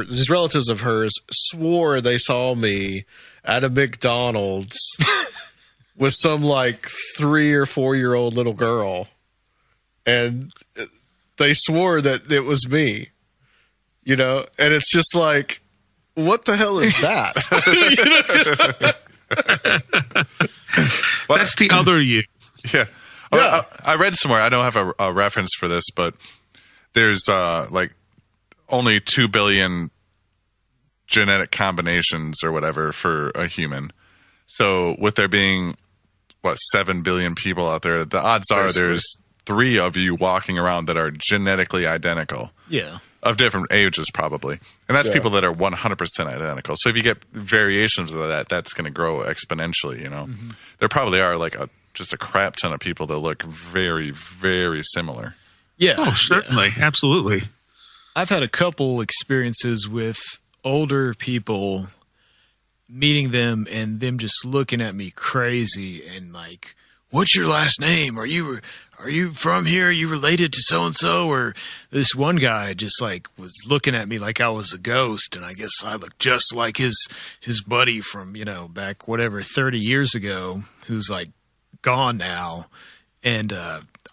these relatives of hers swore they saw me at a McDonald's with some like 3 or 4 year old little girl, and they swore that it was me, you know, and it's just like, what the hell is that? Well, that's the other you. Yeah. Yeah. I read somewhere, I don't have a reference for this, but there's like only 2 billion genetic combinations or whatever for a human. So with there being, 7 billion people out there, the odds are there's 3 of you walking around that are genetically identical. Yeah. Of different ages, probably. And that's people that are 100% identical. So if you get variations of that, that's going to grow exponentially, you know. Mm-hmm. There probably are like just a crap ton of people that look very, very similar. Yeah. Oh, certainly. Yeah. Absolutely. I've had a couple experiences with older people, meeting them and them just looking at me crazy and like, what's your last name? Are you from here? Are you related to so-and-so? Or this one guy just like was looking at me like I was a ghost. And I guess I looked just like his buddy from, you know, back 30 years ago, who's like gone now. And,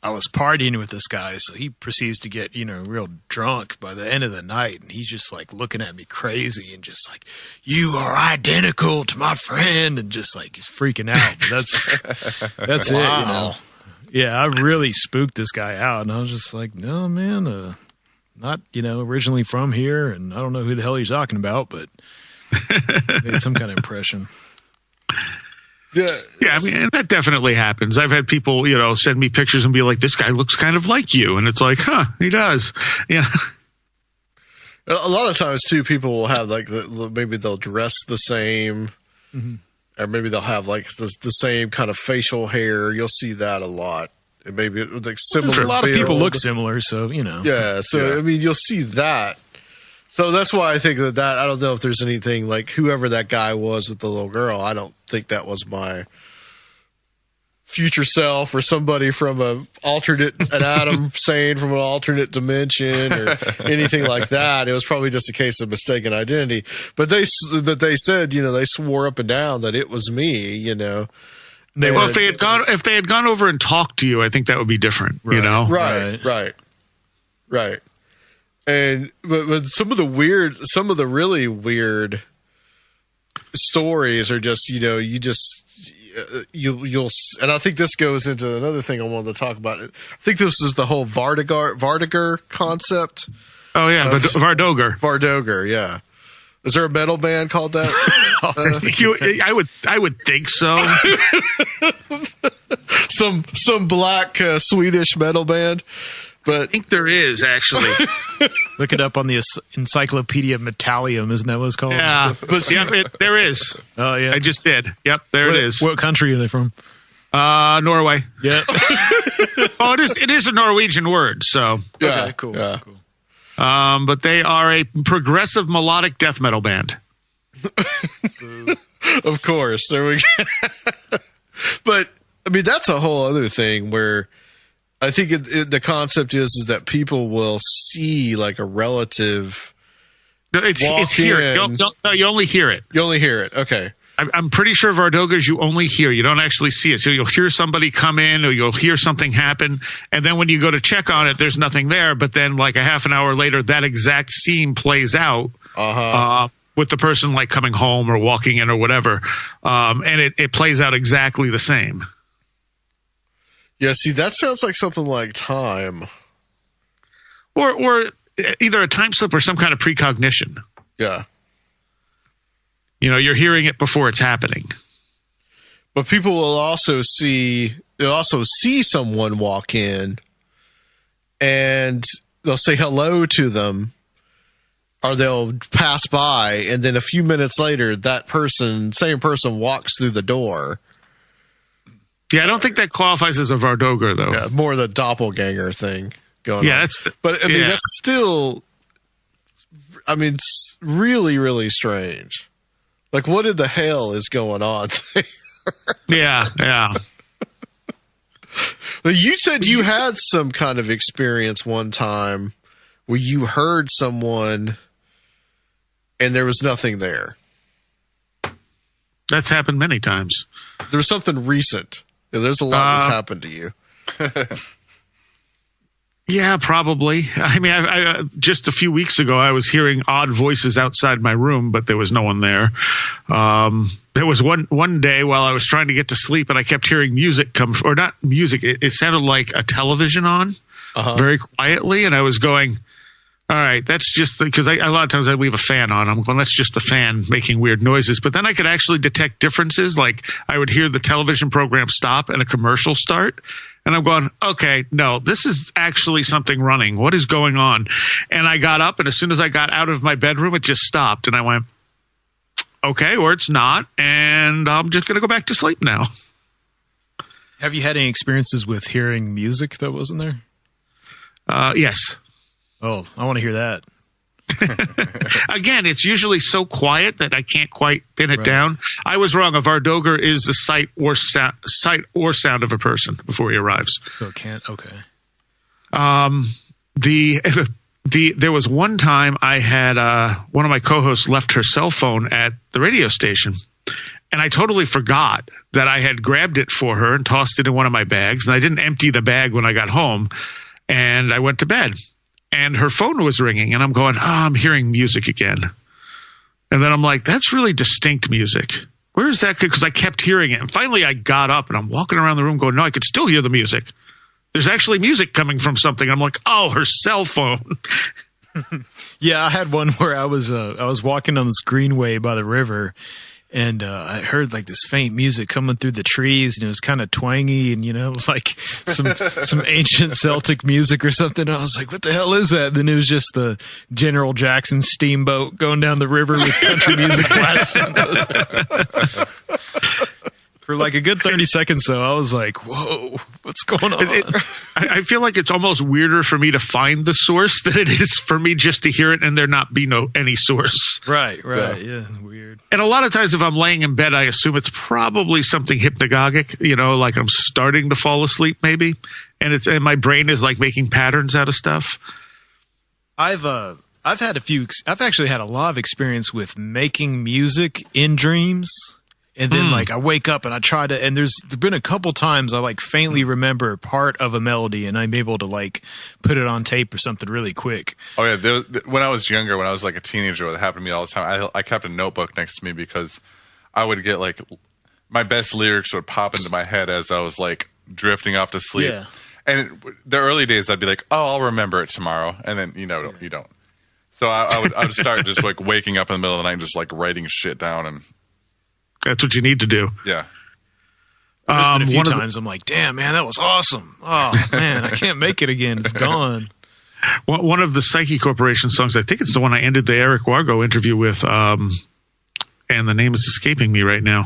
I was partying with this guy, so he proceeds to get, you know, real drunk by the end of the night, and he's just like looking at me crazy and just like, you are identical to my friend, and just like he's freaking out. But that's wow. it, you know. Yeah, I really spooked this guy out, and I was just like, no, man, not, you know, originally from here, and I don't know who the hell he's talking about, but made some kind of impression. Yeah, I mean, that definitely happens. I've had people, you know, send me pictures and be like, this guy looks kind of like you. And it's like, huh, he does. Yeah. A lot of times, too, people will have, like, maybe they'll dress the same, or maybe they'll have, like, the same kind of facial hair. You'll see that a lot. And maybe, like, similar. A lot of people look similar, so, you know. Yeah, so, I mean, you'll see that. So that's why I think that I don't know if there's anything like whoever that guy was with the little girl. I don't think that was my future self or somebody from an Adam Sane from an alternate dimension or anything like that. It was probably just a case of mistaken identity. But they said, you know, they swore up and down that it was me, you know. Well, if they had gone over and talked to you, I think that would be different, you know? Right. And but some of the really weird stories are just, you know, you'll and I think this goes into another thing I wanted to talk about. I think this is the whole Vardagar concept. Oh yeah, Vardogar, yeah. Is there a metal band called that? I would think so. some black Swedish metal band. But I think there is, actually. Look it up on the Encyclopedia Metallium, isn't that what it's called? Yeah, there is. Oh, yeah. I just did. Yep, it is. What country are they from? Norway. Yeah. Oh, it is a Norwegian word, so. Yeah, okay, cool. Yeah. Cool. But they are a progressive melodic death metal band. Of course. There we go. But, I mean, that's a whole other thing where I think the concept is that people will see like a relative. No, it's hear it. You only hear it. You only hear it. Okay. I'm pretty sure Vardogas you only hear. You don't actually see it. So you'll hear somebody come in or you'll hear something happen. And then when you go to check on it, there's nothing there. But then like a half an hour later, that exact scene plays out with the person like coming home or walking in or whatever. And it plays out exactly the same. Yeah, see, that sounds like something like time. Or either a time slip or some kind of precognition. Yeah. You know, you're hearing it before it's happening. But people will also see someone walk in and they'll say hello to them or they'll pass by and then a few minutes later same person walks through the door. Yeah, I don't think that qualifies as a Vardogar, though. Yeah, more the doppelganger thing going on. Yeah, that's still, I mean, it's really, really strange. Like, what in the hell is going on there? Yeah. Well, you said you had some kind of experience one time where you heard someone and there was nothing there. That's happened many times. There was something recent. There's a lot that's happened to you. Yeah, probably. I mean, I just a few weeks ago, I was hearing odd voices outside my room, but there was no one there. There was one day while I was trying to get to sleep, and I kept hearing music come, or not music. It sounded like a television on very quietly, and I was going, all right, that's just because a lot of times I leave a fan on. I'm going, that's just the fan making weird noises. But then I could actually detect differences. Like I would hear the television program stop and a commercial start. And I'm going, okay, no, this is actually something running. What is going on? And I got up, and as soon as I got out of my bedroom, it just stopped. And I went, okay, or it's not. And I'm just going to go back to sleep now. Have you had any experiences with hearing music that wasn't there? Yes. Oh, I want to hear that. Again, it's usually so quiet that I can't quite pin it down. I was wrong. A Vardoger is the sight or sound of a person before he arrives. So it can't. Okay. There was one time I had one of my co-hosts left her cell phone at the radio station, and I totally forgot that I had grabbed it for her and tossed it in one of my bags, and I didn't empty the bag when I got home, and I went to bed. And her phone was ringing, and I'm going, I'm hearing music again. And then I'm like, that's really distinct music. Where is that? Because I kept hearing it. And finally I got up, and I'm walking around the room going, no, I could still hear the music. There's actually music coming from something. I'm like, oh, her cell phone. Yeah, I had one where I was walking on this greenway by the river, and I heard like this faint music coming through the trees, and it was kind of twangy, and it was like some ancient Celtic music or something. I was like, what the hell is that? And then it was just the General Jackson steamboat going down the river with country music blasting. For like a good 30 seconds, so I was like, whoa, what's going on? I feel like it's almost weirder for me to find the source than it is for me just to hear it and there not be any source. Right, yeah, weird. And a lot of times if I'm laying in bed, I assume it's probably something hypnagogic, like I'm starting to fall asleep maybe, and my brain is like making patterns out of stuff. I've actually had a lot of experience with making music in dreams. And then, I wake up and I try to, and there's been a couple times I, faintly remember part of a melody, and I'm able to, put it on tape or something really quick. Oh, yeah. When I was younger, when I was, a teenager, it happened to me all the time. I kept a notebook next to me because I would get, my best lyrics would pop into my head as I was, drifting off to sleep. Yeah. And the early days, I'd be like, oh, I'll remember it tomorrow. And then, you don't. So I would start just, waking up in the middle of the night and just, writing shit down and... That's what you need to do. Yeah. There's been a few times I'm like, damn, man, that was awesome. Oh, man, I can't make it again. It's gone. One of the Psyche Corporation songs, I think it's the one I ended the Eric Wargo interview with, and the name is escaping me right now.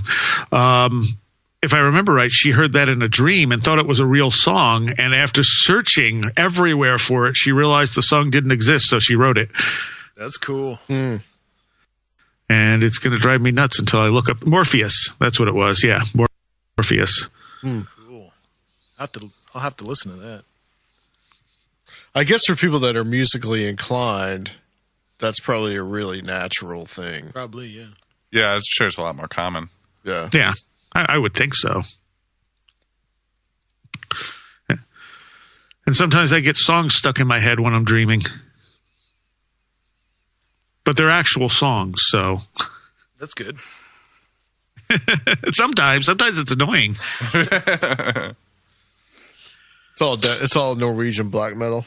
If I remember right, she heard that in a dream and thought it was a real song, and after searching everywhere for it, she realized the song didn't exist, so she wrote it. That's cool. And it's going to drive me nuts until I look up Morpheus. That's what it was. Yeah, Morpheus. Cool. I'll have to listen to that. I guess for people that are musically inclined, that's probably a really natural thing. Probably, yeah. Yeah, I'm sure it's a lot more common. Yeah. Yeah, I would think so. And sometimes I get songs stuck in my head when I'm dreaming. But they're actual songs, so. That's good. Sometimes it's annoying. It's all Norwegian black metal.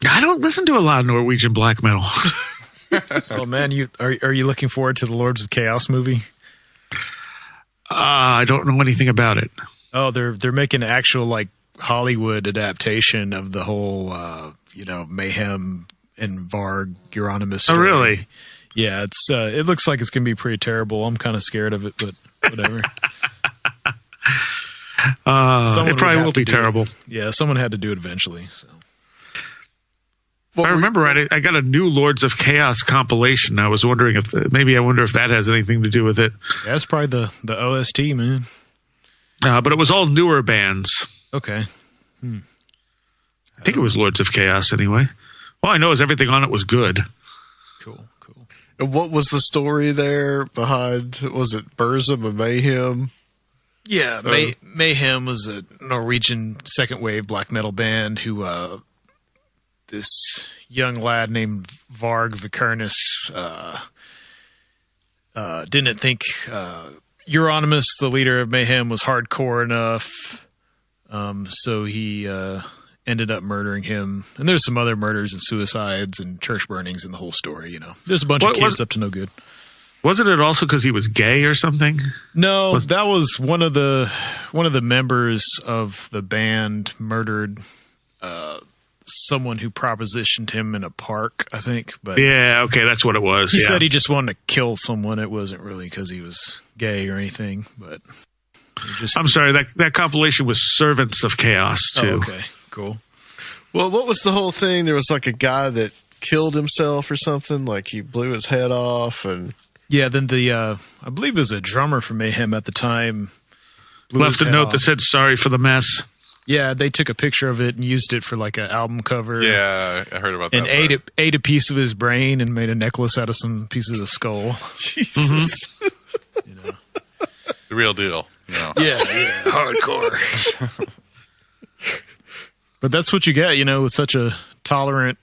I don't listen to a lot of Norwegian black metal. Oh man, are you looking forward to the Lords of Chaos movie? I don't know anything about it. Oh, they're making an actual Hollywood adaptation of the whole Mayhem and Varg Euronymous story. Oh, really? Yeah, it looks like it's going to be pretty terrible. I'm kind of scared of it, but whatever. It probably will be terrible. Yeah, someone had to do it eventually. So. If I remember right, I got a new Lords of Chaos compilation. I was wondering if that has anything to do with it. Yeah, that's probably the OST, man. But it was all newer bands. Okay. I think it was Lords of Chaos anyway. All I know is everything on it was good. Cool. And what was the story there behind? Was it Burzum and Mayhem? Yeah, Mayhem was a Norwegian second wave black metal band who this young lad named Varg Vikernes didn't think Euronymous, the leader of Mayhem, was hardcore enough, so he ended up murdering him. And there's some other murders and suicides and church burnings in the whole story. You know, there's a bunch of kids up to no good. Wasn't it also because he was gay or something? No, that was one of the members of the band murdered someone who propositioned him in a park, I think. But yeah, okay, that's what it was. He said he just wanted to kill someone. It wasn't really because he was gay or anything. But I'm sorry, that compilation was Servants of Chaos too. Oh, okay, cool. Well, what was the whole thing? There was like a guy that killed himself or something. Like he blew his head off and. Yeah, then I believe it was a drummer for Mayhem at the time. Left a note that said, sorry for the mess. Yeah, they took a picture of it and used it for like an album cover. Yeah, I heard about that. And ate a piece of his brain and made a necklace out of some pieces of skull. Jesus. You know. The real deal. You know. Yeah, hardcore. But that's what you get, you know, with such a tolerant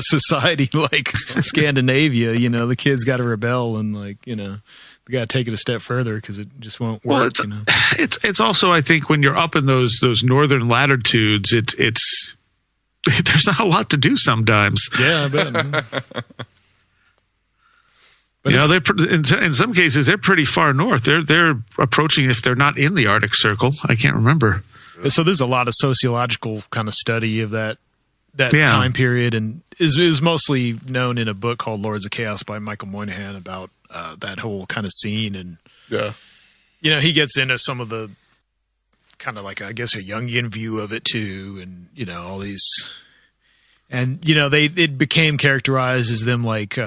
society like Scandinavia. You know, the kids got to rebel and, like, you know, we got to take it a step further because it just won't work. Well, you know, it's also, I think, when you're up in those northern latitudes, it's there's not a lot to do sometimes. Yeah, I bet. But you know, in some cases they're pretty far north. They're approaching, if they're not in the Arctic Circle. I can't remember. So there's a lot of sociological kind of study of that time period, and is mostly known in a book called Lords of Chaos by Michael Moynihan about that whole kind of scene. And you know, he gets into some of the kind of like, I guess, a Jungian view of it too, and you know, all these, and you know, it became characterized as them like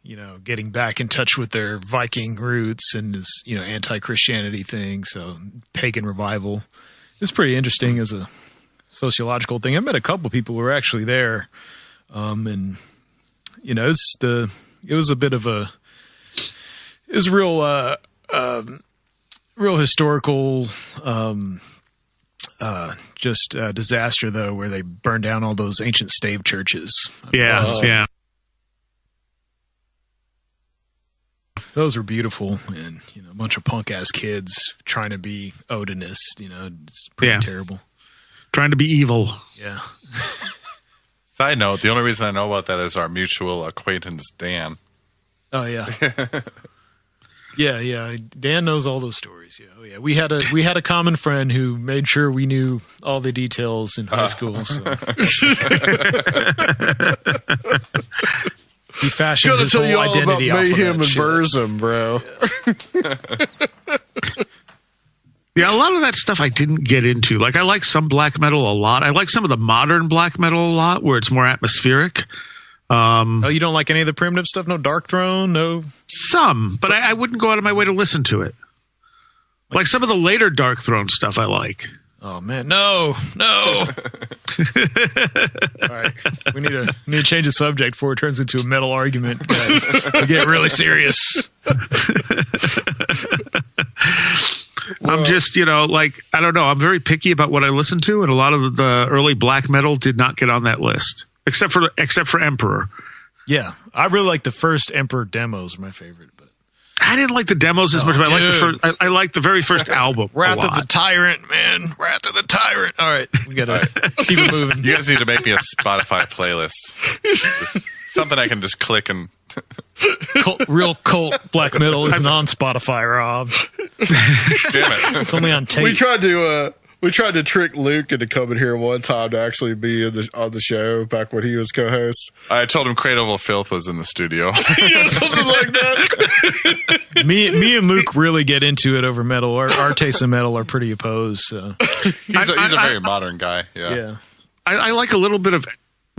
you know, getting back in touch with their Viking roots and this, you know, anti-Christianity thing. So pagan revival. It's pretty interesting as a sociological thing. I met a couple of people who were actually there, and you know, it was a bit of real historical disaster though, where they burned down all those ancient stave churches. Yeah. Those were beautiful, and you know, a bunch of punk ass kids trying to be Odinist. You know, it's pretty terrible. Trying to be evil. Yeah. Side note: the only reason I know about that is our mutual acquaintance Dan. Oh yeah. Yeah. Dan knows all those stories. Yeah. Oh yeah. We had a common friend who made sure we knew all the details in high school. So. He fashioned his whole identity off of that Mayhem and shit. Burzum, bro. Yeah, a lot of that stuff I didn't get into. Like, I like some black metal a lot. I like some of the modern black metal a lot, where it's more atmospheric. Oh, you don't like any of the primitive stuff? No Dark Throne? No? Some, but I wouldn't go out of my way to listen to it. Like some of the later Dark Throne stuff I like. Oh, man. No. All right. We need to change the subject before it turns into a metal argument. We get really serious. I'm just, you know, like, I don't know. I'm very picky about what I listen to, and a lot of the early black metal did not get on that list, except for Emperor. Yeah. I really like the first Emperor demos, are my favorite, but I didn't like the demos as much, but I liked the very first album. Wrath of the Tyrant, man. Wrath of the Tyrant. All right. We got to keep it moving. You guys need to make me a Spotify playlist. Just something I can just click and... Real cult black metal isn't on Spotify, Rob. Damn it. It's only on tape. We tried to trick Luke into coming here one time to actually be on the show back when he was co-host. I told him Cradle of Filth was in the studio. Yeah, something like that. Me and Luke really get into it over metal. Our tastes in metal are pretty opposed. So. He's a very modern guy. Yeah. I like a little bit of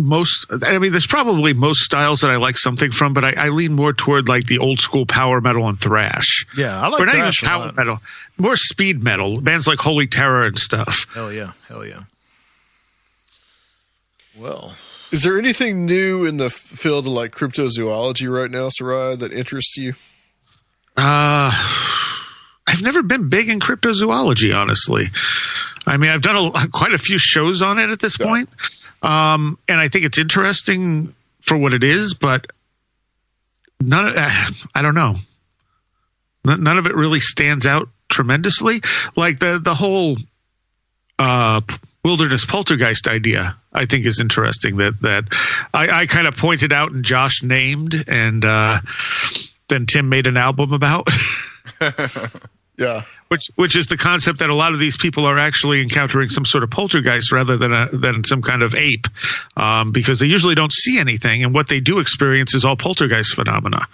most. I mean, there's probably most styles that I like something from, but I lean more toward like the old school power metal and thrash. Yeah, I like or not thrash even power metal, more speed metal, bands like Holy Terror and stuff. Hell yeah. Well, Is there anything new in the field of like cryptozoology right now, Sarai, that interests you? I've never been big in cryptozoology, honestly. I mean, I've done quite a few shows on it at this point. And I think it's interesting for what it is, but I don't know. None of it really stands out tremendously. Like the whole wilderness poltergeist idea, I think is interesting that I kind of pointed out and Josh named, and then Tim made an album about. Yeah. Which is the concept that a lot of these people are actually encountering some sort of poltergeist rather than some kind of ape, because they usually don't see anything, and what they do experience is all poltergeist phenomena.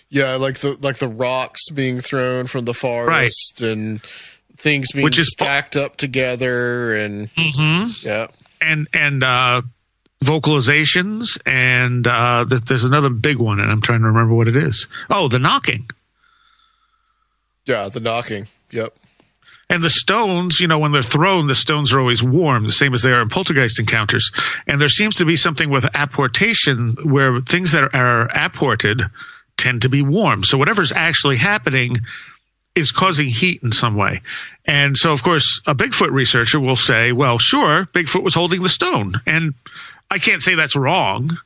Yeah, like the rocks being thrown from the forest, right, and things being stacked up together, and yeah, and vocalizations, and there's another big one, and I'm trying to remember what it is. Oh, the knocking. Yeah, the knocking. Yep. And the stones, when they're thrown, the stones are always warm, the same as they are in poltergeist encounters. And there seems to be something with apportation where things that are apported tend to be warm. So whatever's actually happening is causing heat in some way. And so, of course, a Bigfoot researcher will say, well, sure, Bigfoot was holding the stone. And I can't say that's wrong,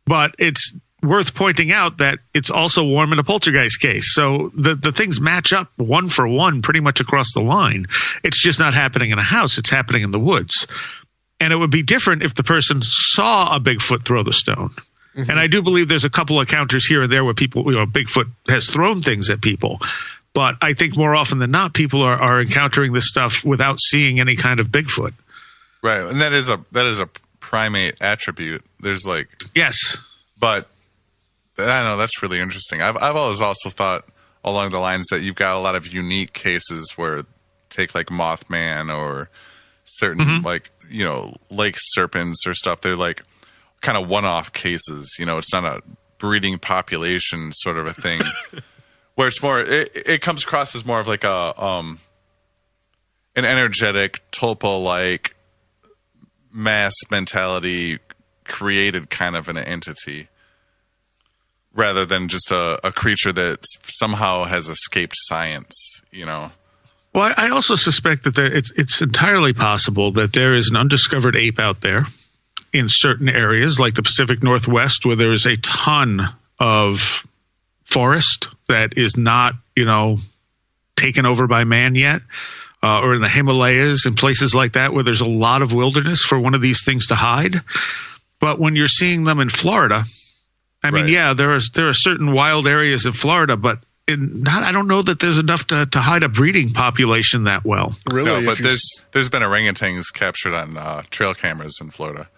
but it's worth pointing out that it's also warm in a poltergeist case. So the things match up one for one pretty much across the line. It's just not happening in a house. It's happening in the woods. And it would be different if the person saw a Bigfoot throw the stone. Mm-hmm. And I do believe there's a couple of encounters here and there where people, Bigfoot has thrown things at people. But I think more often than not, people are encountering this stuff without seeing any kind of Bigfoot. Right. And that is a primate attribute. There's yes. But I know that's really interesting. I've always also thought along the lines that you've got a lot of unique cases where take like Mothman or certain lake serpents or stuff. They're like kind of one-off cases. It's not a breeding population sort of a thing where it's more. It comes across as more of like an energetic tulpa-like mass mentality created kind of an entity, rather than just a creature that somehow has escaped science, Well, I also suspect that it's entirely possible that there is an undiscovered ape out there in certain areas, like the Pacific Northwest, where there is a ton of forest that is not, taken over by man yet, or in the Himalayas and places like that, where there's a lot of wilderness for one of these things to hide. But when you're seeing them in Florida, I mean, yeah, there are certain wild areas in Florida, but I don't know that there's enough to hide a breeding population that well. Really? No, but there's been orangutans captured on trail cameras in Florida.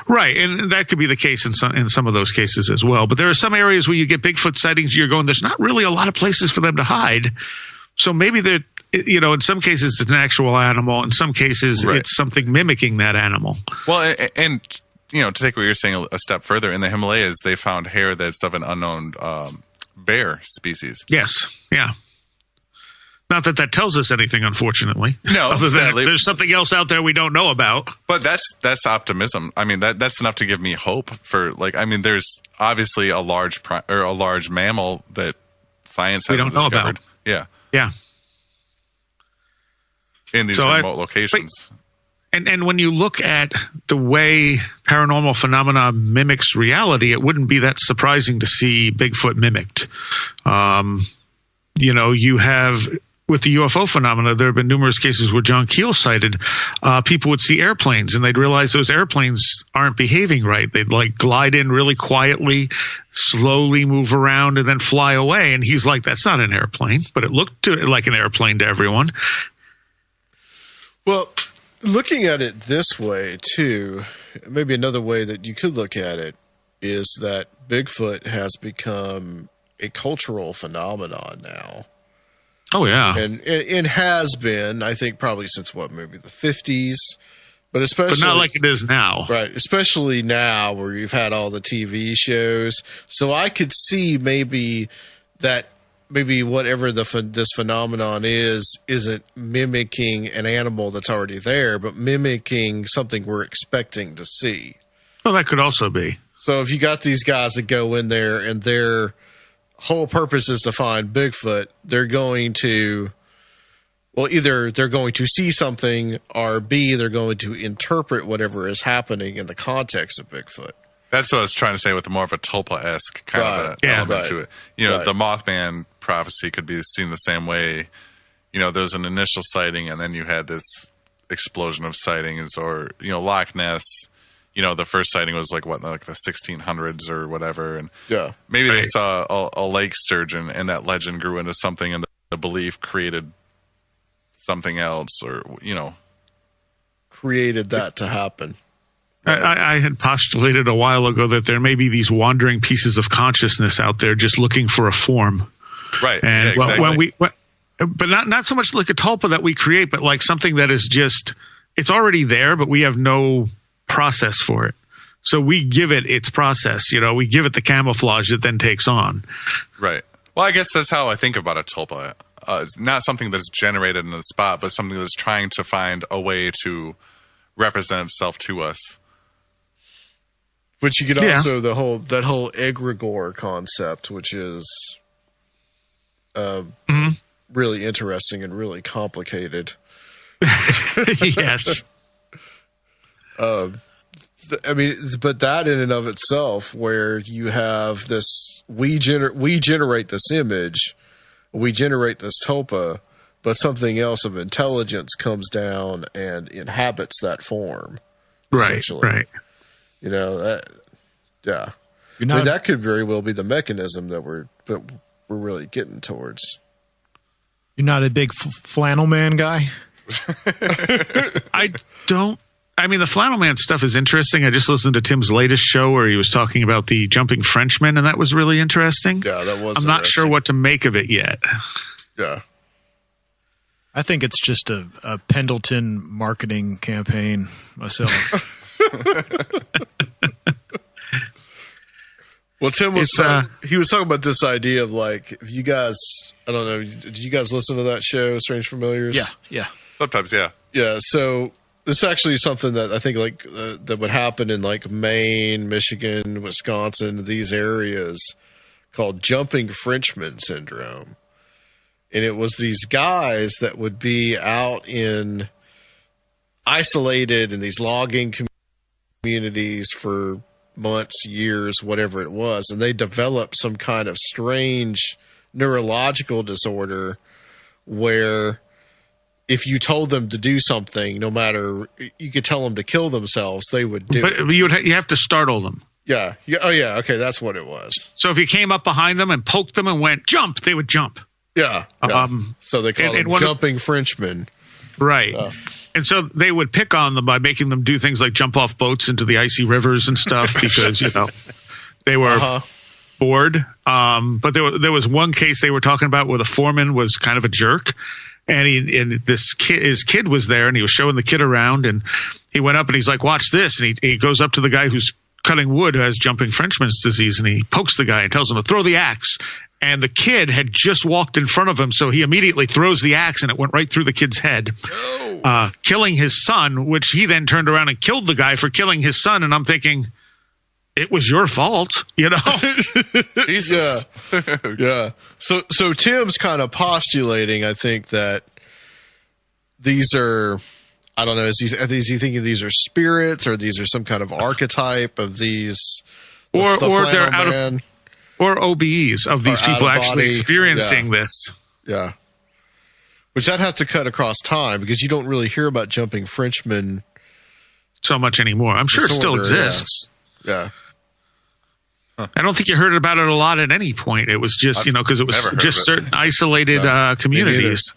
Right, and that could be the case in some of those cases as well. But there are some areas where you get Bigfoot sightings, you're going, there's not really a lot of places for them to hide. So maybe in some cases it's an actual animal. In some cases it's something mimicking that animal. Well, and to take what you're saying a step further, in the Himalayas, they found hair that's of an unknown bear species. Yes. Yeah. Not that tells us anything, unfortunately. No, other sadly. Than there's something else out there we don't know about. But that's optimism. I mean, that's enough to give me hope for there's obviously a large mammal that science hasn't discovered. Know about. Yeah. Yeah. In these remote locations. And when you look at the way paranormal phenomena mimics reality, it wouldn't be that surprising to see Bigfoot mimicked. You have, with the UFO phenomena, there have been numerous cases where John Keel cited people would see airplanes and they'd realize those airplanes aren't behaving right. They'd glide in really quietly, slowly move around, and then fly away. And he's like, that's not an airplane, but it looked like an airplane to everyone. Well, looking at it this way, too, maybe another way that you could look at it is that Bigfoot has become a cultural phenomenon now. Oh, yeah. And it has been, I think, probably since maybe the 50s. But not like it is now. Right, especially now where you've had all the TV shows. So I could see maybe that maybe whatever this phenomenon isn't mimicking an animal that's already there, but mimicking something we're expecting to see. Well, that could also be. So if you got these guys that go in there and their whole purpose is to find Bigfoot, they're going to, well, either they're going to see something, or B, they're going to interpret whatever is happening in the context of Bigfoot. That's what I was trying to say with more of a Tulpa-esque kind of an element to it. You know, the Mothman prophecy could be seen the same way. You know, there's an initial sighting, and then you had this explosion of sightings, or, you know, Loch Ness. You know, the first sighting was like the 1600s or whatever, and maybe they saw a lake sturgeon, and that legend grew into something, and the belief created something else, or, you know, created that to happen. I had postulated a while ago that there may be these wandering pieces of consciousness out there just looking for a form. Right. And exactly. but not so much like a tulpa that we create, but like something that is just, it's already there, but we have no process for it. So we give it its process, you know, we give it the camouflage it then takes on. Right. Well, I guess that's how I think about a tulpa. It's not something that's generated in the spot, but something that's trying to find a way to represent itself to us. Which you could also that whole egregore concept, which is really interesting and really complicated. Yes. I mean, but that in and of itself, where you have this, we generate this image, we generate this tulpa, but something else of intelligence comes down and inhabits that form. Right. You know, I mean, that could very well be the mechanism that we're really getting towards. You're not a big flannel man guy? I mean, the flannel man stuff is interesting. I just listened to Tim's latest show where he was talking about the jumping Frenchman, and that was really interesting. Yeah, that was. I'm not sure what to make of it yet. Yeah. I think it's just a Pendleton marketing campaign myself. Well, Tim was he was talking about this idea of like, if you guys, I don't know, did you guys listen to that show, Strange Familiars? Yeah. Sometimes, yeah. Yeah, so this is actually something that I think like that would happen in like Maine, Michigan, Wisconsin, these areas, called jumping Frenchman syndrome. And it was these guys that would be out in isolated in these logging communities for months, years, whatever it was, and they developed some kind of strange neurological disorder where if you told them to do something, no matter, you could tell them to kill themselves, they would do it. But you have to startle them. Yeah. Oh, yeah. Okay, that's what it was. So if you came up behind them and poked them and went, jump, they would jump. Yeah. So they call them jumping Frenchmen. Right. And so they would pick on them by making them do things like jump off boats into the icy rivers and stuff because, you know, they were bored. But there was one case they were talking about where the foreman was kind of a jerk. And his kid was there, and he was showing the kid around, and he went up and he's like, watch this. And he goes up to the guy who's cutting wood, who has jumping Frenchman's disease, and he pokes the guy and tells him to throw the axe. And the kid had just walked in front of him, so he immediately throws the axe, and it went right through the kid's head, killing his son, which he then turned around and killed the guy for killing his son. And I'm thinking, it was your fault, you know? Jesus. Yeah. So Tim's kind of postulating, I think, that these are, I don't know, is he thinking these are spirits, or these are some kind of archetype of these, or they're out of, or OBEs of these people actually experiencing this. Yeah. Which I'd have to cut across time, because you don't really hear about jumping Frenchmen so much anymore. I'm sure it still exists. Yeah. I don't think you heard about it a lot at any point. It was just, because it was just certain isolated communities.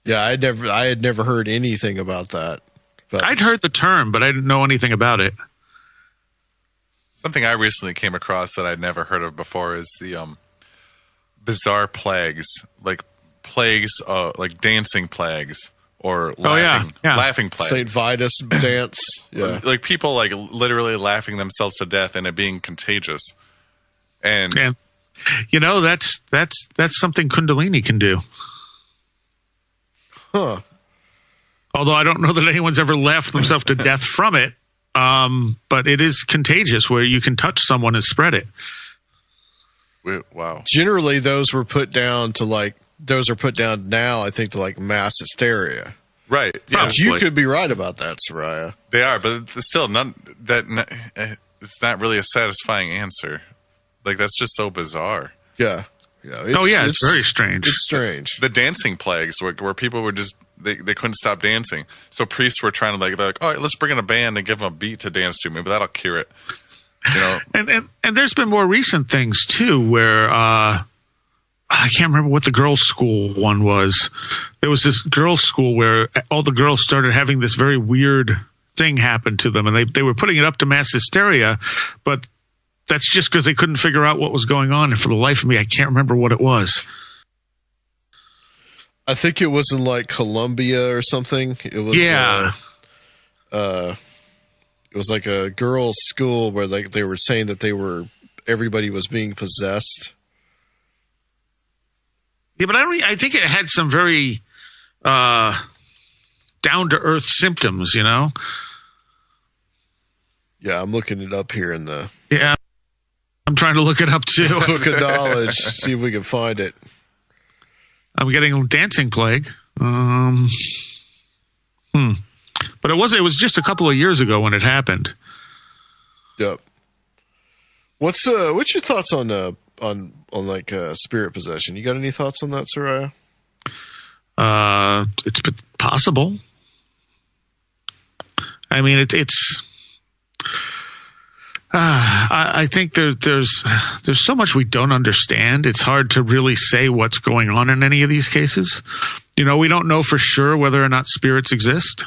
Yeah, I had never heard anything about that. But I'd heard the term, but I didn't know anything about it. Something I recently came across that I'd never heard of before is the bizarre plagues, like dancing plagues or laughing plagues. St. Vitus dance. Yeah. Like people like literally laughing themselves to death and it being contagious. And That's something Kundalini can do. Huh. Although I don't know that anyone's ever laughed themselves to death from it. But it is contagious where you can touch someone and spread it. Wow. Generally, those are put down now, I think, to like mass hysteria. Right. Yeah. But you could be right about that, Soraya. They are, but it's still it's not really a satisfying answer. Like, that's just so bizarre. Yeah. It's very strange. It's strange. The dancing plagues where people were just they couldn't stop dancing. So priests were trying to they're like, all right, let's bring in a band and give them a beat to dance to. Maybe that'll cure it. And there's been more recent things too where I can't remember what the girls' school one was. There was this girls' school where all the girls started having this very weird thing happen to them, and they were putting it up to mass hysteria, but that's just because they couldn't figure out what was going on. And for the life of me, I can't remember what it was. I think it was in like Colombia or something. It was it was like a girls' school where they were saying that everybody was being possessed. Yeah, but I think it had some very down to earth symptoms, Yeah, I'm looking it up here in the. Yeah, I'm trying to look it up too. Book of Knowledge. See if we can find it. I'm getting a dancing plague. But it was just a couple of years ago when it happened. Yep. What's your thoughts on like spirit possession? You got any thoughts on that, Soraya? It's possible. I mean, it's. I think there's so much we don't understand. It's hard to really say what's going on in any of these cases. We don't know for sure whether or not spirits exist.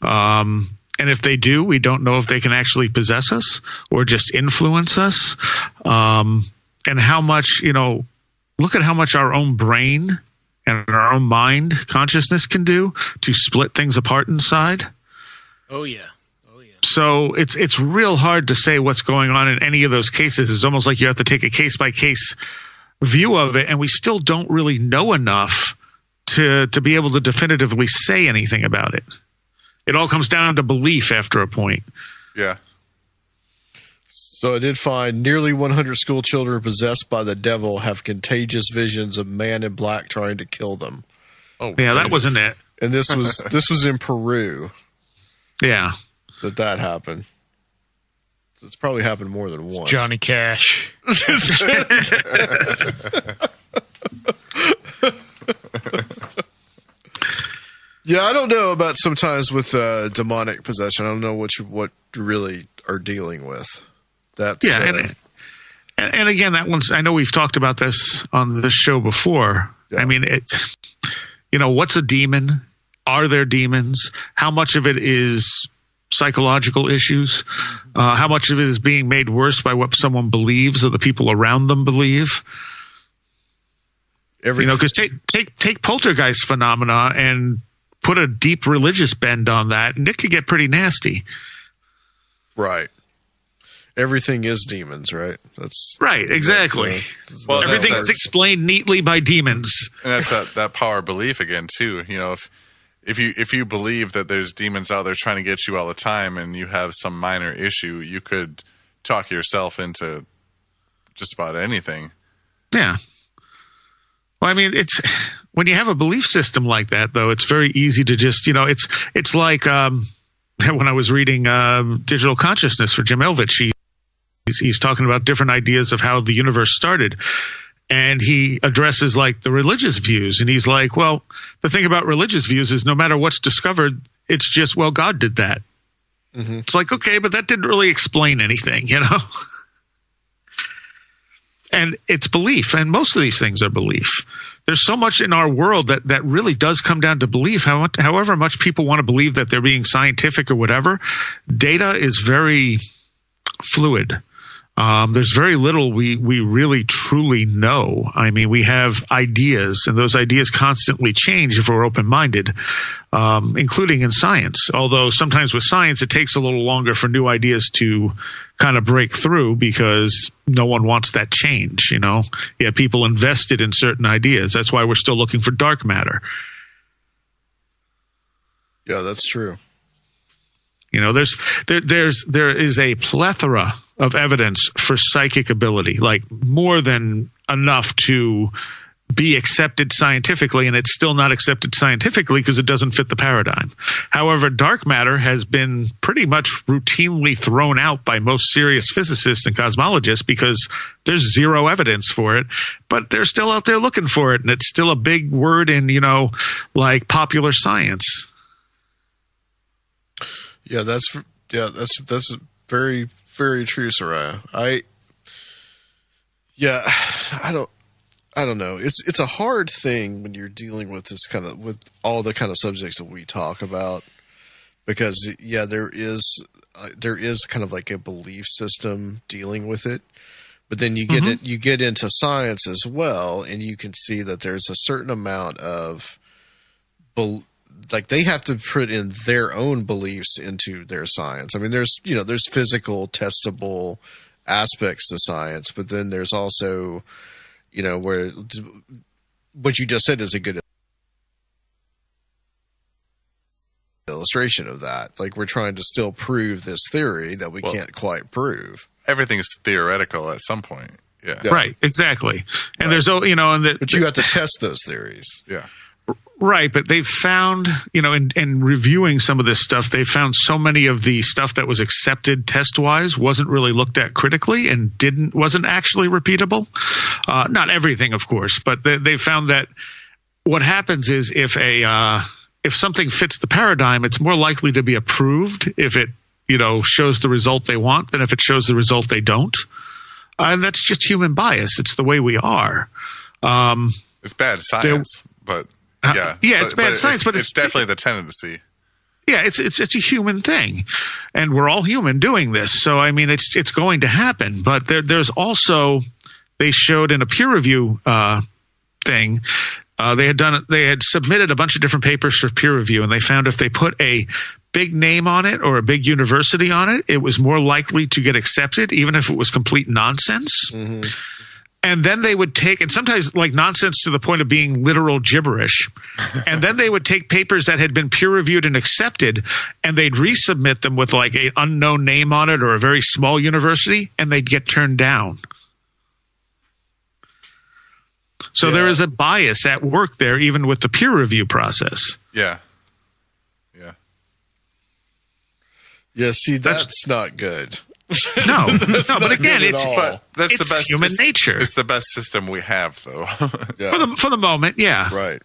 And if they do, we don't know if they can actually possess us or just influence us. And how much, look at how much our own brain and our own mind consciousness can do to split things apart inside. Oh, yeah. So it's real hard to say what's going on in any of those cases. It's almost like you have to take a case-by-case view of it, and we still don't really know enough to be able to definitively say anything about it. It all comes down to belief after a point. Yeah. So I did find nearly 100 school children possessed by the devil have contagious visions of man in black trying to kill them. Oh, yeah, that wasn't it. And this was in Peru. Yeah. That happened. It's probably happened more than once. Johnny Cash. Yeah, I don't know about sometimes with demonic possession. I don't know what you really are dealing with. That's and again, that one's. I know we've talked about this on this show before. Yeah. I mean, what's a demon? Are there demons? How much of it is psychological issues? How much of it is being made worse by what someone believes or the people around them believe? Because take poltergeist phenomena and put a deep religious bend on that, and it could get pretty nasty. Right. Everything is demons, right? That's right. Exactly. Everything is explained neatly by demons. And that's that power of belief again, too. If you believe that there's demons out there trying to get you all the time and you have some minor issue, you could talk yourself into just about anything. Yeah. Well, I mean, it's when you have a belief system like that, though, it's very easy to just, it's like when I was reading Digital Consciousness for Jim Elvich, he's talking about different ideas of how the universe started. And he addresses like the religious views. And he's like, well, the thing about religious views is no matter what's discovered, it's just, well, God did that. Mm-hmm. It's like, okay, but that didn't really explain anything, And it's belief. And most of these things are belief. There's so much in our world that really does come down to belief. However much people want to believe that they're being scientific or whatever, data is very fluid. There's very little we really truly know. I mean, we have ideas, and those ideas constantly change if we're open-minded, including in science. Although sometimes with science, it takes a little longer for new ideas to kind of break through because no one wants that change, you know? Yeah, people invested in certain ideas. That's why we're still looking for dark matter. Yeah, that's true. You know, there is a plethora of evidence for psychic ability, like more than enough to be accepted scientifically, and it's still not accepted scientifically because it doesn't fit the paradigm. However, dark matter has been pretty much routinely thrown out by most serious physicists and cosmologists because there's zero evidence for it, but they're still out there looking for it, and it's still a big word in, you know, like popular science. Yeah, that's very, very true, Soraya. I don't know. It's a hard thing when you're dealing with this with all the kind of subjects that we talk about, because there is kind of like a belief system dealing with it, but then you get into science as well, and you can see that there's a certain amount of like they have to put in their own beliefs into their science. I mean, there's physical, testable aspects to science, but then there's also, you know, where what you just said is a good illustration of that. Like, we're trying to still prove this theory that we can't quite prove. Everything's theoretical at some point. Yeah. Right. Exactly. And there's, you know, but you have to test those theories. Yeah. Right, but they've found, you know, in reviewing some of this stuff, they found so many of the stuff that was accepted test-wise wasn't really looked at critically and wasn't actually repeatable. Not everything, of course, but they found that what happens is if something fits the paradigm, it's more likely to be approved if it, you know, shows the result they want than if it shows the result they don't. And that's just human bias. It's the way we are. It's bad science, but... it's bad science, but it's definitely the tendency. Yeah, it's a human thing, and we're all human doing this. So I mean, it's going to happen. But there's also, they showed in a peer review thing, they had submitted a bunch of different papers for peer review, and they found if they put a big name on it or a big university on it, it was more likely to get accepted, even if it was complete nonsense. Mm-hmm. And then they would take, and sometimes like nonsense to the point of being literal gibberish, and then they would take papers that had been peer-reviewed and accepted, and they'd resubmit them with like an unknown name on it or a very small university, and they'd get turned down. So there is a bias at work there, even with the peer review process. Yeah. Yeah, see, that's not good. No, but again, that's the best human nature. It's the best system we have, though. For the moment, yeah. Right.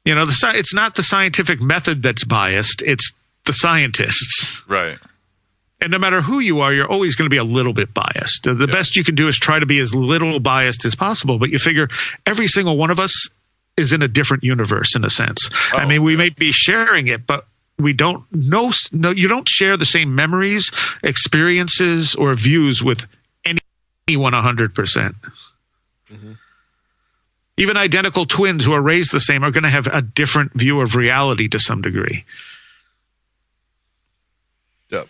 You know, it's not the scientific method that's biased; it's the scientists. Right. And no matter who you are, you're always going to be a little bit biased. The best you can do is try to be as little biased as possible. But you figure every single one of us is in a different universe, in a sense. I mean, we may be sharing it, but we don't know. No, you don't share the same memories, experiences, or views with anyone 100%. Mm-hmm. Even identical twins who are raised the same are going to have a different view of reality to some degree. Yep.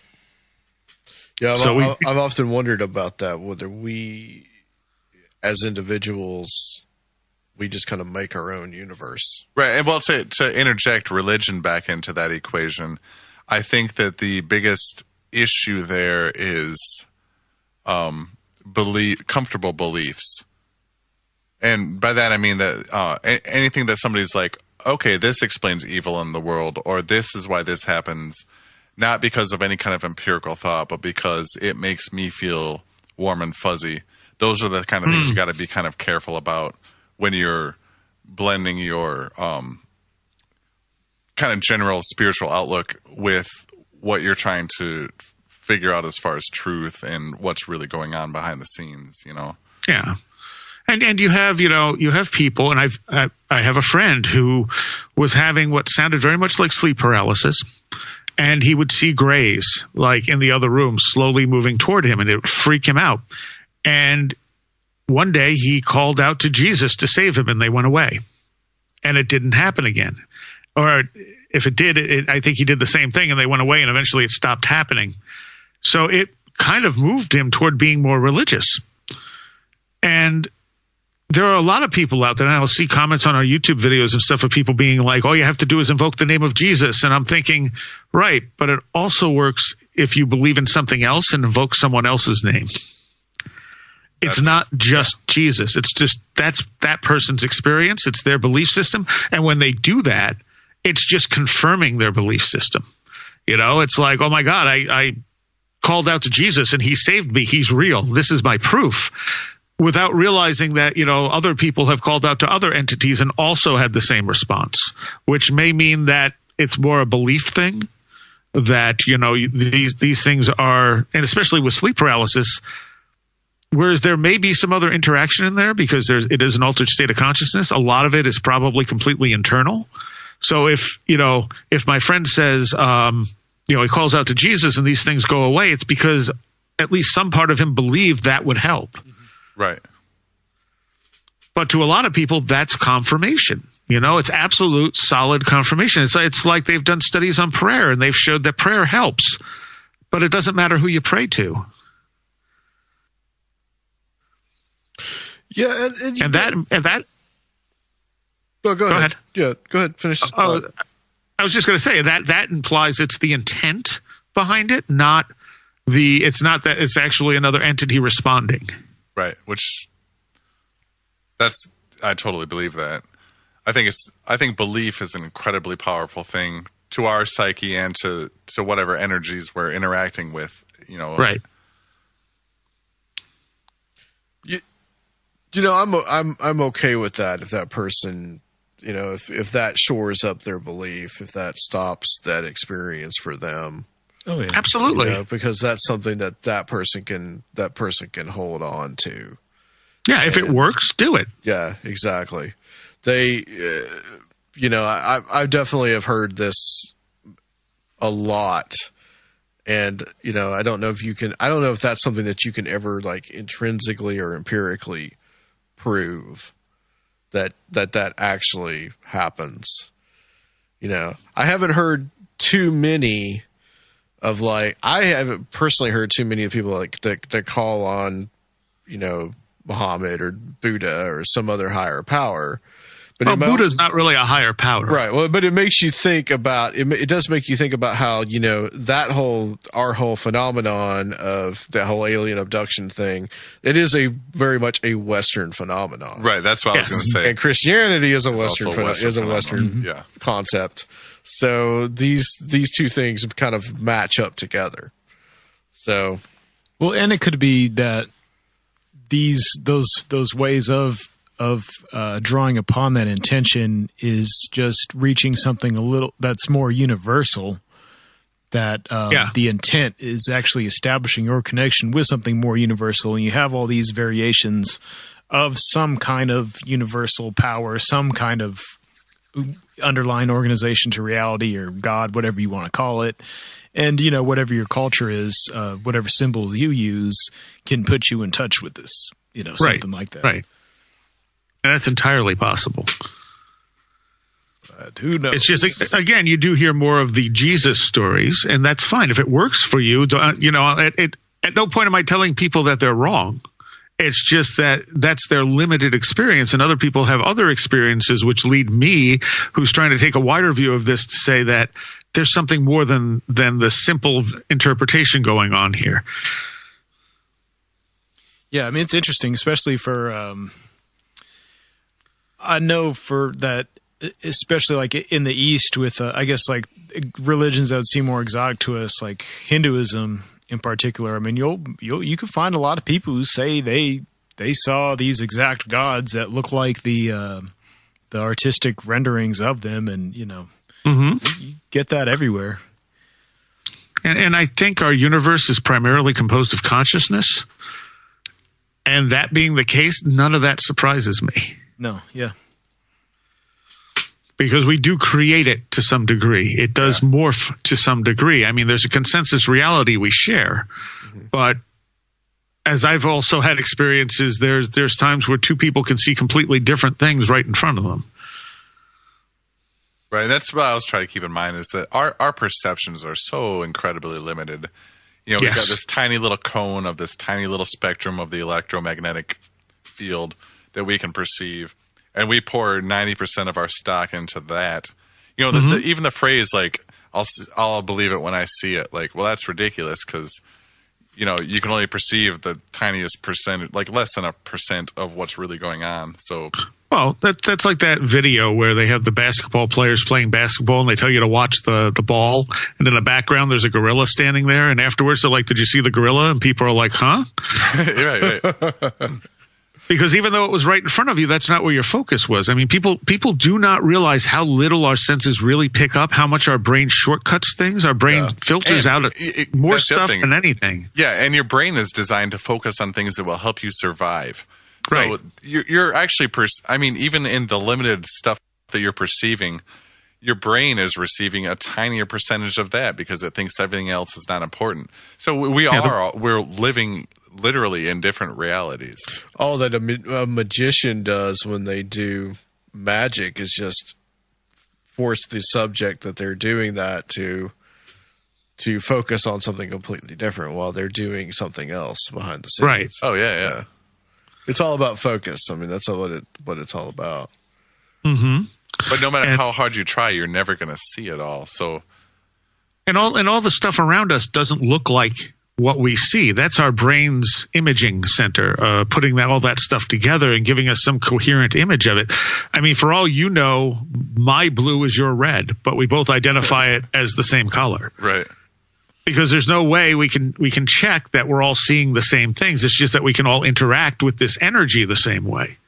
Yeah, I've often wondered about that, whether we, as individuals, we just kind of make our own universe. Right. And well, to interject religion back into that equation, I think that the biggest issue there is comfortable beliefs. And by that, I mean that anything that somebody's like, okay, this explains evil in the world, or this is why this happens, not because of any kind of empirical thought, but because it makes me feel warm and fuzzy. Those are the kind of things you got to be kind of careful about when you're blending your kind of general spiritual outlook with what you're trying to figure out as far as truth and what's really going on behind the scenes, you know? Yeah. And you have people, and I have a friend who was having what sounded very much like sleep paralysis. and he would see grays like in the other room slowly moving toward him, and it would freak him out. And one day he called out to Jesus to save him, and they went away, and it didn't happen again. Or if it did, I think he did the same thing, and they went away, and eventually it stopped happening. So it kind of moved him toward being more religious. And there are a lot of people out there, and I'll see comments on our YouTube videos and stuff of people being like, all you have to do is invoke the name of Jesus. And I'm thinking, right, but it also works if you believe in something else and invoke someone else's name. It's not just Jesus. It's just that's that person's experience. It's their belief system. And when they do that, it's just confirming their belief system. You know, it's like, oh, my God, I called out to Jesus and he saved me. He's real. This is my proof. Without realizing that, you know, other people have called out to other entities and also had the same response, which may mean that it's more a belief thing, that, you know, these things are, and especially with sleep paralysis, whereas there may be some other interaction in there because it is an altered state of consciousness, a lot of it is probably completely internal. So if my friend says, he calls out to Jesus and these things go away, it's because at least some part of him believed that would help. Right. But to a lot of people, that's confirmation. You know, it's absolute solid confirmation. It's like they've done studies on prayer and they've showed that prayer helps, but it doesn't matter who you pray to. Yeah, and that. Go ahead. Yeah, go ahead. Finish. I was just going to say that implies it's the intent behind it, not it's not that it's actually another entity responding. Right, I totally believe that. I think belief is an incredibly powerful thing to our psyche and to whatever energies we're interacting with, you know. Right. You know, I'm okay with that if that person, you know, if that shores up their belief, if that stops that experience for them. Oh yeah, absolutely. You know, because that's something that person can hold on to. Yeah, if it works, do it. Yeah, exactly. They, I definitely have heard this a lot, and you know, I don't know if that's something that you can ever like intrinsically or empirically prove that actually happens. You know, I haven't heard too many. I haven't personally heard too many people like that call on, you know, Muhammad or Buddha or some other higher power. But Buddha's not really a higher power, right? Well, but it makes you think about it. It does make you think about how, you know, our whole phenomenon of that whole alien abduction thing. It is very much a Western phenomenon, right? That's what I was going to say. And Christianity is a Western concept. So these two things kind of match up together. So, well, and it could be that those ways of drawing upon that intention is just reaching something a little that's more universal. That the intent is actually establishing your connection with something more universal, and you have all these variations of some kind of universal power, some kind of underlying organization to reality or God, whatever you want to call it. And, you know, whatever your culture is, whatever symbols you use can put you in touch with this, you know, something like that. Right. And that's entirely possible. But who knows? It's just, again, you do hear more of the Jesus stories, and that's fine. If it works for you, you know, at no point am I telling people that they're wrong. It's just that that's their limited experience, and other people have other experiences, which lead me, who's trying to take a wider view of this, to say that there's something more than the simple interpretation going on here. Yeah, I mean, it's interesting, especially for I know for that, especially like in the East with, I guess, like religions that would seem more exotic to us, like Hinduism in particular. I mean, you can find a lot of people who say they saw these exact gods that look like the artistic renderings of them, and you know, you get that everywhere. And I think our universe is primarily composed of consciousness, and that being the case, none of that surprises me. No, yeah. because we do create it to some degree. It does morph to some degree. I mean, there's a consensus reality we share, but as I've also had experiences, there's times where two people can see completely different things right in front of them. Right, and that's what I was trying to keep in mind, is that our perceptions are so incredibly limited. You know, we've got this tiny little cone of this tiny little spectrum of the electromagnetic field that we can perceive, and we pour 90% of our stock into that. You know, even the phrase, like, I'll believe it when I see it. Like, well, that's ridiculous, because, you know, you can only perceive the tiniest percent, like less than 1% of what's really going on. So, well, that's like that video where they have the basketball players playing basketball and they tell you to watch the ball, and in the background there's a gorilla standing there, and afterwards they're like, "Did you see the gorilla?" And people are like, "Huh?" right. Because even though it was right in front of you, that's not where your focus was. I mean, people do not realize how little our senses really pick up, how much our brain shortcuts things. Our brain filters out more stuff than anything. Yeah, and your brain is designed to focus on things that will help you survive. So right. You're actually, I mean, even in the limited stuff that you're perceiving, your brain is receiving a tinier percentage of that because it thinks everything else is not important. So we're living literally in different realities. All that a magician does when they do magic is just force the subject that they're doing that to focus on something completely different while they're doing something else behind the scenes. Right. Oh yeah. It's all about focus. I mean, that's what it's all about. Mm-hmm. But no matter how hard you try, you're never going to see it all. So, and all the stuff around us doesn't look like what we see. That's our brain's imaging center, putting all that stuff together and giving us some coherent image of it. I mean, for all you know, my blue is your red, but we both identify it as the same color. Right. Because there's no way we can check that we're all seeing the same things. It's just that we can all interact with this energy the same way.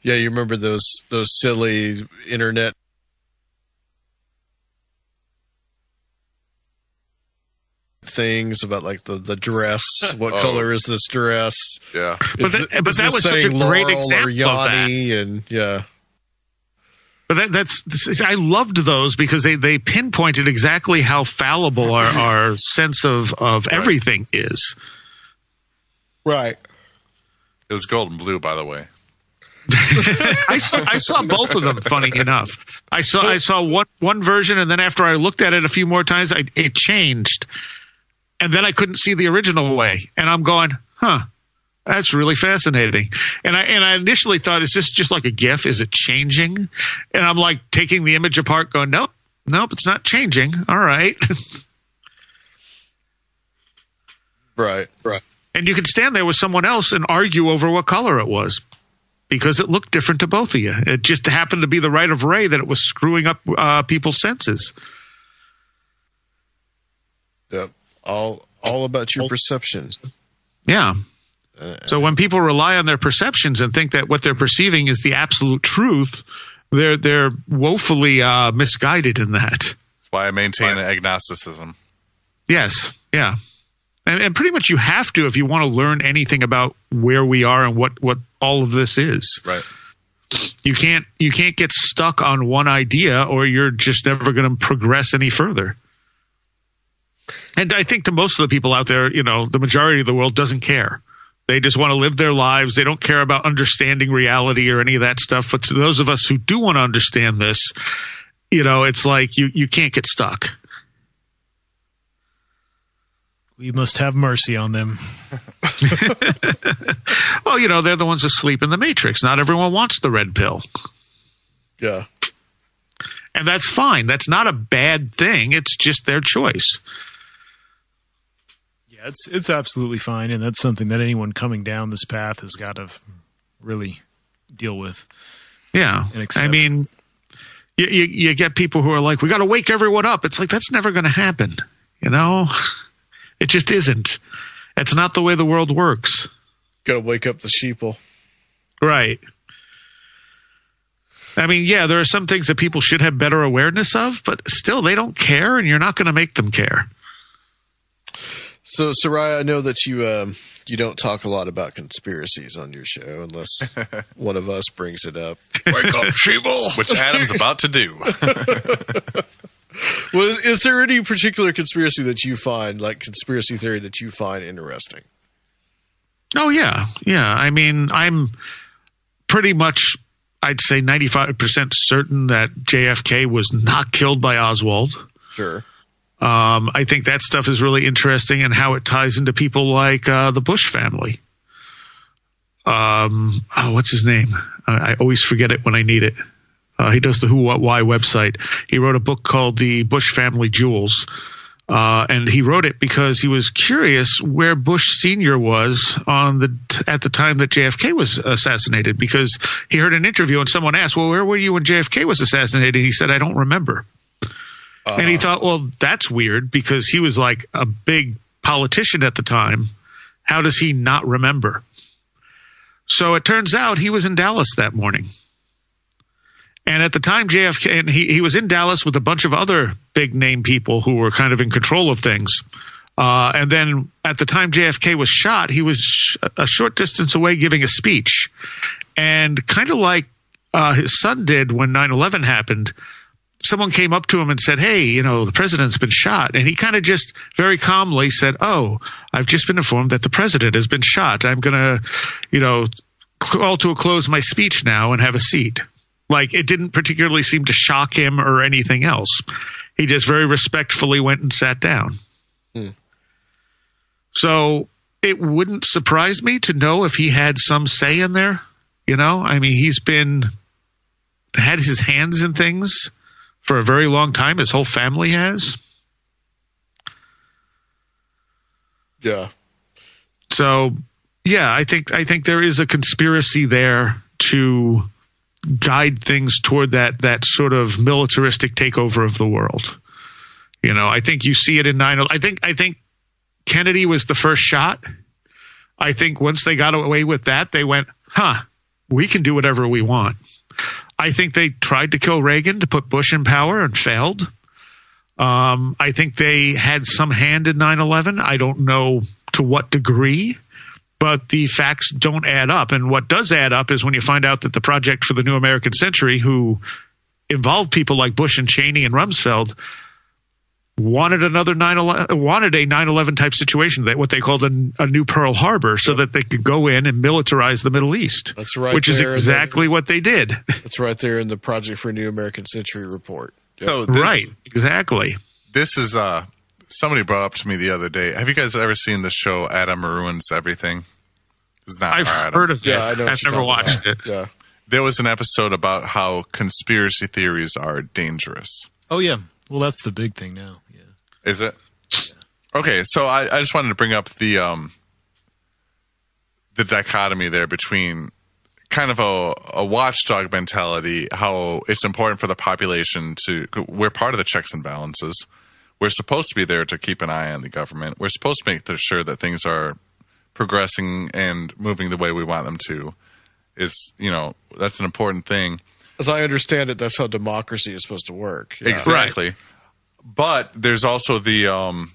Yeah, you remember those silly internet things about like the dress. What color is this dress? Yeah, but that was such a great example of that. And yeah. But I loved those because they pinpointed exactly how fallible our sense of everything is. Right. It was gold and blue, by the way. I saw both of them. Funny enough, I saw one version, and then after I looked at it a few more times, it changed, and then I couldn't see the original way, and I'm going, huh. That's really fascinating. And I initially thought, is this just like a GIF? Is it changing? And I'm like taking the image apart going, nope, it's not changing. All right. Right. And you could stand there with someone else and argue over what color it was because it looked different to both of you. It just happened to be the right of Ray that it was screwing up people's senses. Yep. All about your perception. Yeah. So when people rely on their perceptions and think that what they're perceiving is the absolute truth, they're woefully misguided in that. That's why I maintain agnosticism. Yes, yeah. And pretty much you have to if you want to learn anything about where we are and what all of this is. Right. You can't get stuck on one idea or you're just never going to progress any further. And I think to most of the people out there, you know, the majority of the world doesn't care. They just want to live their lives. They don't care about understanding reality or any of that stuff. But to those of us who do want to understand this, you know, it's like you can't get stuck. We must have mercy on them. Well, you know, they're the ones asleep in the Matrix. Not everyone wants the red pill. Yeah. And that's fine. That's not a bad thing. It's just their choice. Yeah, it's absolutely fine, and that's something that anyone coming down this path has got to really deal with. Yeah. I mean, you get people who are like, we got to wake everyone up. It's like, that's never going to happen. You know, it just isn't. It's not the way the world works. Got to wake up the sheeple. Right. I mean, yeah, there are some things that people should have better awareness of, but still they don't care, and you're not going to make them care. So, Soraya, I know that you don't talk a lot about conspiracies on your show unless one of us brings it up. Wake up, Sheeple! Which Adam's about to do. Well, is there any particular conspiracy that you find, like conspiracy theory, that you find interesting? Oh, yeah. Yeah. I mean, I'm pretty much, I'd say 95% certain that JFK was not killed by Oswald. Sure. I think that stuff is really interesting and how it ties into people like the Bush family. What's his name? I always forget it when I need it. He does the Who, What, Why website. He wrote a book called The Bush Family Jewels. And he wrote it because he was curious where Bush Sr. was at the time that JFK was assassinated, because he heard an interview and someone asked, well, where were you when JFK was assassinated? He said, I don't remember. And he thought, well, that's weird because he was like a big politician at the time. How does he not remember? So it turns out he was in Dallas that morning. And at the time JFK, and he was in Dallas with a bunch of other big name people who were kind of in control of things. And then at the time JFK was shot, he was a short distance away giving a speech. And kind of like his son did when 9/11 happened, someone came up to him and said, hey, the president's been shot. And he kind of just very calmly said, oh, I've just been informed that the president has been shot. I'm going to, call to a close my speech now and have a seat. Like, it didn't particularly seem to shock him or anything else. He just very respectfully went and sat down. So it wouldn't surprise me to know if he had some say in there. I mean, he's had his hands in things for a very long time. His whole family has. Yeah. So, yeah, I think there is a conspiracy there to guide things toward that sort of militaristic takeover of the world. I think you see it in 9/11. I think Kennedy was the first shot. I think once they got away with that, they went, we can do whatever we want. I think they tried to kill Reagan to put Bush in power and failed. I think they had some hand in 9/11. I don't know to what degree, but the facts don't add up. And what does add up is when you find out that the Project for the New American Century, who involved people like Bush and Cheney and Rumsfeld, wanted a 9/11 type situation, what they called a new Pearl Harbor, so that they could go in and militarize the Middle East. That's right. Which is exactly what they did. That's right there in the Project for a New American Century report. Yep. So right, exactly. This is somebody brought up to me the other day. Have you guys ever seen the show Adam Ruins Everything? It's not I've Adam. heard of it. Yeah, I know. I've never watched it. Yeah. There was an episode about how conspiracy theories are dangerous. Oh, yeah. Well, that's the big thing now. Yeah. Is it? Yeah. Okay, so I just wanted to bring up the dichotomy there between kind of a watchdog mentality, how it's important for the population we're part of the checks and balances. We're supposed to be there to keep an eye on the government. We're supposed to make sure that things are progressing and moving the way we want them to. That's an important thing. As I understand it, that's how democracy is supposed to work. Yeah. Exactly. Right. But there's also the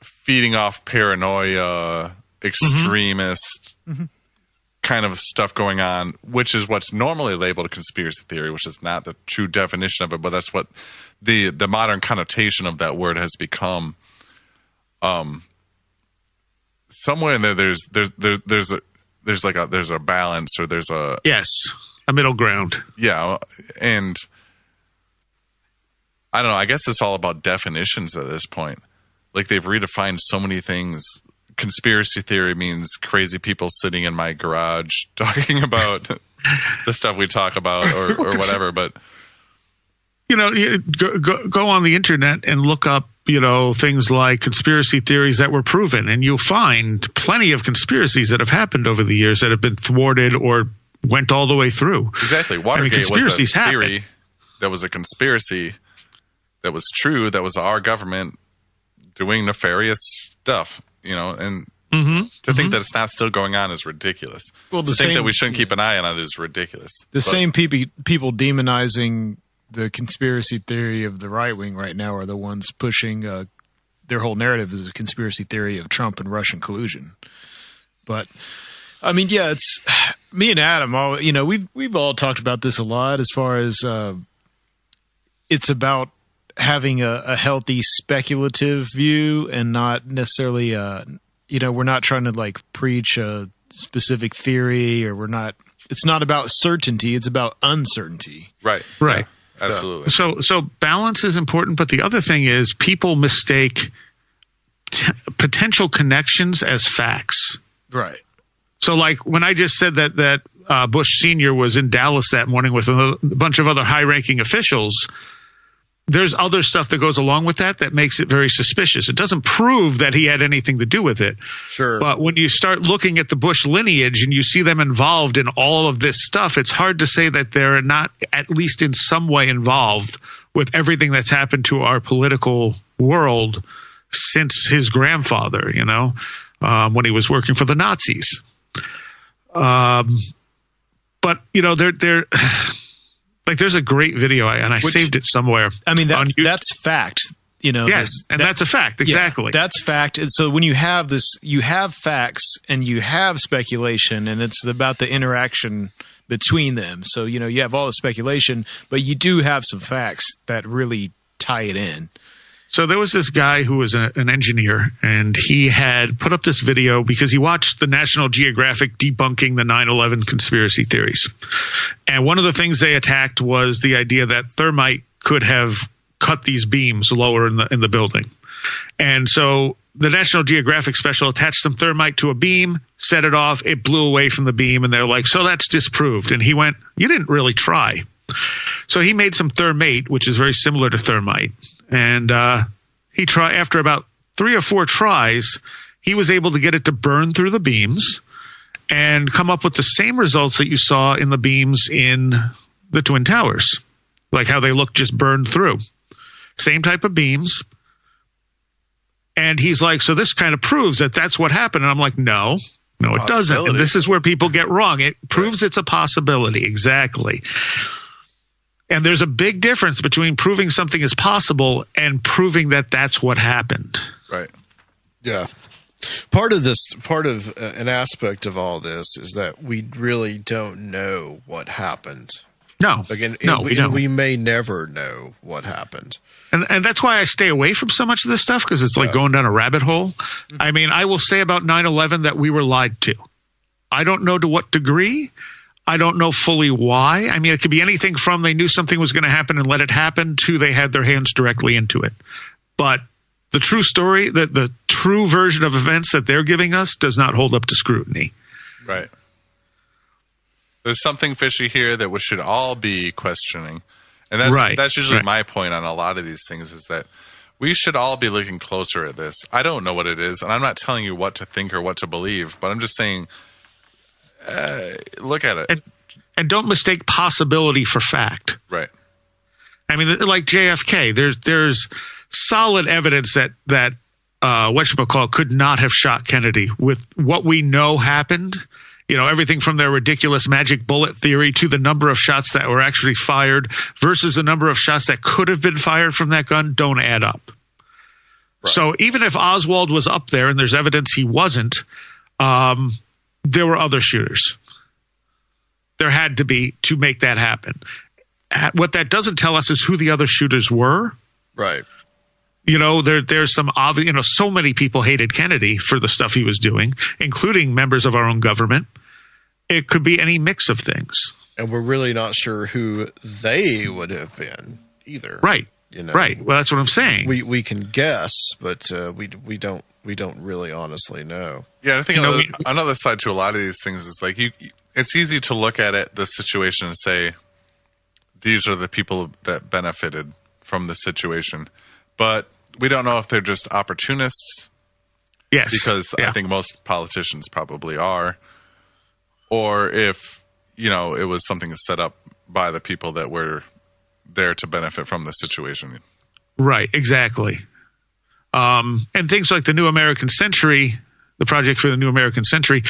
feeding off paranoia, extremist kind of stuff going on, which is what's normally labeled a conspiracy theory, which is not the true definition of it, but that's what the modern connotation of that word has become. Somewhere in there, there's a balance, or there's a middle ground. Yeah, and I don't know. I guess it's all about definitions at this point. Like, they've redefined so many things. Conspiracy theory means crazy people sitting in my garage talking about the stuff we talk about, or whatever. But go on the internet and look up things like conspiracy theories that were proven, and you'll find plenty of conspiracies that have happened over the years that have been thwarted or went all the way through. Exactly. Watergate was a theory that was a conspiracy that was true, that was our government doing nefarious stuff, and to think that it's not still going on is ridiculous. Well, to think that we shouldn't keep an eye on it is ridiculous. Same people demonizing the conspiracy theory of the right wing right now are the ones pushing their whole narrative is a conspiracy theory of Trump and Russian collusion. But I mean, yeah, it's me and Adam. We've all talked about this a lot as far as it's about having a healthy speculative view and not necessarily, we're not trying to like preach a specific theory, or it's not about certainty. It's about uncertainty. Right. Right. Yeah, absolutely. So balance is important, but the other thing is people mistake potential connections as facts. Right. So like when I just said that Bush Sr. was in Dallas that morning with a bunch of other high-ranking officials, there's other stuff that goes along with that makes it very suspicious. It doesn't prove that he had anything to do with it. Sure. But when you start looking at the Bush lineage and you see them involved in all of this stuff, it's hard to say that they're not at least in some way involved with everything that's happened to our political world since his grandfather, when he was working for the Nazis. But, they're like, there's a great video, and I saved it somewhere. I mean, that's fact. Yes, that's a fact. Exactly. Yeah, that's fact. And so when you have this, you have facts and you have speculation, and it's about the interaction between them. So, you have all the speculation, but you do have some facts that really tie it in. So there was this guy who was an engineer, and he had put up this video because he watched the National Geographic debunking the 9/11 conspiracy theories. And one of the things they attacked was the idea that thermite could have cut these beams lower in the building. And so the National Geographic special attached some thermite to a beam, set it off, it blew away from the beam, and they're like, so that's disproved. And he went, you didn't really try. So he made some thermate, which is very similar to thermite. And he tried, after about 3 or 4 tries, he was able to get it to burn through the beams and come up with the same results that you saw in the beams in the Twin Towers, like how they look just burned through. Same type of beams. And he's like, so this kind of proves that that's what happened. And I'm like, no, it doesn't. And this is where people get wrong. It proves it's a possibility. Exactly. And there's a big difference between proving something is possible and proving that that's what happened. Right. Yeah. Part of an aspect of all this is that we really don't know what happened. No. Again, we don't. We may never know what happened. And that's why I stay away from so much of this stuff, because it's like going down a rabbit hole. Mm-hmm. I mean, I will say about 9/11 that we were lied to. I don't know to what degree. I don't know fully why. I mean, it could be anything from they knew something was going to happen and let it happen to they had their hands directly into it. But the true story, the true version of events that they're giving us does not hold up to scrutiny. Right. There's something fishy here that we should all be questioning. And that's usually my point on a lot of these things, is that we should all be looking closer at this. I don't know what it is, and I'm not telling you what to think or what to believe, but I'm just saying, look at it. And don't mistake possibility for fact. Right. I mean, like JFK, there's solid evidence that whatchamacallit could not have shot Kennedy with what we know happened. Everything from their ridiculous magic bullet theory to the number of shots that were actually fired versus the number of shots that could have been fired from that gun don't add up. Right. So even if Oswald was up there and there's evidence he wasn't, there were other shooters. There had to be to make that happen. What that doesn't tell us is who the other shooters were. Right. There's some obvious, so many people hated Kennedy for the stuff he was doing, including members of our own government. It could be any mix of things. And we're really not sure who they would have been either. Right. Right. Well, that's what I'm saying. We can guess, but we don't really honestly know. Yeah, I think another side to a lot of these things is like it's easy to look at the situation and say these are the people that benefited from the situation, but we don't know if they're just opportunists. Yes, because I think most politicians probably are, or if it was something set up by the people that were there to benefit from the situation. Right, exactly. And things like the New American Century, the project for the New American Century,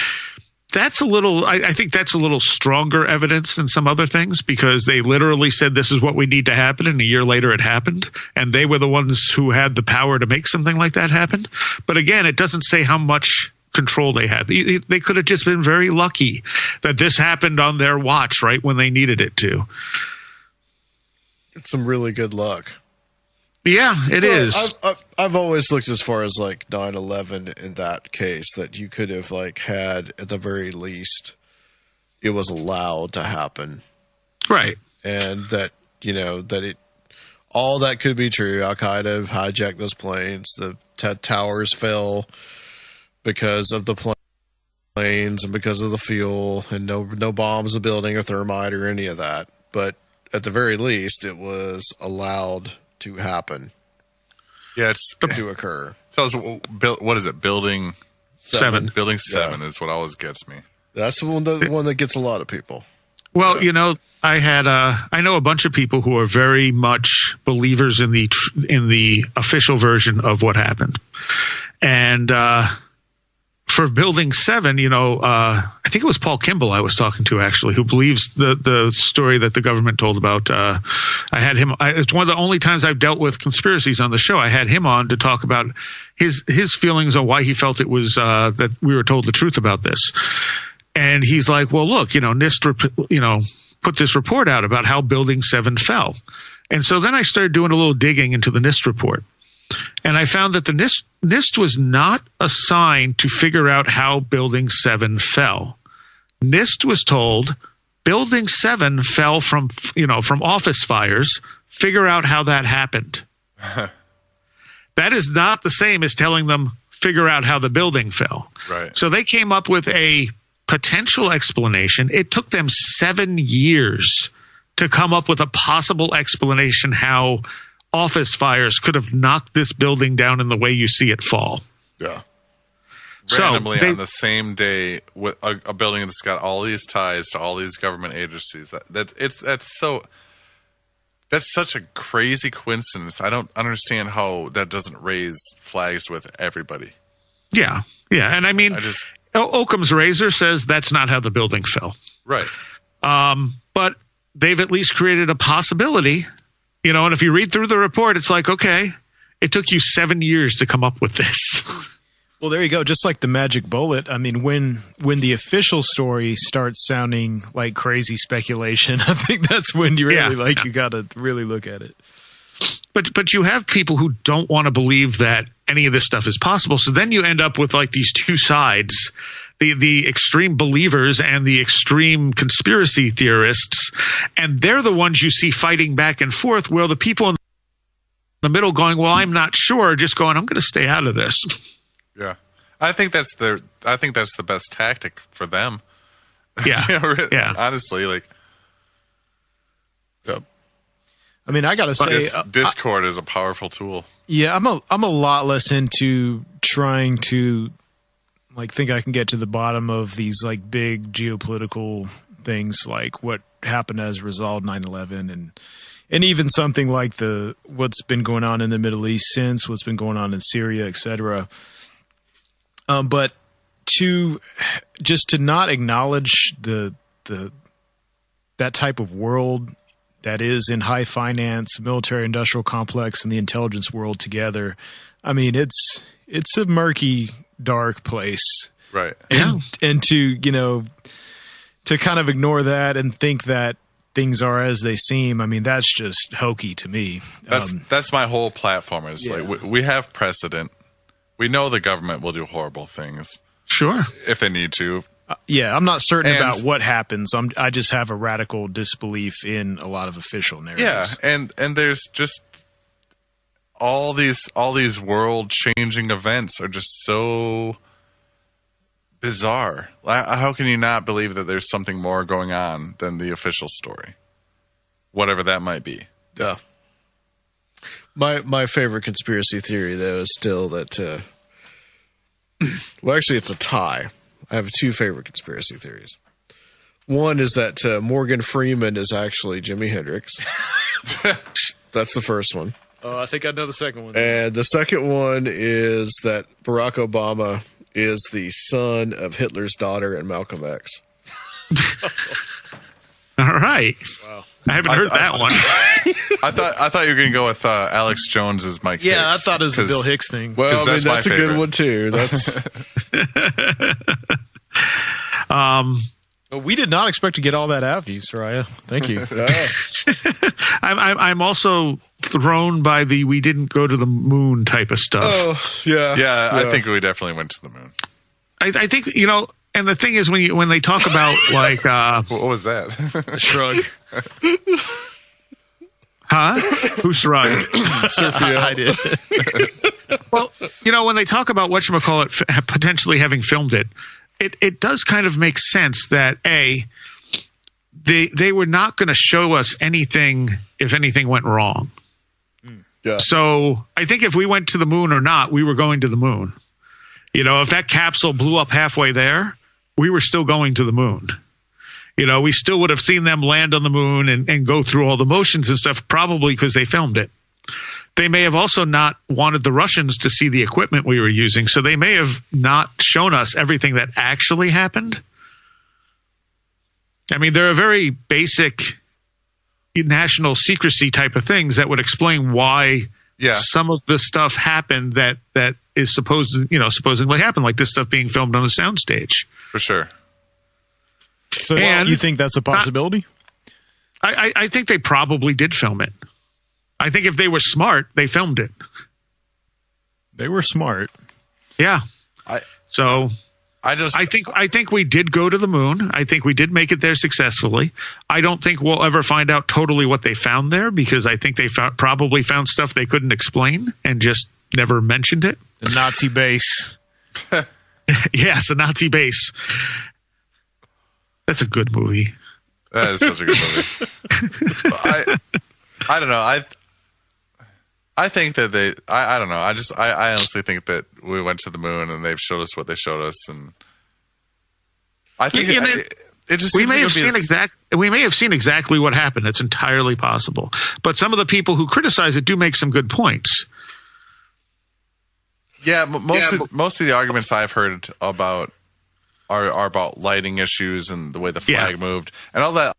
That's a little, I think that's a little stronger evidence than some other things, because they literally said this is what we need to happen, and a year later it happened, and they were the ones who had the power to make something like that happen. But again, it doesn't say how much control they had. They could have just been very lucky that this happened on their watch right when they needed it to. It's some really good luck. Yeah, it is. I've always looked as far as like 9/11 in that case, that you could have like had, at the very least, it was allowed to happen. Right. And that, that it, all that could be true. Al-Qaeda hijacked those planes. The towers fell because of the planes and because of the fuel, and no bombs in the building or thermite or any of that. But at the very least, it was allowed to happen. Yeah, it's to occur. So what is it? Building 7. Building 7 is what always gets me. That's the one that gets a lot of people. Well, I know a bunch of people who are very much believers in the official version of what happened, and for Building 7, I think it was Paul Kimball I was talking to, actually, who believes the story that the government told about. I had him. It's one of the only times I've dealt with conspiracies on the show. I had him on to talk about his feelings on why he felt it was that we were told the truth about this. And he's like, well, look, NIST, put this report out about how Building 7 fell. And so then I started doing a little digging into the NIST report. And I found that the NIST was not assigned to figure out how Building 7 fell. NIST was told Building 7 fell from office fires. Figure out how that happened. That is not the same as telling them figure out how the building fell. Right. So they came up with a potential explanation. It took them 7 years to come up with a possible explanation how office fires could have knocked this building down in the way you see it fall. Yeah. Randomly on the same day, with a building that's got all these ties to all these government agencies. That's such a crazy coincidence. I don't understand how that doesn't raise flags with everybody. Yeah. And I mean, Occam's razor says that's not how the building fell. Right. But they've at least created a possibility. And if you read through the report, it's like, okay, it took you 7 years to come up with this. Well, there you go. Just like the magic bullet. I mean, when the official story starts sounding like crazy speculation, I think that's when you really you got to really look at it. But you have people who don't want to believe that any of this stuff is possible. So then you end up with like these two sides, the extreme believers and the extreme conspiracy theorists. And they're the ones you see fighting back and forth, while the people in the middle going, well, I'm not sure, just going, I'm going to stay out of this. Yeah. I think that's the best tactic for them. Yeah. Yeah. Honestly, like. Yep. I mean, I gotta say, Discord is a powerful tool. Yeah, I'm a lot less into trying to think I can get to the bottom of these big geopolitical things, like what happened as a result of 9/11, and even something like what's been going on in the Middle East since, what's been going on in Syria, etc. But to not acknowledge that type of world that is in high finance, military industrial complex, and the intelligence world together. I mean, it's a murky, dark place. Right. And to kind of ignore that and think that things are as they seem, I mean, that's just hokey to me. That's my whole platform is we have precedent. We know the government will do horrible things. Sure. If they need to. I'm not certain about what happens. I just have a radical disbelief in a lot of official narratives. Yeah, and there's just all these world-changing events are just so bizarre. How can you not believe that there's something more going on than the official story, whatever that might be? Yeah. My favorite conspiracy theory, though, is still that. Well, actually, it's a tie. I have two favorite conspiracy theories. One is that Morgan Freeman is actually Jimi Hendrix. That's the first one. Oh, I think I know the second one. And the second one is that Barack Obama is the son of Hitler's daughter and Malcolm X. All right. Wow. I haven't heard that one. I thought you were going to go with Alex Jones as Mike Hicks. Yeah, I thought it was the Bill Hicks thing. Well, I mean, that's my that's a good favorite. one too. That's Well, we did not expect to get all that out of you, Soraya. Thank you. I'm also thrown by the we didn't go to the moon type of stuff. oh yeah, Yeah, I think we definitely went to the moon. I think, you know, and the thing is when they talk about like What was that? Shrug. huh? Who shrugged? I did. Well, you know, when they talk about whatchamacallit potentially having filmed it, it does kind of make sense that they were not going to show us anything if anything went wrong. yeah. So I think if we went to the moon or not, we were going to the moon. You know, if that capsule blew up halfway there, we were still going to the moon. You know, we still would have seen them land on the moon and go through all the motions and stuff, probably because they filmed it. They may have also not wanted the Russians to see the equipment we were using, so they may have not shown us everything that actually happened. I mean, there are very basic national secrecy type of things that would explain why some of the stuff happened that is supposedly happened, like this stuff being filmed on a soundstage. For sure. So And- you think that's a possibility? I think they probably did film it. I think if they were smart, they filmed it. They were smart. Yeah. I think we did go to the moon. I think we did make it there successfully. I don't think we'll ever find out totally what they found there, because I think they probably found stuff they couldn't explain and just never mentioned it. The Nazi base. Yes, a Nazi base. That's a good movie. That is such a good movie. I don't know. I think that I don't know. I honestly think that we went to the moon and they've showed us what they showed us, and I think it just we seems may like have seen exactly what happened. It's entirely possible. But some of the people who criticize it do make some good points. Yeah, most of the arguments I've heard about are about lighting issues and the way the flag moved and all that.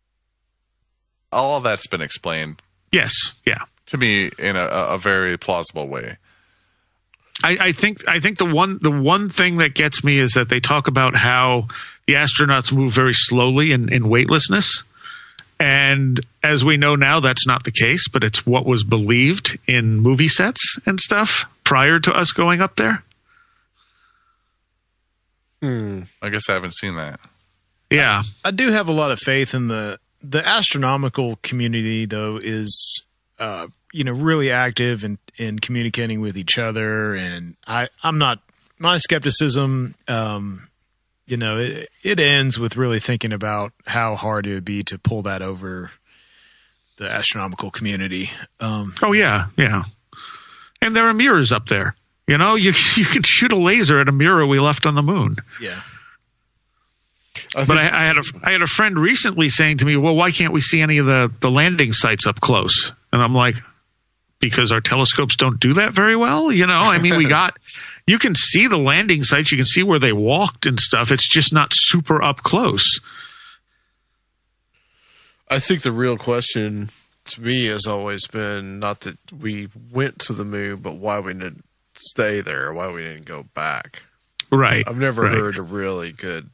All of that's been explained. Yes, yeah. To me, in a very plausible way. I think the one thing that gets me is that they talk about how the astronauts move very slowly in weightlessness, and as we know now, that's not the case. But it's what was believed in movie sets and stuff prior to us going up there. I guess I haven't seen that. Yeah, I do have a lot of faith in the astronomical community, though, is really active in communicating with each other, and I'm not, my skepticism it ends with really thinking about how hard it would be to pull that over the astronomical community. Oh yeah, and there are mirrors up there. You know, you can shoot a laser at a mirror we left on the moon. Yeah. But I had a friend recently saying to me, well, why can't we see any of the landing sites up close? And I'm like, because our telescopes don't do that very well. You know, I mean, you can see the landing sites. You can see where they walked and stuff. It's just not super up close. I think the real question to me has always been not that we went to the moon, but why we didn't stay there, why we didn't go back. Right. I've never heard a really good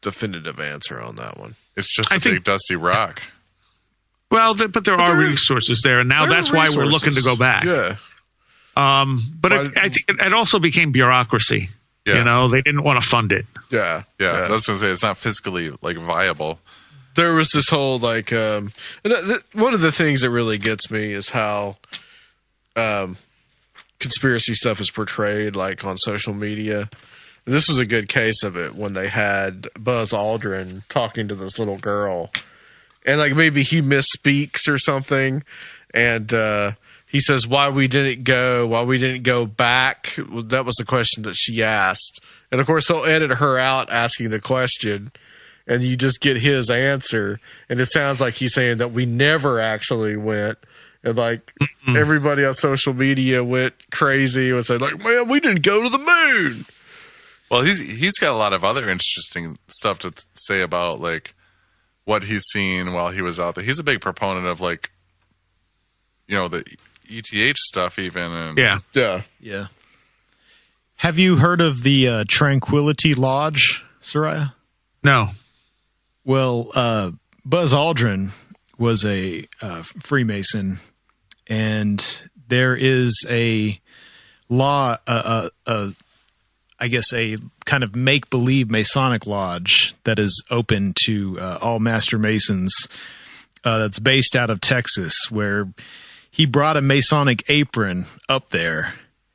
definitive answer on that one. It's just a big dusty rock. Well, but there are resources there, and now that's why we're looking to go back. Yeah. But I think it also became bureaucry. Yeah. You know, they didn't want to fund it. Yeah. I was going to say, it's not physically viable. There was this whole one of the things that really gets me is how conspiracy stuff is portrayed on social media. This was a good case of it when they had Buzz Aldrin talking to this little girl, and maybe he misspeaks or something, and he says why we didn't go back. That was the question that she asked, and of course they'll edit her out asking the question, and you just get his answer, and it sounds like he's saying that we never actually went. And everybody on social media went crazy and said man, we didn't go to the moon. Well, he's got a lot of other interesting stuff to say about like what he's seen while he was out there. He's a big proponent of like, the ETH stuff even. And Yeah. Have you heard of the Tranquility Lodge, Soraya? No. Well, Buzz Aldrin was a Freemason, and there is a law, I guess a kind of make-believe Masonic lodge that is open to all Master Masons that's based out of Texas, where he brought a Masonic apron up there.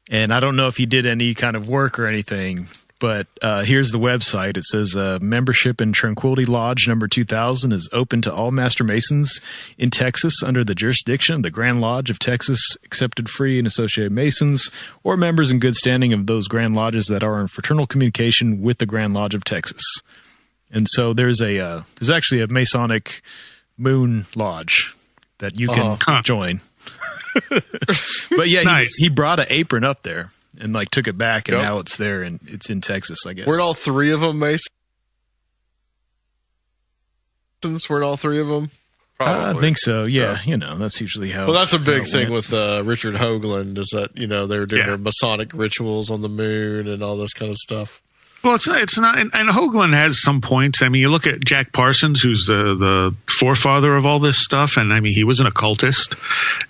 And I don't know if he did any kind of work or anything, but here's the website. It says membership in Tranquility Lodge number 2000 is open to all Master Masons in Texas under the jurisdiction of the Grand Lodge of Texas, accepted free and associated Masons, or members in good standing of those Grand Lodges that are in fraternal communication with the Grand Lodge of Texas. And so there's actually a Masonic moon lodge that you can join. But yeah, nice. he brought an apron up there and like took it back, and now it's there, and it's in Texas, I guess. Weren't all three of them Masons? Weren't all three of them? Probably. I think so. Yeah, that's usually how. Well, that's a big it thing went. with Richard Hoagland, is that they were doing their Masonic rituals on the moon and all this kind of stuff. Well, it's not, and Hoagland has some points. I mean, you look at Jack Parsons, who's the forefather of all this stuff, and I mean, he was an occultist.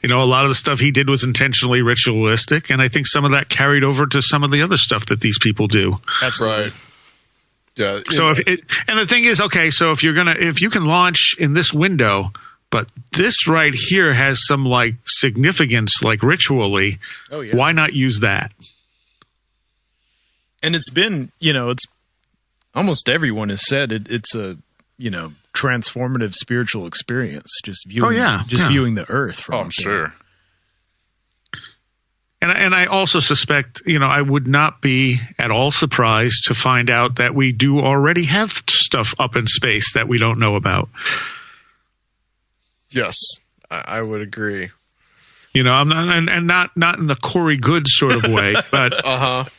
A lot of the stuff he did was intentionally ritualistic, and I think some of that carried over to some of the other stuff that these people do. That's right. Yeah. So and the thing is, okay, so if you can launch in this window, but this right here has some like significance, like ritually, why not use that? And it's been, it's almost everyone has said it's a, transformative spiritual experience. Just viewing, viewing the earth. From I'm sure. And I also suspect, I would not be at all surprised to find out that we do already have stuff up in space that we don't know about. Yes, I would agree. I'm not in the Corey Good sort of way, but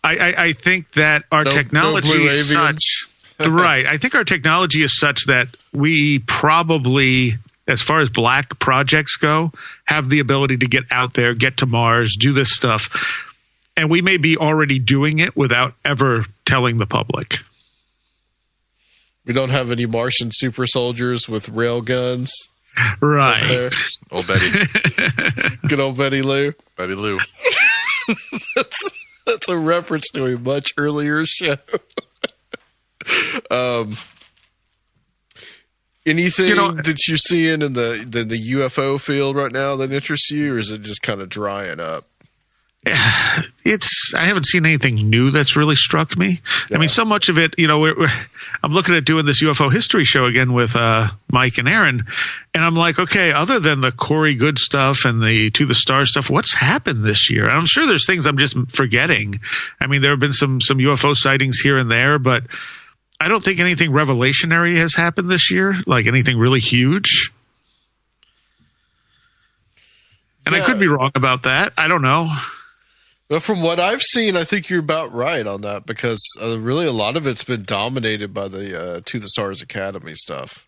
I think that our technology is such, right? I think our technology is such that we probably, as far as black projects go, have the ability to get out there, get to Mars, do this stuff, and we may be already doing it without ever telling the public. We don't have any Martian super soldiers with rail guns. Right. Old Betty. Good old Betty Lou. Betty Lou. That's a reference to a much earlier show. Anything that you're seeing in the UFO field right now that interests you, or is it just kind of drying up? I haven't seen anything new that's really struck me. Yeah. I mean, so much of it, I'm looking at doing this UFO history show again with Mike and Aaron, and I'm like, okay, other than the Corey Good stuff and the To the Stars stuff, what's happened this year? And I'm sure there's things I'm just forgetting. I mean, there have been some UFO sightings here and there, but I don't think anything revelationary has happened this year, like anything really huge. And I could be wrong about that. I don't know. But from what I've seen, I think you're about right on that, because really a lot of it's been dominated by the To the Stars Academy stuff.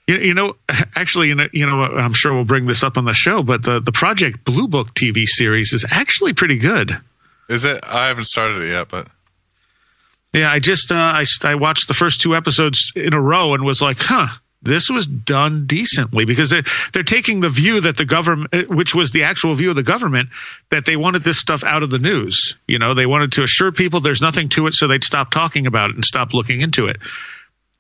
Actually, I'm sure we'll bring this up on the show, but the Project Blue Book TV series is actually pretty good. Is it? I haven't started it yet, but yeah, I just I watched the first 2 episodes in a row and was like, this was done decently, because they're taking the view that the government, which was the actual view of the government, that they wanted this stuff out of the news. They wanted to assure people there's nothing to it, so they'd stop talking about it and stop looking into it.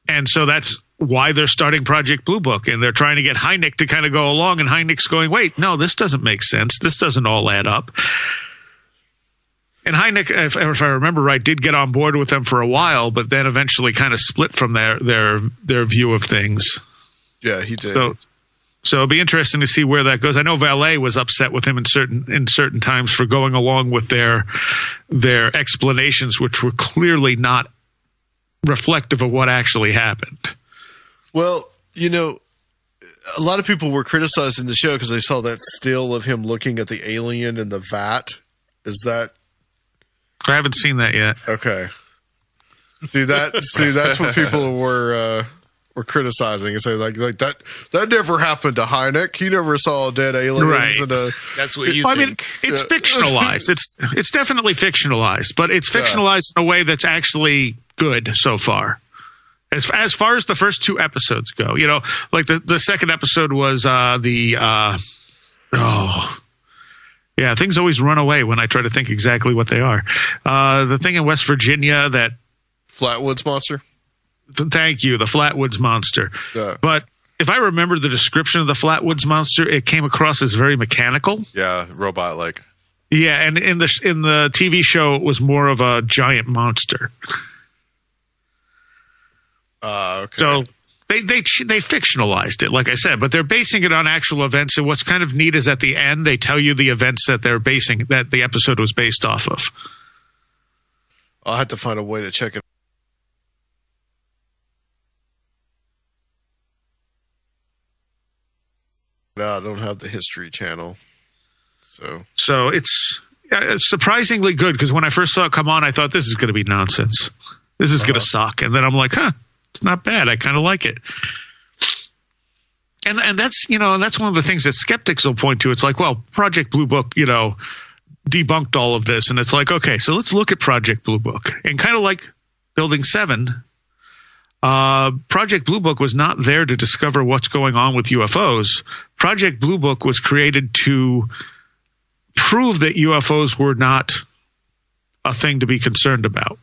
And so that's why they're starting Project Blue Book, and they're trying to get Hynek to kind of go along, and Hynek's going, wait, no, this doesn't make sense. This doesn't all add up. And Hynek, if I remember right, did get on board with them for a while, but then eventually kind of split from their view of things. Yeah, he did. So it'll be interesting to see where that goes. I know Valet was upset with him in certain times for going along with their explanations, which were clearly not reflective of what actually happened. Well, a lot of people were criticizing the show because they saw that still of him looking at the alien in the vat. Is that? I haven't seen that yet. Okay. See that's what people were criticizing and saying like that never happened to Hynek. He never saw dead aliens. Right. That's what you I think. mean, it's fictionalized. It's definitely fictionalized, but it's fictionalized in a way that's actually good so far. As far as the first 2 episodes go, like the second episode was things always run away when I try to think exactly what they are. The thing in West Virginia that Flatwoods Monster. Thank you, the Flatwoods Monster. Yeah. But if I remember the description of the Flatwoods Monster, it came across as very mechanical. Yeah, robot-like. Yeah, and in the TV show, it was more of a giant monster. Okay. So they fictionalized it, like I said, but they're basing it on actual events. And what's kind of neat is at the end they tell you the events that that the episode was based off of. I'll have to find a way to check it. No, I don't have the History Channel, so it's surprisingly good because when I first saw it come on, I thought this is going to be nonsense. This is going to suck, and then I'm like, it's not bad. I kind of like it. And that's that's one of the things that skeptics will point to. It's like, well, Project Blue Book, debunked all of this, and it's like, okay, so let's look at Project Blue Book, and kind of like Building 7. Project Blue Book was not there to discover what's going on with UFOs. Project Blue Book was created to prove that UFOs were not a thing to be concerned about.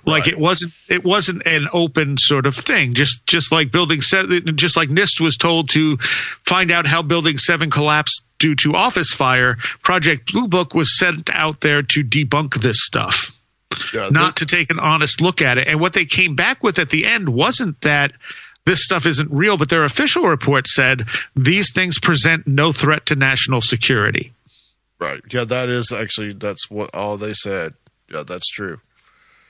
Like it wasn't an open sort of thing. Just like Building 7, just like NIST was told to find out how Building 7 collapsed due to office fire. Project Blue Book was sent out there to debunk this stuff. Yeah, not to take an honest look at it. And what they came back with at the end wasn't that this stuff isn't real, but their official report said these things present no threat to national security. Right. Yeah, that's what all they said. Yeah, that's true.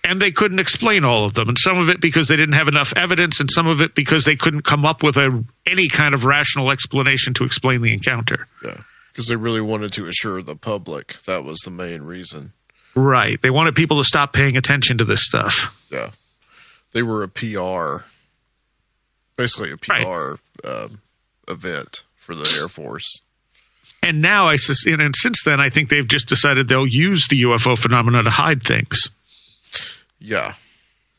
And they couldn't explain all of them. And some of it because they didn't have enough evidence, and some of it because they couldn't come up with any kind of rational explanation to explain the encounter. Yeah, because they really wanted to assure the public. That was the main reason. Right. They wanted people to stop paying attention to this stuff. Yeah. They were a PR, basically a PR event for the Air Force. And now, and since then, I think they've just decided they'll use the UFO phenomena to hide things. Yeah.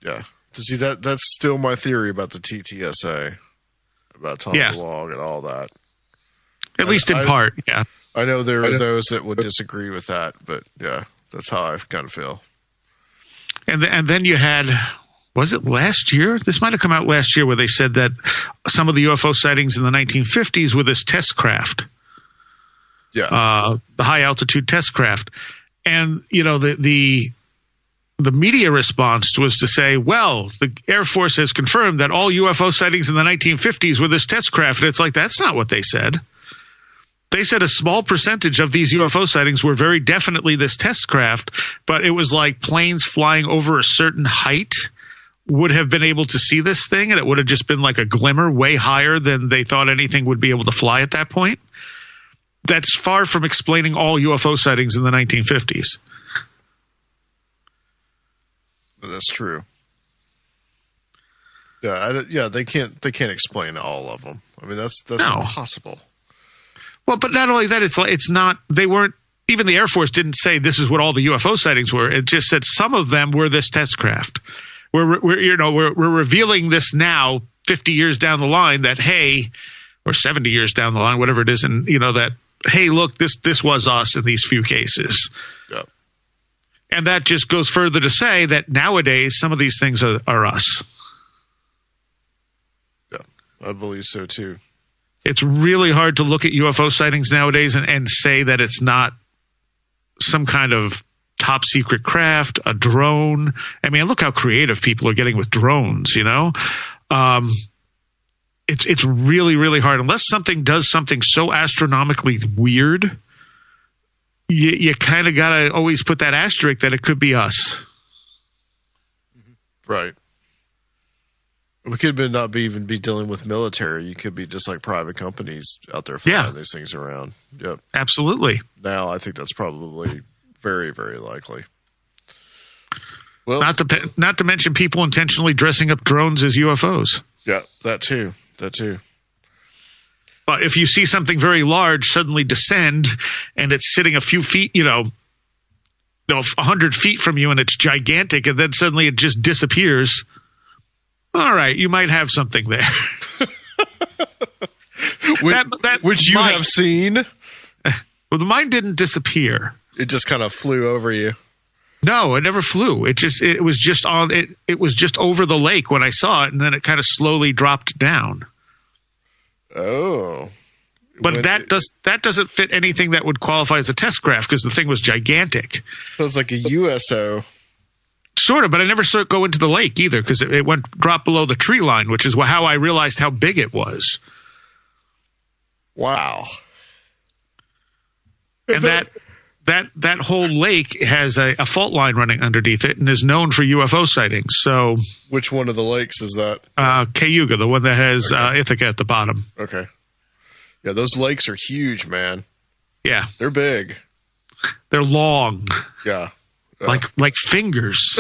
Yeah. To see, that's still my theory about the TTSA, about Tom DeLonge and all that. At least in part, yeah. I know there are those that would disagree with that, but yeah. That's how I kind of feel. And then you had, was it last year? This might have come out last year where they said that some of the UFO sightings in the 1950s were this test craft. Yeah. The high altitude test craft. And, the media response was to say, well, the Air Force has confirmed that all UFO sightings in the 1950s were this test craft. And it's like, that's not what they said. They said a small percentage of these UFO sightings were very definitely this test craft, but it was like planes flying over a certain height would have been able to see this thing, and it would have just been like a glimmer way higher than they thought anything would be able to fly at that point. That's far from explaining all UFO sightings in the 1950s. That's true. Yeah, they can't explain all of them. I mean, that's impossible. Well, but not only that, it's not. They weren't. Even the Air Force didn't say this is what all the UFO sightings were. It just said some of them were this test craft. We're revealing this now, 50 years down the line, that hey, or 70 years down the line, whatever it is, and that hey, look, this was us in these few cases. Yeah. And that just goes further to say that nowadays some of these things are us. Yeah, I believe so too. It's really hard to look at UFO sightings nowadays and say that it's not some kind of top secret craft, a drone. I mean, look how creative people are getting with drones, It's really, really hard. Unless something does something so astronomically weird, you kind of got to always put that asterisk that it could be us. Right. We could not even be dealing with military. You could be just like private companies out there flying these things around. Yep. Absolutely. Now I think that's probably very, very likely. Well, not to mention people intentionally dressing up drones as UFOs. yeah, that too. But if you see something very large suddenly descend and it's sitting a few feet, 100 feet from you and it's gigantic and then suddenly it just disappears, all right, you might have something there. Which you have seen. Well, mine didn't disappear. It just kind of flew over you. No, it never flew. It was just over the lake when I saw it, and then it kind of slowly dropped down. Oh. But that doesn't fit anything that would qualify as a test craft because the thing was gigantic. So it's like a USO. Sort of, but I never saw it go into the lake either because it dropped below the tree line, which is how I realized how big it was. Wow. And that whole lake has a fault line running underneath it and is known for UFO sightings. So, which one of the lakes is that? Cayuga, the one that has Ithaca at the bottom. Okay. Yeah, those lakes are huge, man. Yeah, they're big. They're long. Yeah, like fingers.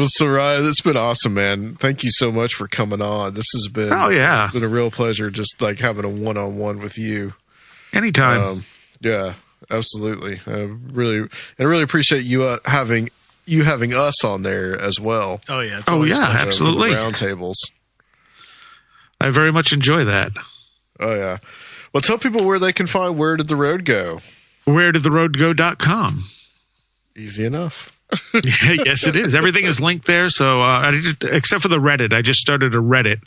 Sarai, it's been awesome, man. Thank you so much for coming on. This has been been a real pleasure, just like having a one-on-one with you. Anytime. Yeah, absolutely. I really appreciate you having us on there as well. Oh yeah. Absolutely. Roundtables. I very much enjoy that. Oh yeah. Well, tell people where they can find Where Did the Road Go? WhereDidTheRoadGo.com. Easy enough. Yes, it is. Everything is linked there. So, except for the Reddit, I just started a Reddit,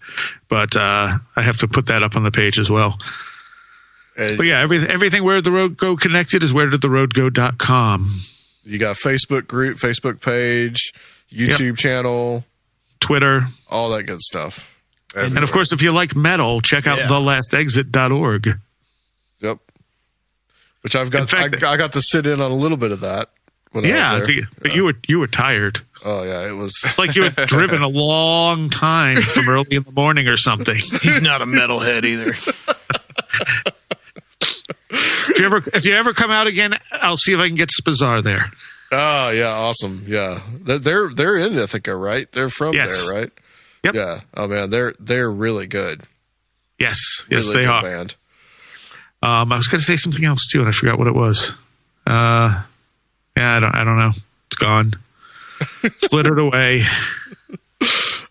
but I have to put that up on the page as well. But yeah, everything Where Did the Road Go connected is WhereDidTheRoadGo.com. You got Facebook group, Facebook page, YouTube channel, Twitter, all that good stuff. Everywhere. And of course, if you like metal, check out thelastexit.org. Yep. Which I've got. In fact, I got to sit in on a little bit of that. But you were tired. Oh yeah, it was like you had driven a long time from early in the morning or something. He's not a metalhead either. If you ever come out again, I'll see if I can get Spazar there. Oh yeah, awesome. Yeah, they're in Ithaca, right? They're from there, right? Yep. Yeah. Oh man, they're really good. Yes, really they are. Band. I was going to say something else too, and I forgot what it was. Yeah, I don't know. It's gone. Slithered away.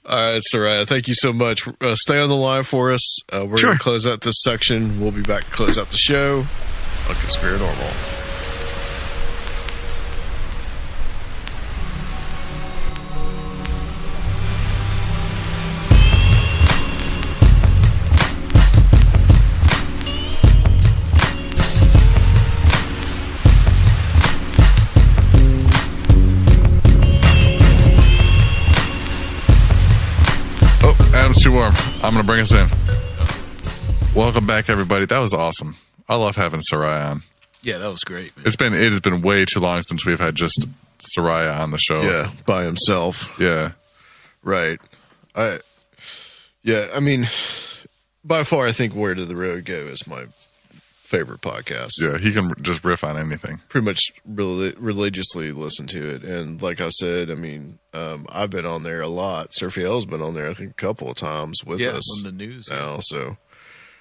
All right, Soraya. Thank you so much. Stay on the line for us. We're going to close out this section. We'll be back to close out the show on Paranormal. Adam's too warm. I'm going to bring us in. Welcome back, everybody. That was awesome. I love having Soraya on. Yeah, that was great, man. It has been way too long since we've had just Soraya on the show. Yeah, by himself. Yeah. Right. I mean, by far, I think Where Did the Road Go is my favorite podcast. Yeah, he can just riff on anything. Pretty much religiously listen to it. And like I said, I mean, I've been on there a lot. Surfiel's been on there, I think, a couple of times with us. On the news now. So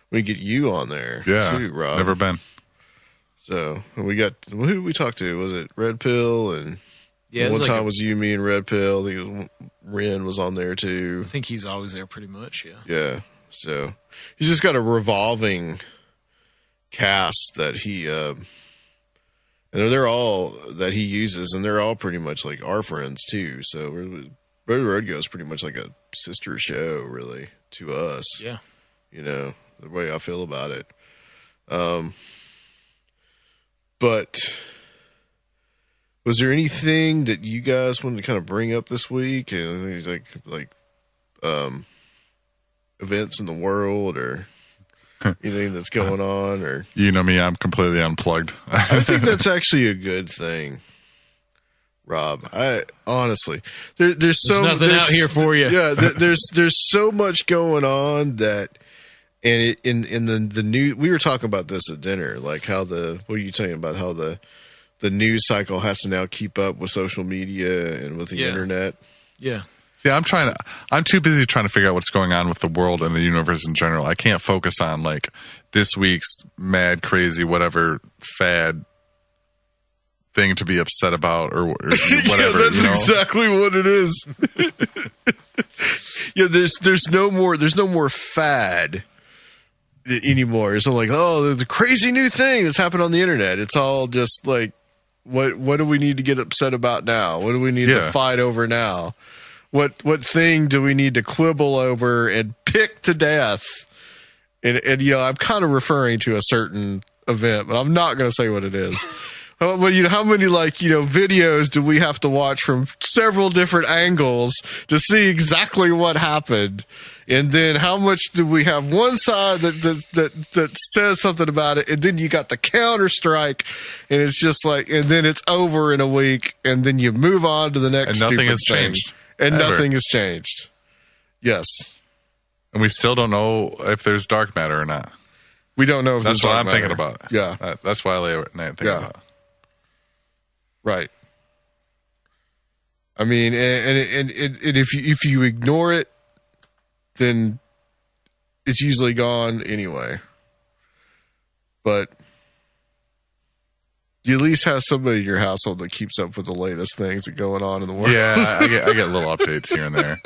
we get you on there too, Rob. Never been. So we got, who we talked to? Was it Red Pill? And one time was you, me, and Red Pill. I think Ren was on there too. I think he's always there pretty much, yeah. Yeah. So he's just got a revolving cast that he and they're all that he uses, and they're all pretty much like our friends too. So Road Go is pretty much like a sister show, really, to us. Yeah, you know the way I feel about it. But was there anything that you guys wanted to kind of bring up this week? And these like events in the world or anything that's going on? Or you know me, I'm completely unplugged. I think that's actually a good thing, Rob. I honestly, there's nothing out here for you. Yeah, there's so much going on that, and in the new, we were talking about this at dinner, like how what are you talking about? How the the news cycle has to now keep up with social media and with the internet. Yeah. See, I'm too busy trying to figure out what's going on with the world and the universe in general. I can't focus on like this week's mad, crazy, whatever fad thing to be upset about or whatever. Yeah, that's exactly what it is. Yeah, there's no more fad anymore. It's not like, oh, the crazy new thing that's happened on the internet. It's all just like, what do we need to get upset about now? What do we need to fight over now? What thing do we need to quibble over and pick to death? And I'm kind of referring to a certain event, but I'm not going to say what it is. But how many videos do we have to watch from several different angles to see exactly what happened? And then how much do we have one side that says something about it, and then you got the counter strike, and it's just like, and then it's over in a week, and then you move on to the next. And nothing has thing. changed. And ever. Nothing has changed. Yes. And we still don't know if there's dark matter or not. We don't know if that's there's what dark I'm thinking matter. about. Yeah. That's why I lay at night thinking about it. Right. I mean, and if you ignore it, then it's usually gone anyway. But you at least have somebody in your household that keeps up with the latest things that are going on in the world. Yeah, I get little updates here and there.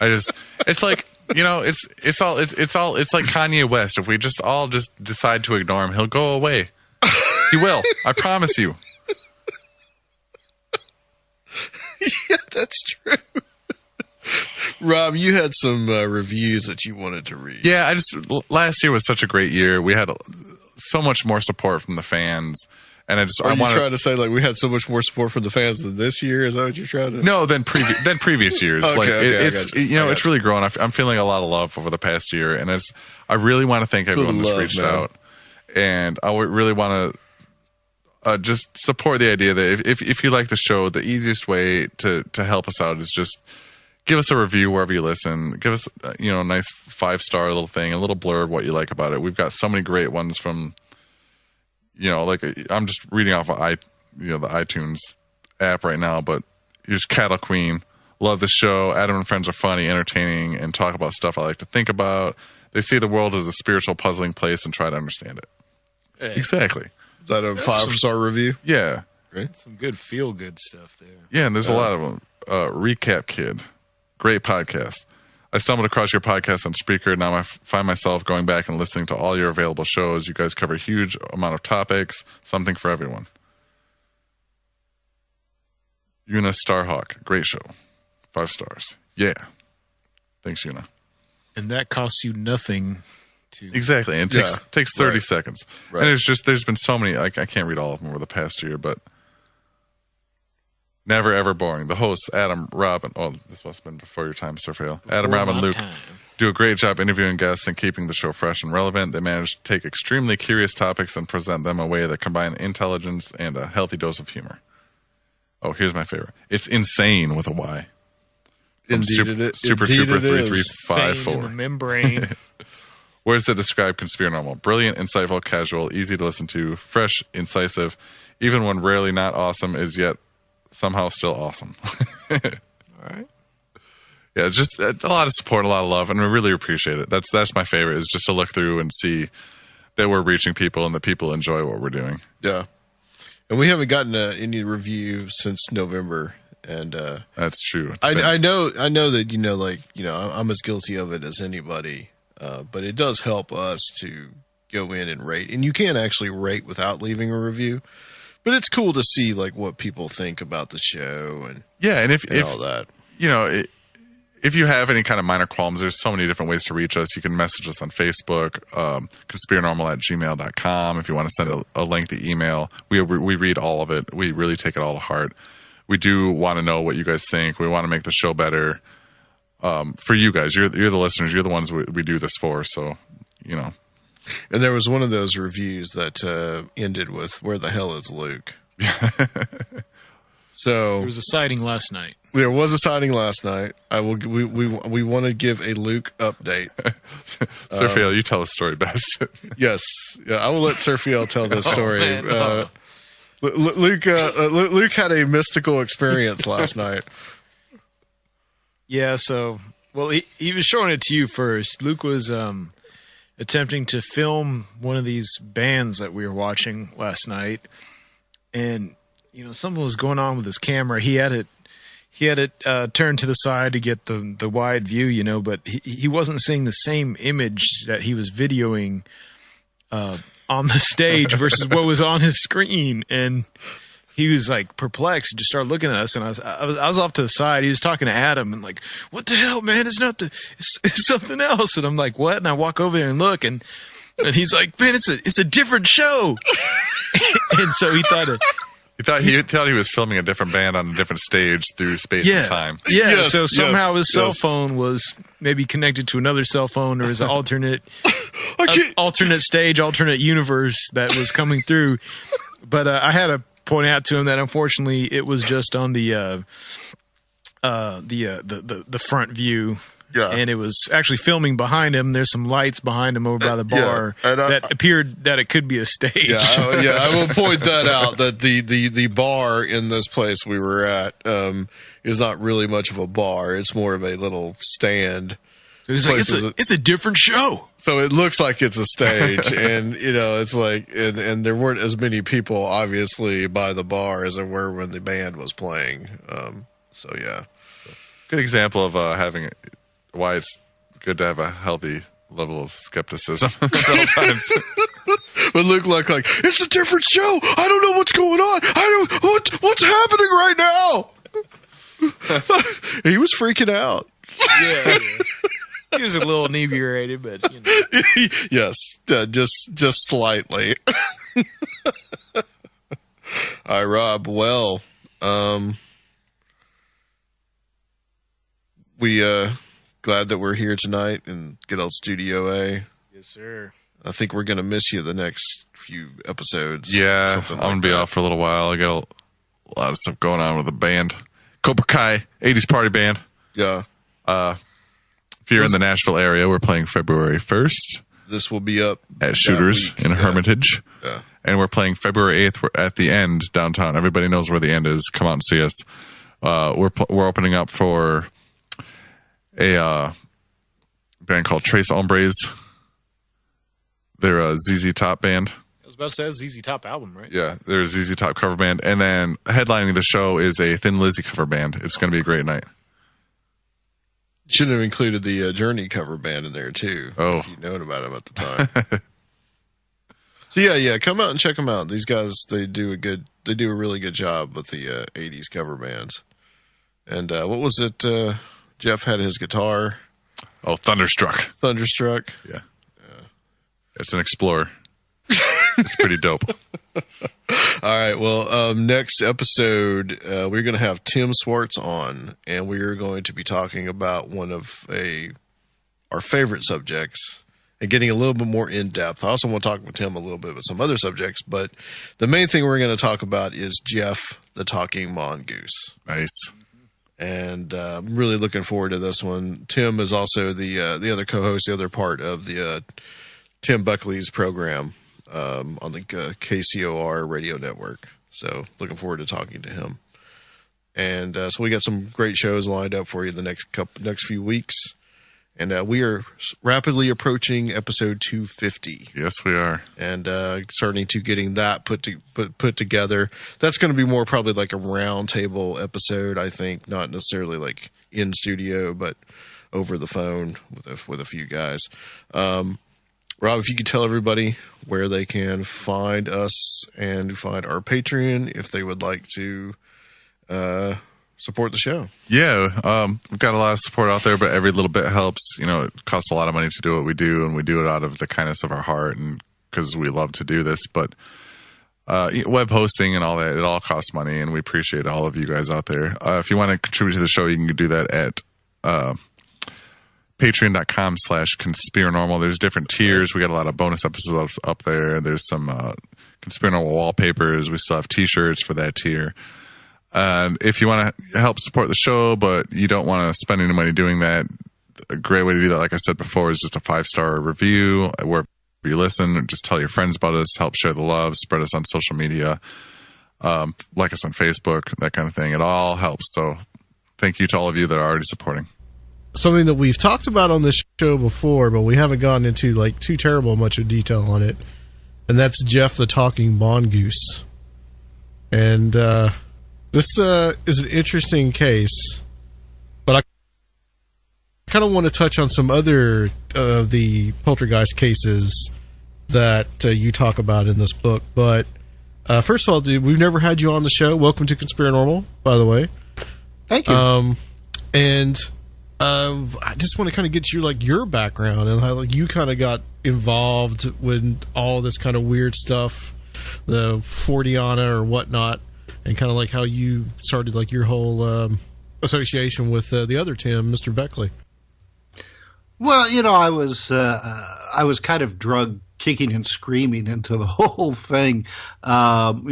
It's like, it's like Kanye West. If we just all decide to ignore him, he'll go away. He will. I promise you. Yeah, that's true. Rob, you had some reviews that you wanted to read. Yeah, last year was such a great year. We had so much more support from the fans. And Are you trying to say like we had so much more support from the fans than this year? Is that what you're trying to? No, than previous years. It's really grown. I'm feeling a lot of love over the past year, and I really want to thank everyone that's reached out, and I would really want to just support the idea that if you like the show, the easiest way to help us out is just give us a review wherever you listen. Give us a nice 5-star little thing, a little blurb what you like about it. We've got so many great ones from. Like I'm just reading off of the iTunes app right now, but here's Cattle Queen. Love the show. Adam and friends are funny, entertaining, and talk about stuff I like to think about. They see the world as a spiritual, puzzling place and try to understand it. Hey. Exactly. Is that a 5-star review? Yeah. Great. Some good feel-good stuff there. Yeah, and there's a lot of them. Recap Kid. Great podcast. I stumbled across your podcast on Spreaker. Now I find myself going back and listening to all your available shows. You guys cover a huge amount of topics, something for everyone. Una Starhawk, great show. 5 stars. Yeah. Thanks, Una. And that costs you nothing to... Exactly. And it takes 30 seconds. Right. And it's just, there's been so many, I can't read all of them over the past year, but never ever boring. The hosts, Adam, Rob, and this must have been before your time, Sir Fail. Adam, Rob, and Luke do a great job interviewing guests and keeping the show fresh and relevant. They manage to take extremely curious topics and present them in a way that combine intelligence and a healthy dose of humor. Oh, here's my favorite. It's insane with a Y. Indeed, Super Indeed Trooper it is. 3354. In the membrane. Words that describe Conspiranormal. Brilliant, insightful, casual, easy to listen to, fresh, incisive, even when rarely not awesome, is yet somehow still awesome. All right. Yeah, just a lot of support, a lot of love, and we really appreciate it. That's my favorite, is just to look through and see that we're reaching people and that people enjoy what we're doing. Yeah. And we haven't gotten any review since November. And that's true. I know that, I'm as guilty of it as anybody. But it does help us to go in and rate. And you can actually rate without leaving a review. But it's cool to see like what people think about the show and if all that. If you have any kind of minor qualms, there's so many different ways to reach us. You can message us on Facebook, conspiranormal@gmail.com. If you want to send a lengthy email, we read all of it. We really take it all to heart. We do want to know what you guys think. We want to make the show better for you guys. You're the listeners. You're the ones we do this for. So, And there was one of those reviews that ended with, "Where the hell is Luke?" So there was a sighting last night. There was a sighting last night. We want to give a Luke update. Sir Fiel, you tell the story best. Yes, I will let Sir Fiel tell this story. Luke had a mystical experience last night. Yeah, so, well, he was showing it to you first. Luke was attempting to film one of these bands that we were watching last night. And, something was going on with his camera. He had it turned to the side to get the wide view, but he wasn't seeing the same image that he was videoing on the stage versus what was on his screen. And he was like perplexed, just started looking at us, and I was off to the side. He was talking to Adam and like, what the hell, man? It's something else. And I'm like, what? And I walk over there and look, and he's like, man, it's a different show. And so he thought he was filming a different band on a different stage through space and time. Yeah. Yes, So somehow his cell yes. phone was maybe connected to another cell phone, or his alternate stage, alternate universe that was coming through. But I had to point out to him that unfortunately it was just on the front view. Yeah. And it was actually filming behind him. There's some lights behind him over by the bar that appeared that it could be a stage. I will point that out, that the bar in this place we were at is not really much of a bar. It's more of a little stand. So he's like, it's a different show. So it looks like it's a stage, and it's like, and there weren't as many people obviously by the bar as there were when the band was playing. So yeah, Good example of having why it's good to have a healthy level of skepticism at all times. but Luke looked like, it's a different show. I don't know what's going on. What's happening right now. He was freaking out. Yeah. He was a little inebriated, but Yes, just slightly. All right, Rob. Well, we glad that we're here tonight in good old Studio A. Yes, sir. I think we're gonna miss you the next few episodes. Yeah, Something I'm gonna like be that. off for a little while. I got a lot of stuff going on with the band, Cobra Kai 80s party band. Yeah, If you're in the Nashville area, we're playing February 1st this will be up at that Shooters week. in Yeah. Hermitage. Yeah. And we're playing February 8th at the End downtown. Everybody knows where the End is. Come out and see us. We're opening up for a band called Trace Hombres. They're a ZZ Top band. I was about to say that's ZZ Top album, right? Yeah, they're a ZZ Top cover band. And then headlining the show is a Thin Lizzy cover band. It's going to be a great night. Should have included the Journey cover band in there too. Oh. If you'd known about them at the time. So yeah, come out and check them out. These guys, they do a really good job with the 80s cover bands. And what was it? Jeff had his guitar, Oh, Thunderstruck. Thunderstruck. Yeah. It's an Explorer. It's pretty dope. All right. Well, next episode, we're going to have Tim Swartz on, and we are going to be talking about one of our favorite subjects and getting a little bit more in depth. I also want to talk with Tim a little bit about some other subjects, but the main thing we're going to talk about is Jeff the Talking Mongoose. Nice. And I'm really looking forward to this one. Tim is also the other co-host, the other part of the Tim Buckley's program on the KCOR radio network. So looking forward to talking to him. And so we got some great shows lined up for you the next few weeks. And we are rapidly approaching episode 250. Yes, we are. And starting to getting that put together. That's going to be more probably like a round table episode, I think, not necessarily like in studio, but over the phone with a few guys. Rob, if you could tell everybody where they can find us and find our Patreon if they would like to support the show. Yeah, we've got a lot of support out there, but every little bit helps. You know, it costs a lot of money to do what we do, and we do it out of the kindness of our heart and because we love to do this. But web hosting and all that, it all costs money, and we appreciate all of you guys out there. If you want to contribute to the show, you can do that at patreon.com/conspiranormal. There's different tiers. We got a lot of bonus episodes up there. There's some Conspiranormal wallpapers. We still have t-shirts for that tier. If you want to help support the show, but you don't want to spend any money doing that, a great way to do that, like I said before, is just a 5-star review wherever you listen. Just tell your friends about us, help share the love, spread us on social media. like us on Facebook, that kind of thing. It all helps. So thank you to all of you that are already supporting. Something that we've talked about on this show before, but we haven't gone into like too terrible much of detail on it, and that's Jeff the Talking Mongoose. And this is an interesting case, but I kind of want to touch on some other of the poltergeist cases that you talk about in this book. But first of all, dude, we've never had you on the show. Welcome to Conspiranormal, by the way. Thank you. I just want to kind of get your background and how you kind of got involved with all this kind of weird stuff, the Forteana or whatnot, and kind of like how you started like your whole association with the other Tim, Mr. Beckley. Well, I was kind of drugged kicking and screaming into the whole thing. And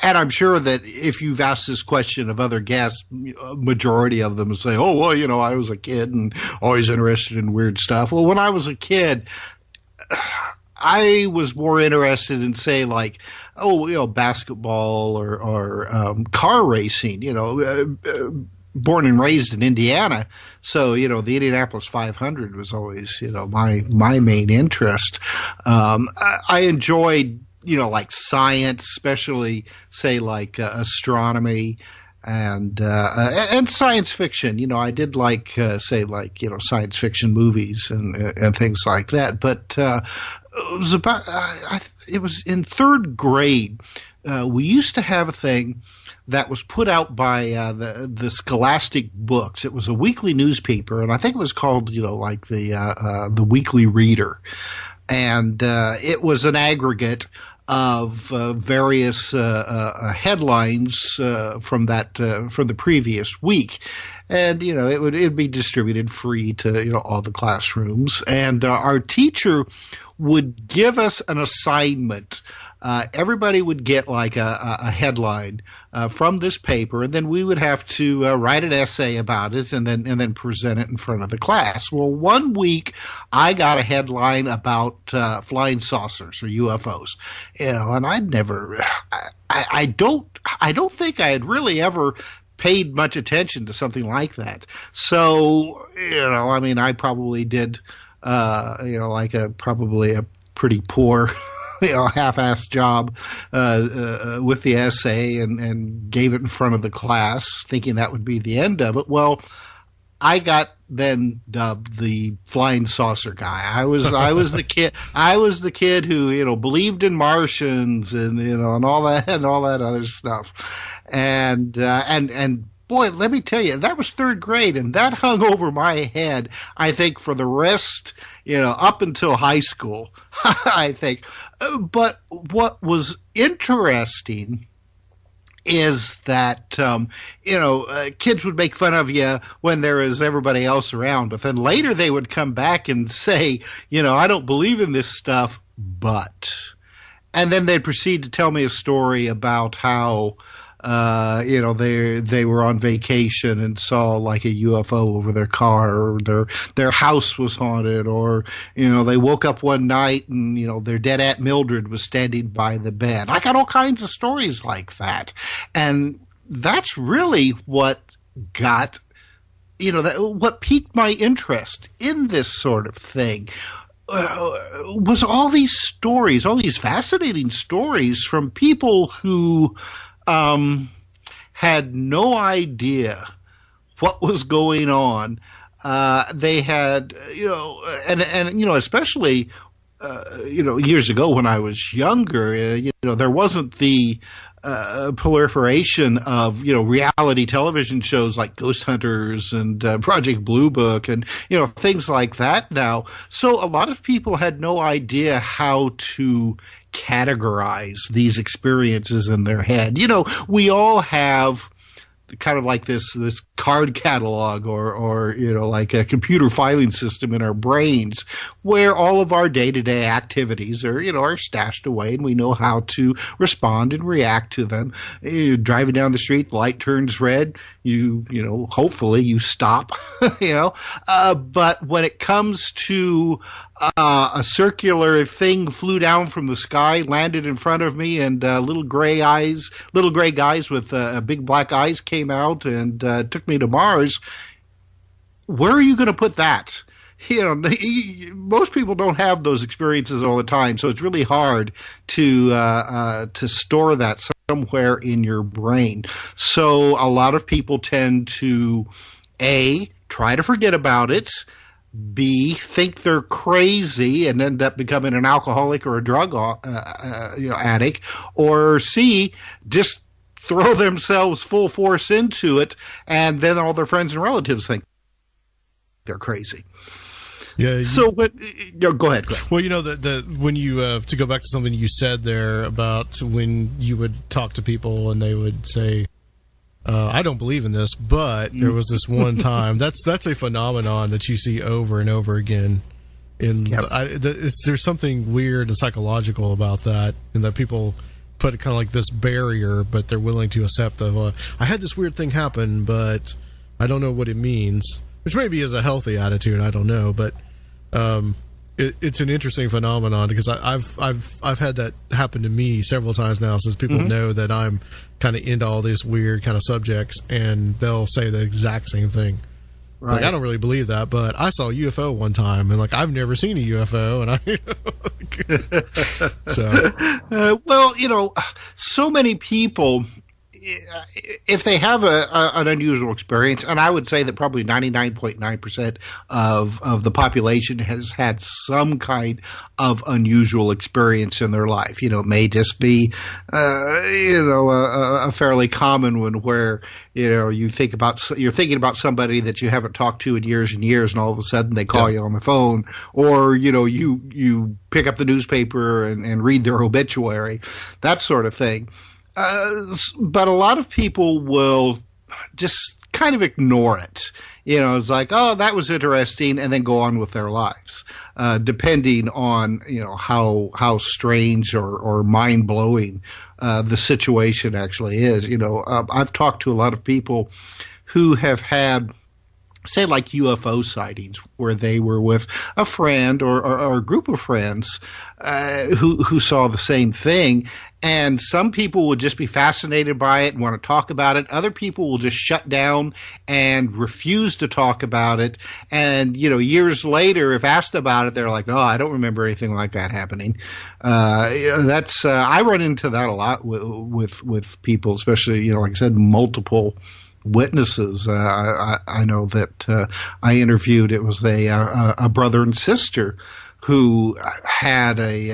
I'm sure that if you've asked this question of other guests, a majority of them will say, oh, well, I was a kid and always interested in weird stuff. Well, when I was a kid, I was more interested in, say, like, basketball or car racing, born and raised in Indiana. So, the Indianapolis 500 was always, my main interest. I enjoyed, like science, especially say like astronomy and science fiction. I did like, say like, science fiction movies and things like that. But, it was about, it was in third grade. We used to have a thing that was put out by the Scholastic Books. It was a weekly newspaper, and I think it was called, the Weekly Reader. And it was an aggregate of various headlines from the previous week. And, it'd be distributed free to, all the classrooms. And our teacher would give us an assignment. Everybody would get like a headline from this paper, and then we would have to write an essay about it and then present it in front of the class. Well, one week I got a headline about flying saucers or UFOs, and I'd never, I don't think I had really ever paid much attention to something like that. So, I probably did, probably a pretty poor, half-assed job with the essay and gave it in front of the class, thinking that would be the end of it. Well, I got then dubbed the flying saucer guy. I was the kid. I was the kid who believed in Martians and and all that other stuff. And boy, let me tell you, that was third grade, and that hung over my head, I think, for the rest, up until high school, I think. But what was interesting is that, kids would make fun of you when there is everybody else around, but then later they would come back and say, I don't believe in this stuff, but. And then they'd proceed to tell me a story about how, they were on vacation and saw like a UFO over their car, or their house was haunted, or, they woke up one night and, their dead Aunt Mildred was standing by the bed. I got all kinds of stories like that. And that's really what got, what piqued my interest in this sort of thing. Was all these stories, all these fascinating stories from people who had no idea what was going on. They had, especially, years ago when I was younger, there wasn't the proliferation of, reality television shows like Ghost Hunters and Project Blue Book and, things like that now. So a lot of people had no idea how to categorize these experiences in their head. We all have kind of like this card catalog or like a computer filing system in our brains where all of our day-to-day activities are stashed away, and we know how to respond and react to them. You're driving down the street, the light turns red, hopefully you stop, but when it comes to a circular thing flew down from the sky, landed in front of me, and little gray guys with big black eyes came out and took me to Mars. Where are you going to put that? Most people don't have those experiences all the time, so it's really hard to store that somewhere in your brain. So a lot of people tend to A, try to forget about it, B, think they're crazy and end up becoming an alcoholic or a drug addict, or C, just throw themselves full force into it, and then all their friends and relatives think they're crazy. Yeah. So, but go ahead. Well, the when you to go back to something you said there about when you would talk to people and they would say, "I don't believe in this," but there was this one time. That's a phenomenon that you see over and over again. There's something weird and psychological about that, and that people put kind of like this barrier, but they're willing to accept of. I had this weird thing happen, but I don't know what it means. Which maybe is a healthy attitude, I don't know, but it's an interesting phenomenon because I've had that happen to me several times now, since people know that I'm kind of into all these weird kind of subjects, and they'll say the exact same thing. Right. Like, I don't really believe that, but I saw a UFO one time, and like I've never seen a UFO, and well, so many people, if they have an unusual experience, and I would say that probably 99.9% of the population has had some kind of unusual experience in their life. It may just be, a fairly common one where, you're thinking about somebody that you haven't talked to in years and years, and all of a sudden they call you on the phone, or, you pick up the newspaper and read their obituary, that sort of thing. But a lot of people will just kind of ignore it. It's like, oh, that was interesting, and then go on with their lives, depending on, how strange or mind-blowing the situation actually is. I've talked to a lot of people who have had, say, like UFO sightings, where they were with a friend or a group of friends who saw the same thing. And some people will just be fascinated by it and want to talk about it. Other people will just shut down and refuse to talk about it. And, years later, if asked about it, they're like, "Oh, I don't remember anything like that happening." I run into that a lot with people, especially, like I said, multiple witnesses. I know that I interviewed, it was a brother and sister who had a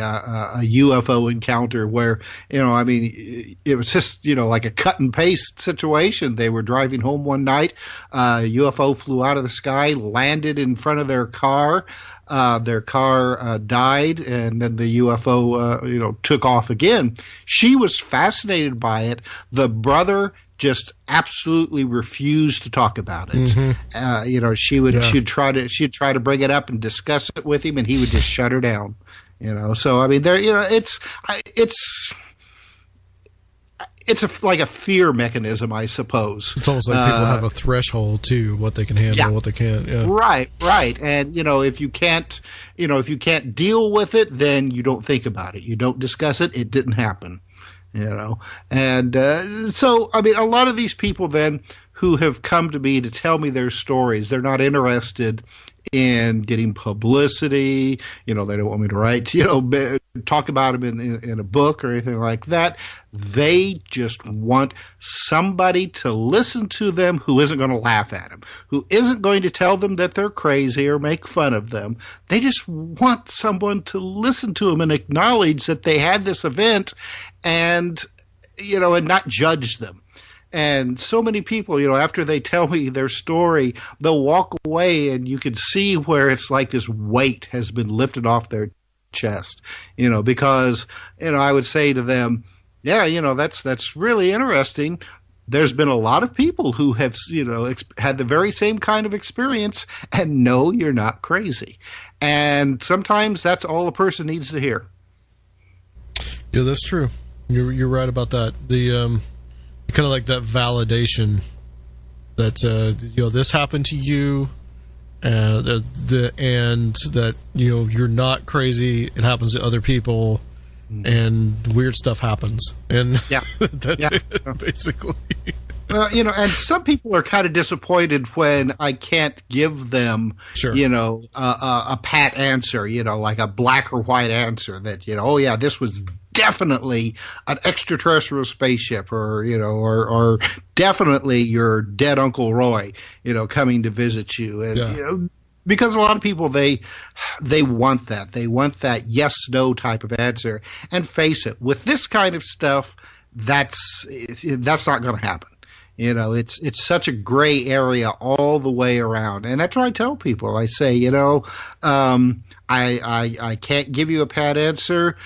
UFO encounter where, it was just, like a cut and paste situation. They were driving home one night. A UFO flew out of the sky, landed in front of their car. Their car died, and then the UFO, took off again. She was fascinated by it. The brother just absolutely refused to talk about it. She'd try to bring it up and discuss it with him, and he would just shut her down. So I mean, it's like a fear mechanism, I suppose. It's almost like people have a threshold to what they can handle, what they can't. Yeah. Right. And if you can't deal with it, then you don't think about it. You don't discuss it. It didn't happen. And so, I mean, a lot of these people then who have come to me to tell me their stories, they're not interested in getting publicity. They don't want me to write, talk about them in a book or anything like that. They just want somebody to listen to them who isn't going to laugh at them, who isn't going to tell them that they're crazy or make fun of them. They just want someone to listen to them and acknowledge that they had this event and not judge them. And so many people, after they tell me their story, they'll walk away and you can see where it's like this weight has been lifted off their chest, because, I would say to them, that's really interesting. There's been a lot of people who have, had the very same kind of experience, and no, you're not crazy. And sometimes that's all a person needs to hear. Yeah, that's true. You're right about that. The kind of like that validation that this happened to you, and that you're not crazy. It happens to other people, and weird stuff happens, and that's it basically. And some people are kind of disappointed when I can't give them, a pat answer, like a black or white answer that, oh yeah, this was definitely an extraterrestrial spaceship, or definitely your dead Uncle Roy, coming to visit you. And, because a lot of people, they want that. They want that yes, no type of answer. And face it, with this kind of stuff, that's not going to happen. It's such a gray area all the way around. And that's what I tell people. I say, I can't give you a pat answer.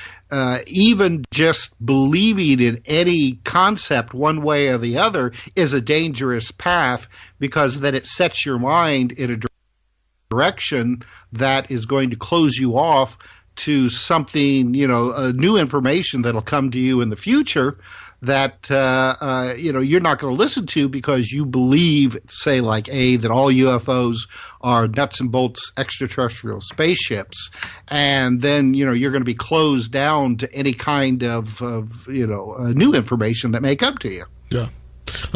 Even just believing in any concept one way or the other is a dangerous path, because then it sets your mind in a direction that is going to close you off to something, new information that'll come to you in the future that, you're not going to listen to because you believe, say, like that all UFOs are nuts and bolts extraterrestrial spaceships. And then, you're going to be closed down to any kind of new information that may come to you. Yeah.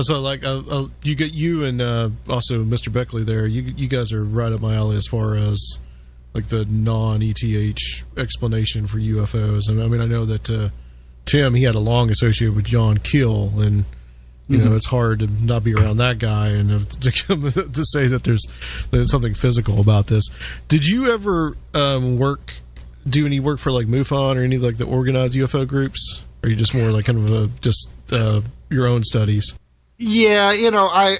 So, you get you and also Mr. Beckley there. You guys are right up my alley as far as like the non-ETH explanation for UFOs. I mean, I know that Tim, he had a long association with John Keel, and it's hard to not be around that guy and to say that there's something physical about this. Did you ever do any work for like MUFON or any like the organized UFO groups? Or are you just more like kind of your own studies? Yeah,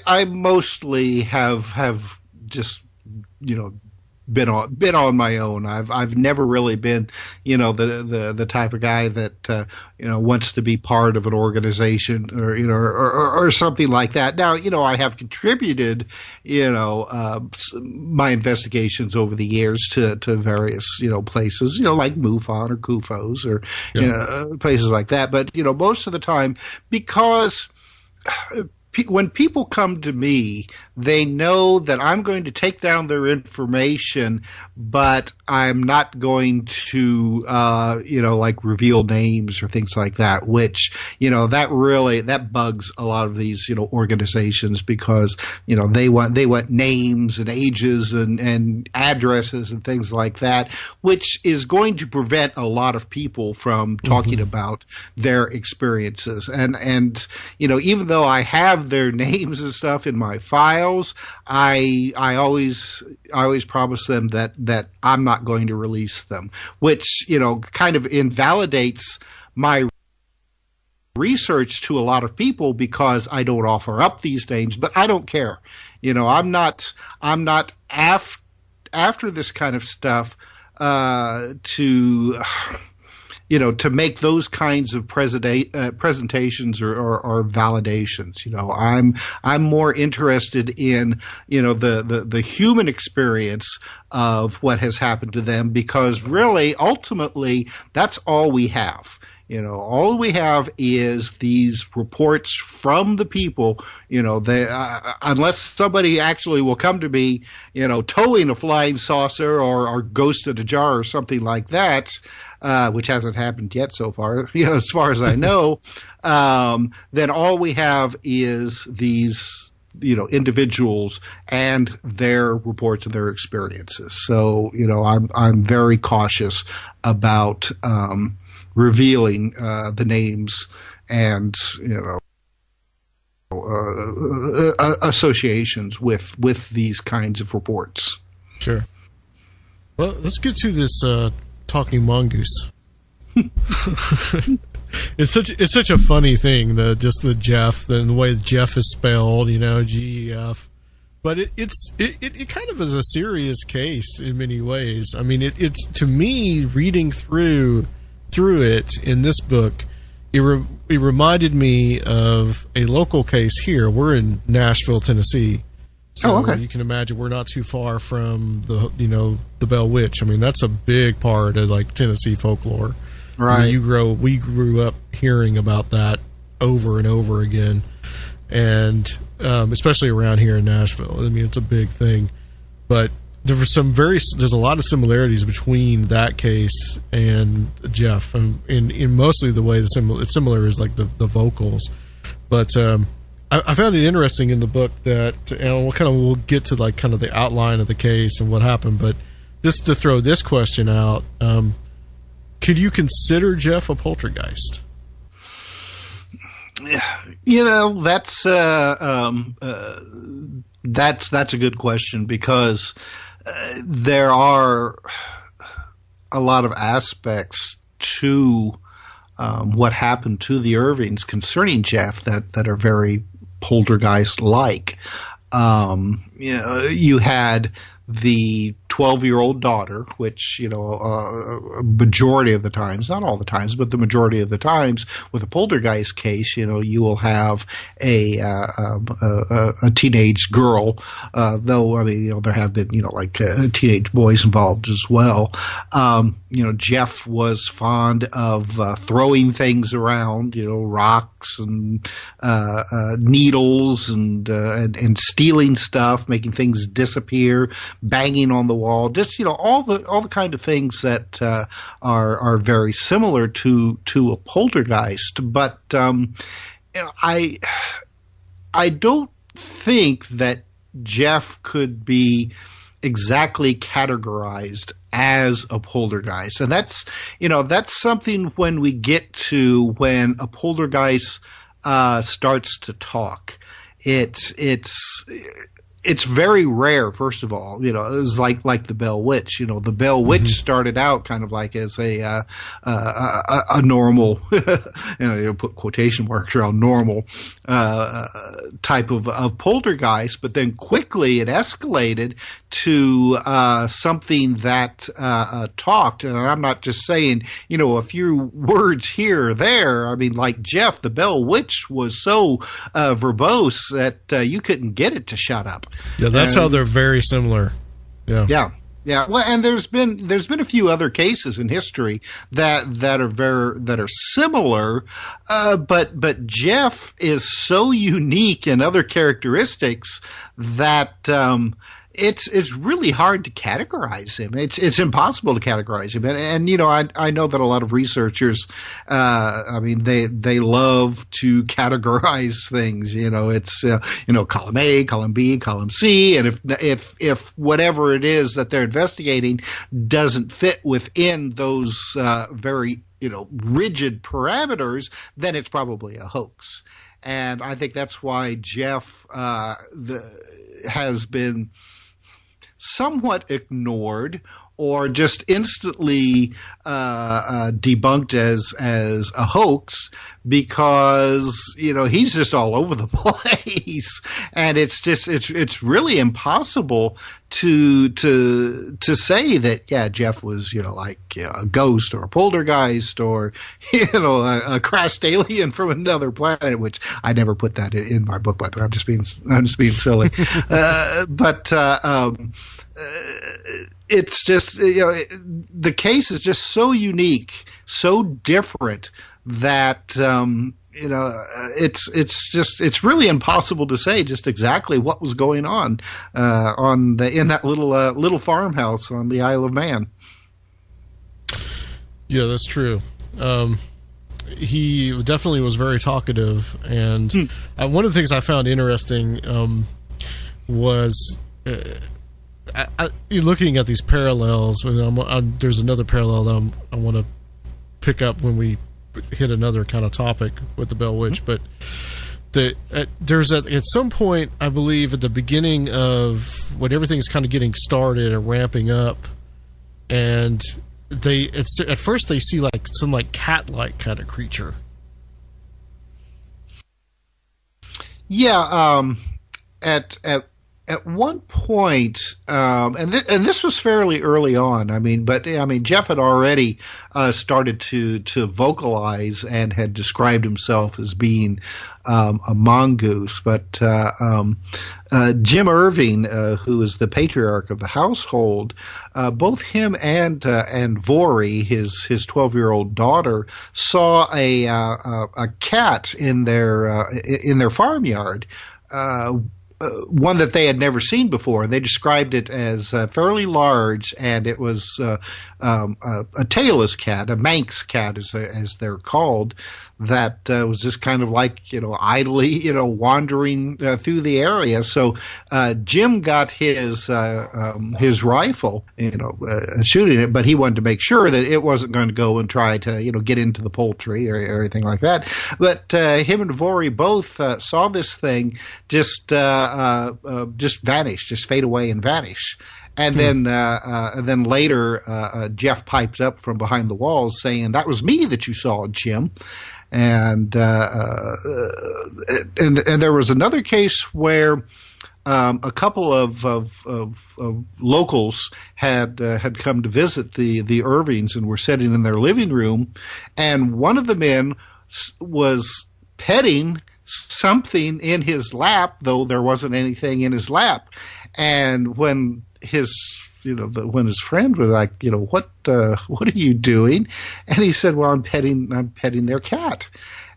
I mostly have just been on my own. I've never really been, the type of guy that wants to be part of an organization or something like that. Now, I have contributed, my investigations over the years to various places, like MUFON or CUFOS or places like that. But most of the time, because when people come to me, they know that I'm going to take down their information, but I'm not going to, like reveal names or things like that, which, that bugs a lot of these, organizations, because, they want names and ages and addresses and things like that, which is going to prevent a lot of people from talking about their experiences. And, even though I have their names and stuff in my files, I always promise them that I'm not going to release them, which kind of invalidates my research to a lot of people, because I don't offer up these names. But I don't care. I'm not after this kind of stuff to make those kinds of presentations or validations. I'm more interested in, the human experience of what has happened to them, because really, ultimately, that's all we have. All we have is these reports from the people, unless somebody actually will come to me, towing a flying saucer or ghost in a jar or something like that, which hasn't happened yet so far, as far as I know, then all we have is these, individuals and their reports and their experiences. So, I'm very cautious about, revealing the names and associations with these kinds of reports. Sure. Well, let's get to this talking mongoose. It's such a funny thing, the Jeff, the way Jeff is spelled, GEF. But it kind of is a serious case in many ways. I mean, it's to me, reading through it in this book, it reminded me of a local case here. We're in Nashville, Tennessee. So you can imagine we're not too far from the Bell Witch. I mean, that's a big part of like Tennessee folklore. Right. We grew up hearing about that over and over again, and especially around here in Nashville. I mean, it's a big thing. But there's a lot of similarities between that case and Jeff, and in mostly the way it's similar is like the vocals, but I found it interesting in the book that, and we'll get to like kind of the outline of the case and what happened, but just to throw this question out, could you consider Jeff a poltergeist? You know, that's a good question, because there are a lot of aspects to what happened to the Irvings concerning Jeff that are very poltergeist-like. You had the 12-year-old daughter, which, a majority of the times, not all the times, but the majority of the times with a poltergeist case, you will have a teenage girl, though, there have been, teenage boys involved as well. Jeff was fond of throwing things around, rocks and needles and stealing stuff, making things disappear, banging on the wall, just all the kind of things that are very similar to a poltergeist. But I don't think that Jeff could be exactly categorized as a poltergeist, and that's something when we get to when a poltergeist starts to talk. It's very rare, first of all. It was like the Bell Witch. The Bell Witch started out kind of like as a normal, put quotation marks around normal type of poltergeist, but then quickly it escalated to something that talked. And I'm not just saying, a few words here or there. I mean, like Jeff, the Bell Witch was so verbose that you couldn't get it to shut up. Yeah, that's how they're very similar. Yeah. Well, and there's been a few other cases in history that are similar, but Jeff is so unique in other characteristics that it's really hard to categorize him. It's impossible to categorize him. And I know that a lot of researchers, they love to categorize things. It's column A, column B, column C, and if whatever it is that they're investigating doesn't fit within those very rigid parameters, then it's probably a hoax. And I think that's why Jeff has been somewhat ignored or just instantly debunked as a hoax, because he's just all over the place, and it's really impossible to say that Jeff was a ghost or a poltergeist or a crashed alien from another planet, which I never put that in my book, but I'm just being silly. It's just the case is just so unique, so different that it's really impossible to say just exactly what was going on in that little farmhouse on the Isle of Man. Yeah, that's true. He definitely was very talkative, and one of the things I found interesting was. Looking at these parallels, there's another parallel that I want to pick up when we hit another kind of topic with the Bell Witch. But there's at some point, I believe, at the beginning of when everything's kind of getting started and ramping up, and at first they see like some cat-like kind of creature. Yeah, at one point, and this was fairly early on. Jeff had already started to vocalize and had described himself as being a mongoose. But Jim Irving, who is the patriarch of the household, both him and Vori, his 12-year-old daughter, saw a cat in their farmyard. one that they had never seen before. They described it as fairly large, and it was a tailless cat, a Manx cat, as they're called, that was just kind of like, idly, wandering through the area. So Jim got his rifle, shooting it, but he wanted to make sure that it wasn't going to go and try to, get into the poultry or anything like that. But him and Vori both saw this thing just vanish, just fade away and vanish. And then later, Jeff piped up from behind the walls saying, "That was me that you saw, Jim." And there was another case where a couple of locals had come to visit the Irvings and were sitting in their living room, and one of the men was petting something in his lap, though there wasn't anything in his lap. And when his friend was like, what are you doing? And he said, "Well, I'm petting their cat."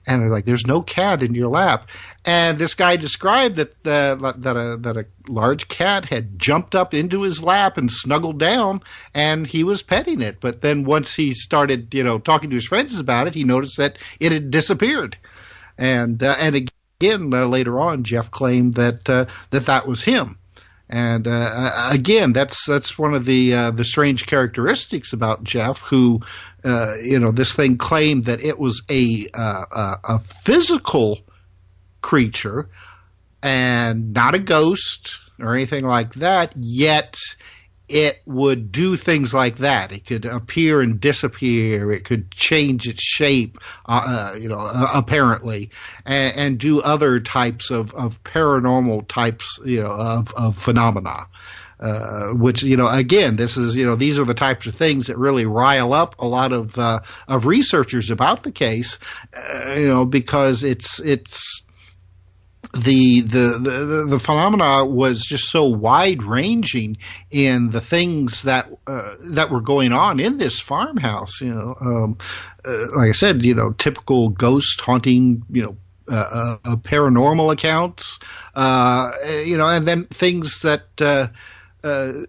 And they're like, "There's no cat in your lap." And this guy described that a large cat had jumped up into his lap and snuggled down, and he was petting it. But then once he started, talking to his friends about it, he noticed that it had disappeared. And again, later on, Jeff claimed that was him. And again, that's one of the strange characteristics about Jeff, who this thing claimed that it was a physical creature and not a ghost or anything like that. Yet it would do things like that. It could appear and disappear. It could change its shape, apparently, and do other types of paranormal types, of phenomena. Which, again, this is, these are the types of things that really rile up a lot of researchers about the case, because it's the phenomena was just so wide ranging in the things that were going on in this farmhouse. Like I said, typical ghost haunting, paranormal accounts, and then things that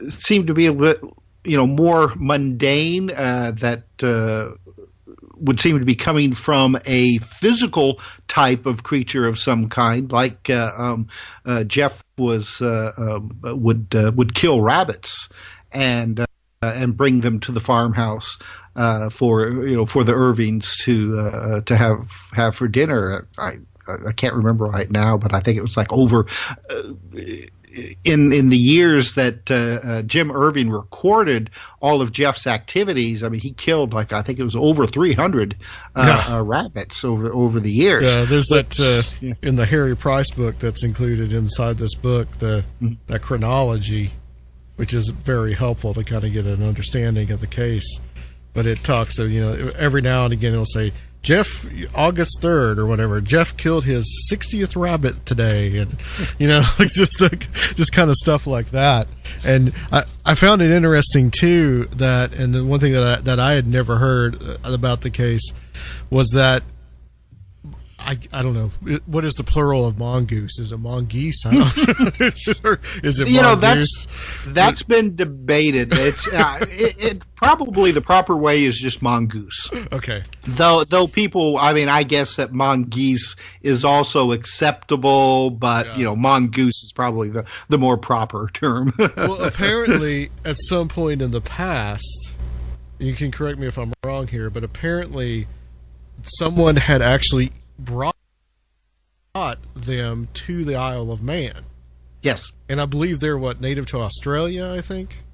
seem to be a bit, more mundane, that would seem to be coming from a physical type of creature of some kind, like Jeff would kill rabbits and bring them to the farmhouse for the Irvings to have for dinner. I can't remember right now, but I think it was like over. In the years that Jim Irving recorded all of Jeff's activities, I mean, he killed I think it was over 300 rabbits over the years. Yeah, there's in the Harry Price book that's included inside this book, that chronology, which is very helpful to kind of get an understanding of the case. But it talks of, every now and again it'll say, Jeff, August 3rd or whatever, Jeff killed his 60th rabbit today, and just kind of stuff like that. And I found it interesting too that, and the one thing that I had never heard about the case was that I don't know, what is the plural of mongoose? Is it mongoose? I don't or is it mongoose? That's been debated. It's it probably the proper way is just mongoose. Okay. Though people, I mean, I guess that mongoose is also acceptable, but mongoose is probably the more proper term. Well, apparently, at some point in the past, you can correct me if I'm wrong here, but apparently, someone had actually brought them to the Isle of Man. Yes. And I believe they're native to Australia, I think?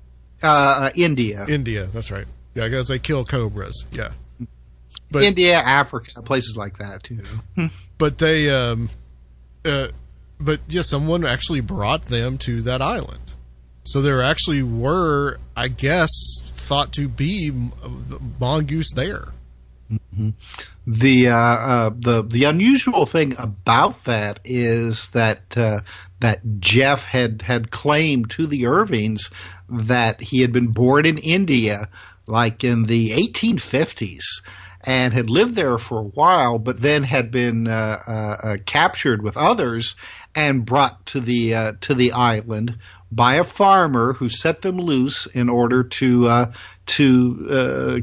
India. India, that's right. Yeah, because they kill cobras. Yeah. But India, Africa, places like that too. But they someone actually brought them to that island. So there actually were, I guess, thought to be mongoose there. Mm-hmm. The unusual thing about that is that Jeff had claimed to the Irvings that he had been born in India, like in the 1850s, and had lived there for a while, but then had been captured with others and brought to the island by a farmer who set them loose in order to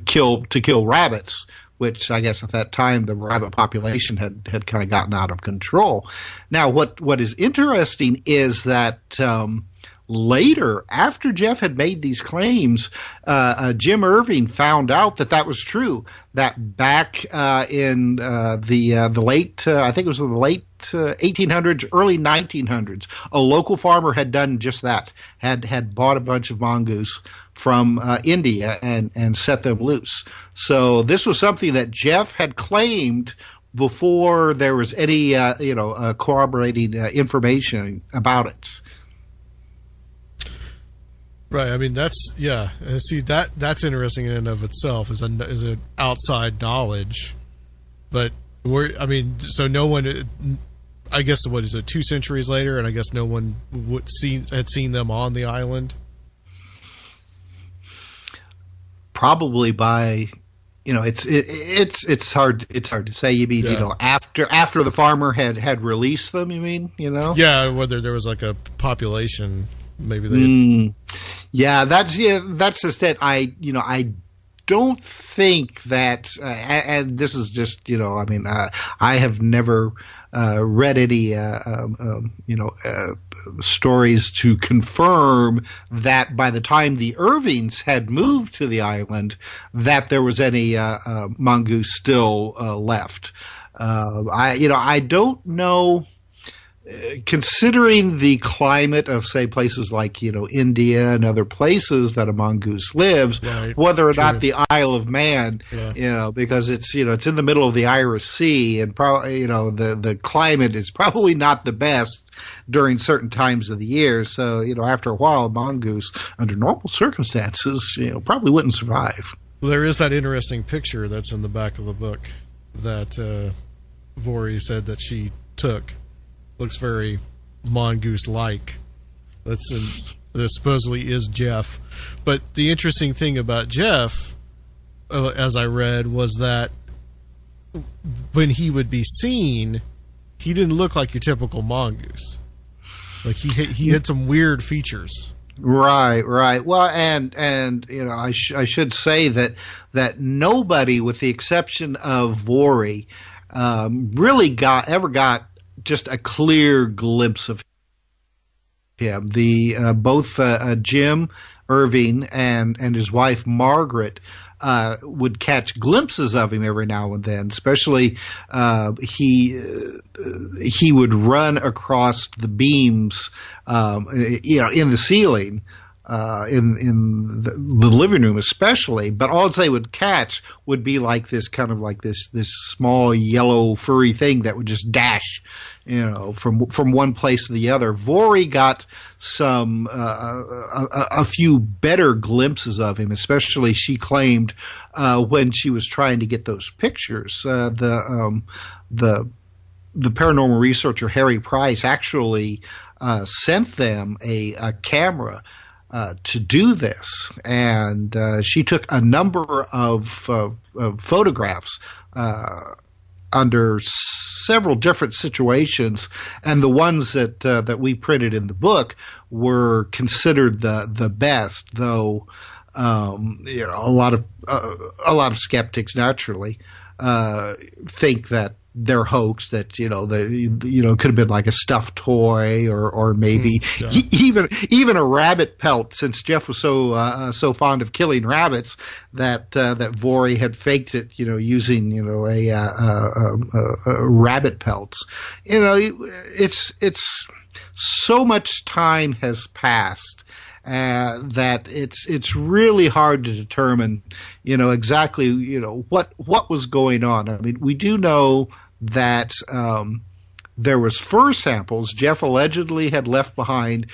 kill rabbits, which I guess at that time the rabbit population had kind of gotten out of control. Now, what is interesting is that later, after Jeff had made these claims, Jim Irving found out that was true. That back in the late, I think it was in the late 1800s, early 1900s, a local farmer had done just that. Had bought a bunch of mongoose from India and set them loose. So this was something that Jeff had claimed before there was any corroborating information about it. Right. I mean, that's see, that's interesting in and of itself as an outside knowledge, but so no one. I guess what is it? 2 centuries later, and I guess no one had seen them on the island. Probably by, it's hard to say. You mean after the farmer had released them? You mean Yeah, whether there was like a population, maybe they. That's just it. I don't think that, and this is just I have never read any stories to confirm that by the time the Irvings had moved to the island that there was any mongoose still left. I don't know. Considering the climate of, say, places like India and other places that a mongoose lives, right, whether or not the Isle of Man, because it's it's in the middle of the Irish Sea, and probably the climate is probably not the best during certain times of the year. So after a while, a mongoose under normal circumstances probably wouldn't survive. Well, there is that interesting picture that's in the back of the book that Vori said that she took. Looks very mongoose-like. That supposedly is Jeff. But the interesting thing about Jeff, as I read, was that when he would be seen, he didn't look like your typical mongoose. Like he had some weird features. Right. Well, and I should say that nobody, with the exception of Vori, really ever got just a clear glimpse of him. Both Jim Irving and his wife Margaret would catch glimpses of him every now and then. Especially he would run across the beams, in the ceiling. In the living room especially, but all they would catch would be like this kind of like this small yellow furry thing that would just dash, from one place to the other. Vori got some a few better glimpses of him, especially she claimed when she was trying to get those pictures. The paranormal researcher Harry Price actually sent them a camera to do this, and she took a number of photographs under several different situations, and the ones that we printed in the book were considered the best. Though a lot of skeptics naturally think that they're hoax, that could have been like a stuffed toy or maybe even a rabbit pelt, since Jeff was so fond of killing rabbits that Vori had faked it using a rabbit pelts. It's so much time has passed that it's really hard to determine exactly what was going on. I mean, we do know that there was fur samples. Jeff allegedly had left behind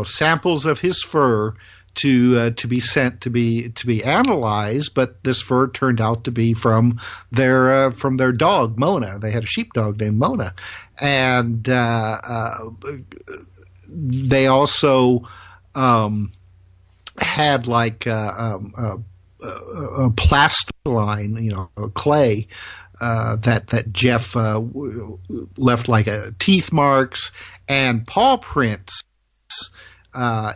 samples of his fur to be sent to be analyzed, but this fur turned out to be from their dog Mona. They had a sheepdog named Mona, and they also had like a plastiline, clay that Jeff left like teeth marks and paw prints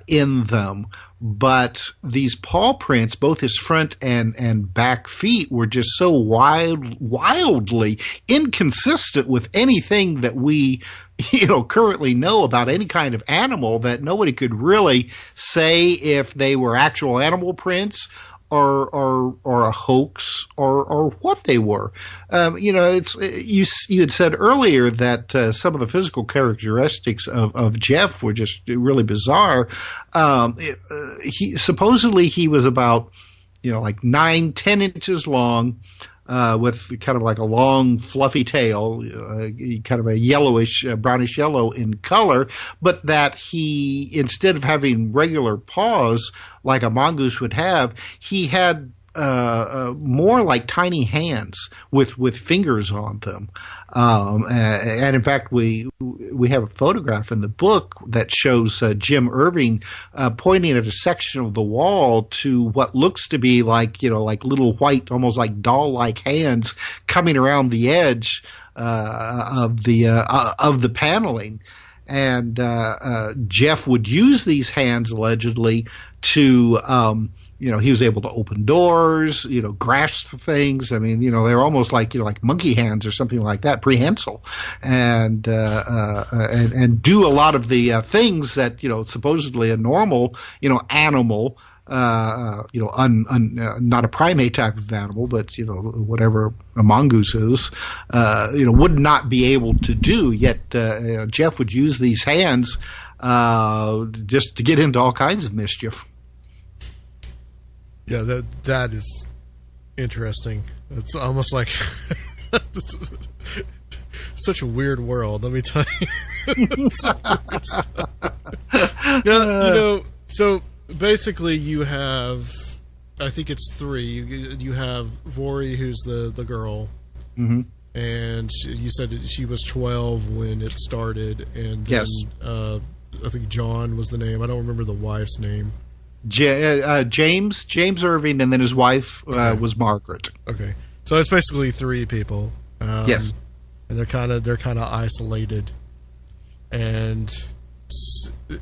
in them. But these paw prints, both his front and back feet, were just so wildly inconsistent with anything that we, currently know about any kind of animal, that nobody could really say if they were actual animal prints or a hoax or what they were. It's you had said earlier that some of the physical characteristics of Jeff were just really bizarre. He was about 9-10 inches long, with kind of like a long, fluffy tail, kind of a yellowish, brownish yellow in color, but that he, instead of having regular paws like a mongoose would have, he had more like tiny hands with fingers on them. And in fact, we have a photograph in the book that shows Jim Irving pointing at a section of the wall to what looks to be like little white, almost like doll-like hands coming around the edge of the paneling. And Jeff would use these hands allegedly to he was able to open doors, grasp things. I mean, they're almost like monkey hands or something like that, prehensile, and do a lot of the things that supposedly a normal animal, not a primate type of animal, but whatever a mongoose is, would not be able to do. Yet Jeff would use these hands just to get into all kinds of mischief. Yeah, that is interesting. It's almost like it's such a weird world. Let me tell you. So basically, you have, I think it's three. You have Vori, who's the girl, mm-hmm. and you said that she was 12 when it started, and then, yes, I think John was the name. I don't remember the wife's name. James Irving, and then his wife was Margaret. Okay, so it's basically three people. Yes, and they're kind of isolated, and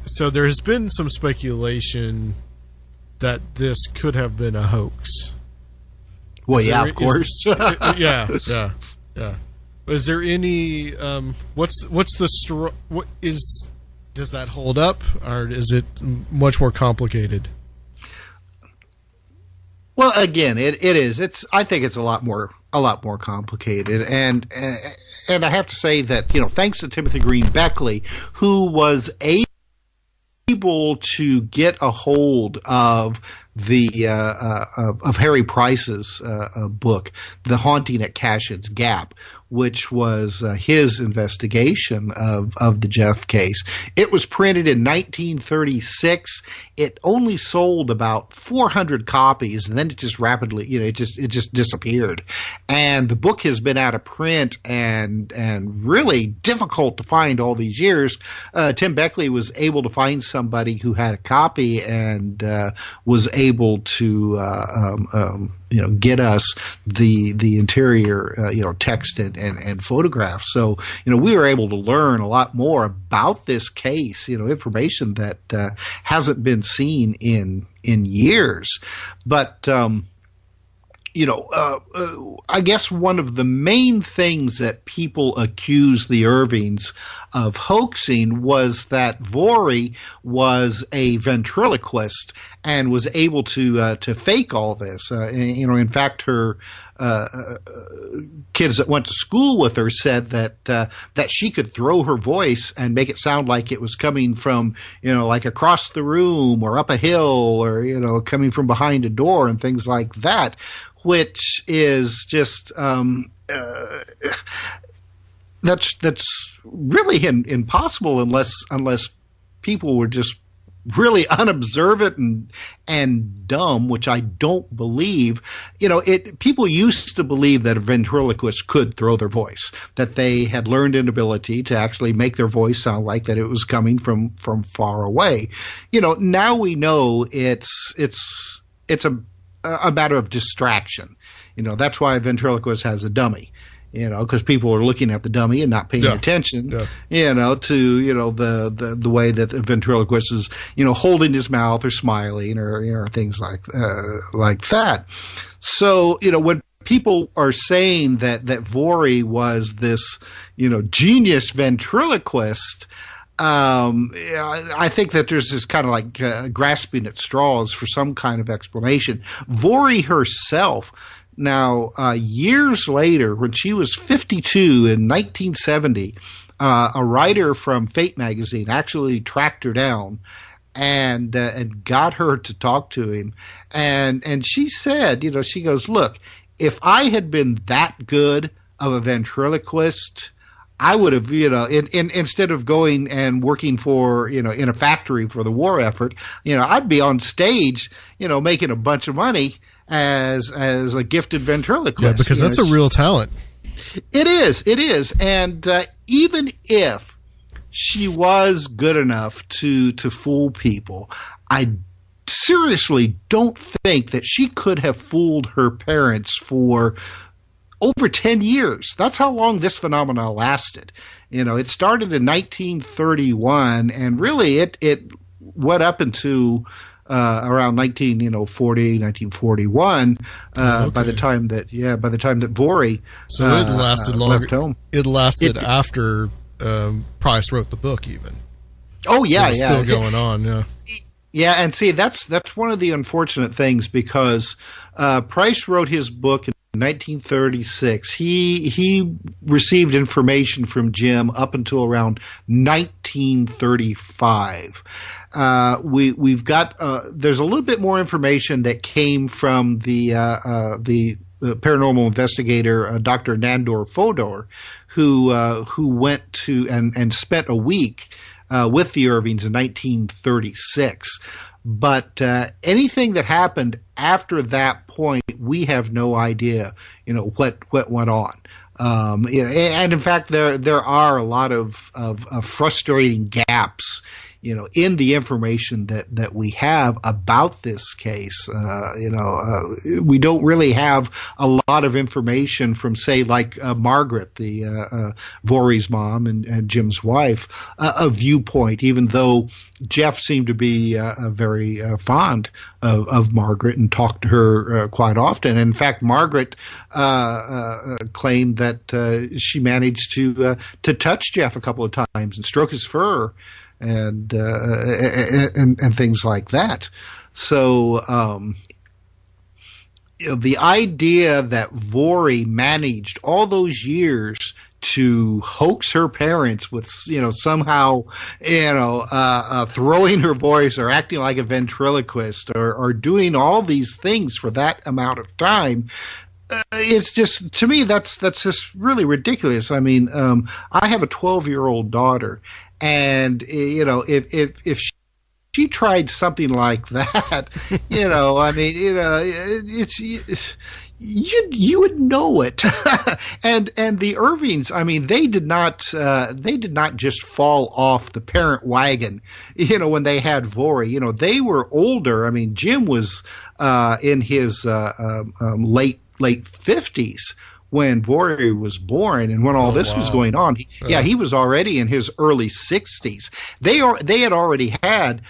so there has been some speculation that this could have been a hoax. Well, of course. Yeah. Is there any? What's the what is? Does that hold up, or is it much more complicated? Well, again, it is. I think it's a lot more complicated, and I have to say that thanks to Timothy Green Beckley, who was able to get a hold of the of Harry Price's book, The Haunting at Cashin's Gap, which was his investigation of the Jeff case. It was printed in 1936. It only sold about 400 copies, and then it just rapidly, it just disappeared. And the book has been out of print and really difficult to find all these years. Tim Beckley was able to find somebody who had a copy and was able to get us the interior text and photographs. So we were able to learn a lot more about this case, information that hasn't been seen in years. But I guess one of the main things that people accuse the Irvings of hoaxing was that Vori was a ventriloquist and was able to fake all this. In fact, her kids that went to school with her said that she could throw her voice and make it sound like it was coming from like across the room or up a hill or coming from behind a door and things like that, which is just that's really impossible unless people were just really unobservant and dumb, which I don't believe. People used to believe that a ventriloquist could throw their voice, that they had learned an ability to actually make their voice sound like that it was coming from far away. Now we know it's a matter of distraction. That's why a ventriloquist has a dummy. because people were looking at the dummy and not paying attention, to, the way that the ventriloquist is, holding his mouth or smiling or things like that. So, when people are saying that Vorey was this, genius ventriloquist, I think that there's this kind of like grasping at straws for some kind of explanation. Vorey herself, now, years later, when she was 52 in 1970, a writer from Fate magazine actually tracked her down and got her to talk to him. And she said, she goes, look, if I had been that good of a ventriloquist, I would have, instead of going and working for, in a factory for the war effort, I'd be on stage, making a bunch of money as a gifted ventriloquist. Yeah, because that's a real talent. It is. And even if she was good enough to fool people, I seriously don't think that she could have fooled her parents for over 10 years. That's how long this phenomenon lasted. It started in 1931, and really it went up into around 1941. By the time that Vorey so it lasted longer. Left home. It lasted after Price wrote the book, even. Oh yeah, it was still going on. Yeah. Yeah, and see, that's one of the unfortunate things, because Price wrote his book in 1936. He received information from Jim up until around 1935. We've got there's a little bit more information that came from the paranormal investigator Dr. Nandor Fodor, who went to and spent a week with the Irvings in 1936. But anything that happened after that point, we have no idea, what went on. And in fact, there are a lot of frustrating gaps, in the information that we have about this case. We don't really have a lot of information from, say, like Margaret, the Vorey's mom and Jim's wife, a viewpoint, even though Jeff seemed to be very fond of Margaret and talked to her quite often. In fact, Margaret claimed that she managed to touch Jeff a couple of times and stroke his fur and things like that. So the idea that Vorey managed all those years to hoax her parents with, somehow, throwing her voice or acting like a ventriloquist or doing all these things for that amount of time, it's just, to me, that's just really ridiculous. I mean, I have a 12-year-old daughter, and if she tried something like that, it's you would know it. and the Irvings, I mean, they did not just fall off the parent wagon, when they had Vorey. They were older. I mean, Jim was in his late 50s when Vorey was born, and when all this was going on, he was already in his early 60s. They had already had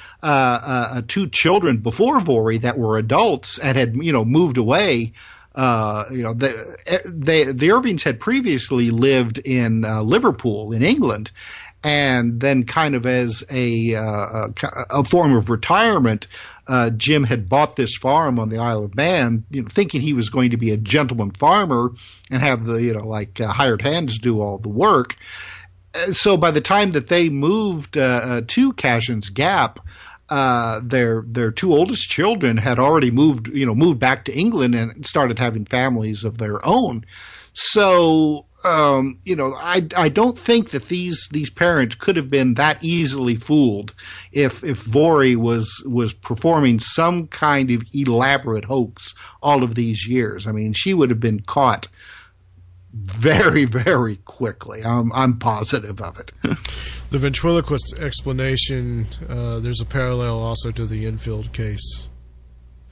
2 children before Vorey that were adults and had moved away. The Irvings had previously lived in Liverpool in England, and then kind of as a form of retirement, Jim had bought this farm on the Isle of Man, thinking he was going to be a gentleman farmer and have the hired hands do all the work. So by the time that they moved to Cashin's Gap, their 2 oldest children had already moved back to England and started having families of their own. So I don't think that these parents could have been that easily fooled if Vorey was performing some kind of elaborate hoax all of these years. I mean, she would have been caught very, very quickly. I'm positive of it. The ventriloquist explanation, there's a parallel also to the Enfield case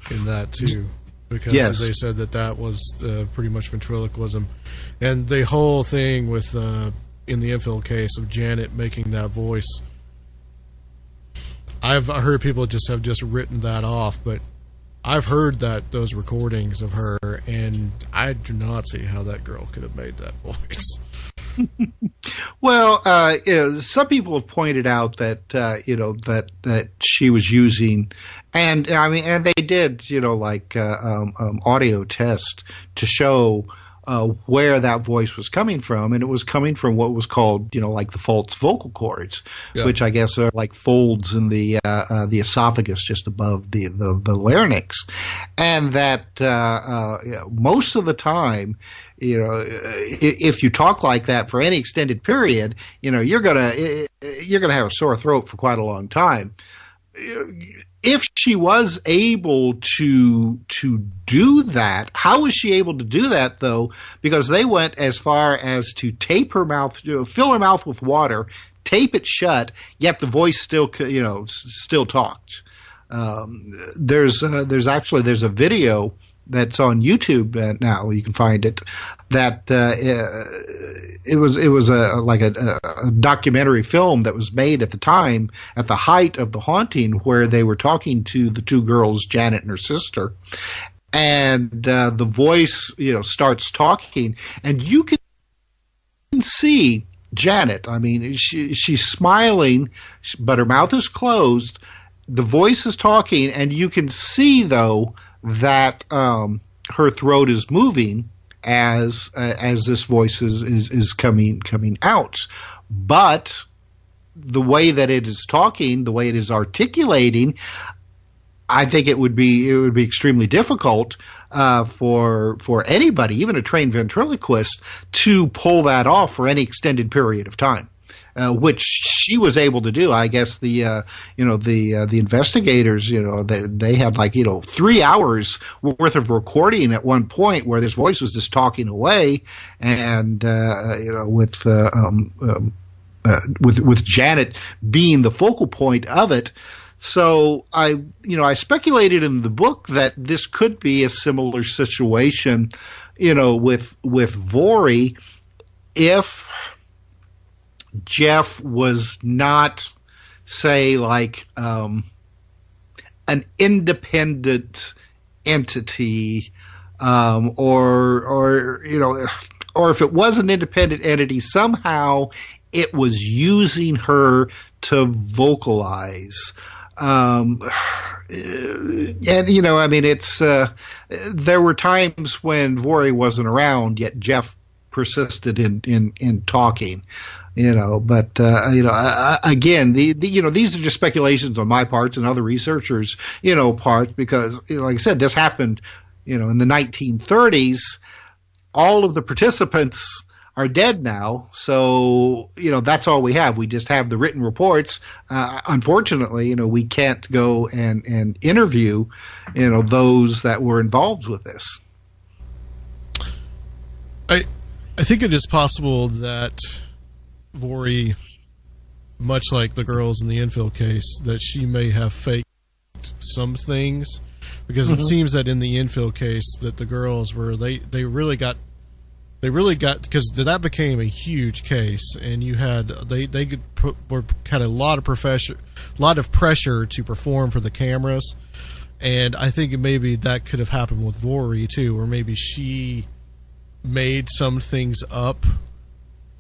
in that too. because they said that was pretty much ventriloquism. And the whole thing with in the infill case of Janet making that voice, I've heard people have just written that off, but I've heard those recordings of her, and I do not see how that girl could have made that voice. Well, some people have pointed out that that she was using, and they did audio test to show where that voice was coming from, and it was coming from what was called the false vocal cords, which I guess are like folds in the esophagus just above the larynx, and that most of the time, if you talk like that for any extended period, you're gonna have a sore throat for quite a long time. If she was able to do that, how was she able to do that, though? Because they went as far as to tape her mouth, fill her mouth with water, tape it shut, yet the voice still talked. There's a video that's on YouTube now. You can find it. That it was a documentary film that was made at the time, at the height of the haunting, where they were talking to the two girls, Janet and her sister, and the voice starts talking, and you can see Janet. I mean, she's smiling, but her mouth is closed. The voice is talking, and you can see though that her throat is moving as this voice is coming out. But the way that it is talking, the way it is articulating, I think it would be extremely difficult for anybody, even a trained ventriloquist, to pull that off for any extended period of time. Which she was able to do. I guess the investigators, they had 3 hours worth of recording at one point where this voice was just talking away, and with Janet being the focal point of it. So I speculated in the book that this could be a similar situation, with Vori, if Jeff was not, say, an independent entity, or if it was an independent entity, somehow it was using her to vocalize. It's there were times when Vori wasn't around, yet Jeff persisted in talking. Again, these are just speculations on my part and other researchers, part, because, like I said, this happened, in the 1930s. All of the participants are dead now. So, that's all we have. We just have the written reports. Unfortunately, we can't go and interview, those that were involved with this. I think it is possible that Vori, much like the girls in the infill case, that she may have faked some things, because it seems that in the infill case that the girls were they really got because that became a huge case, and you had had a lot of pressure to perform for the cameras, and I think maybe that could have happened with Vori too, or maybe she made some things up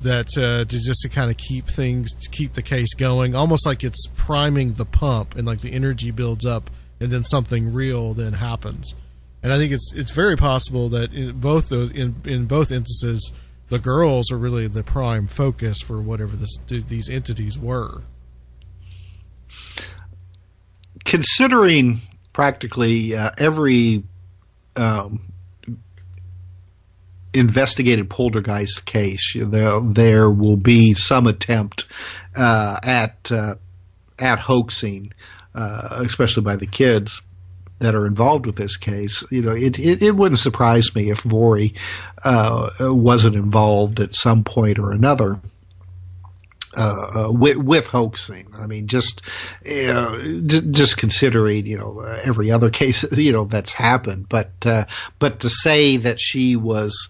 that to kind of keep the case going, almost like it's priming the pump, and the energy builds up, and then something real then happens. And I think it's very possible that in both instances, the girls are really the prime focus for whatever these entities were. Considering practically every investigated poltergeist case, there will be some attempt at hoaxing, especially by the kids that are involved with this case. It wouldn't surprise me if Vori wasn't involved at some point or another. with hoaxing. I mean, just considering every other case that's happened, but to say that she was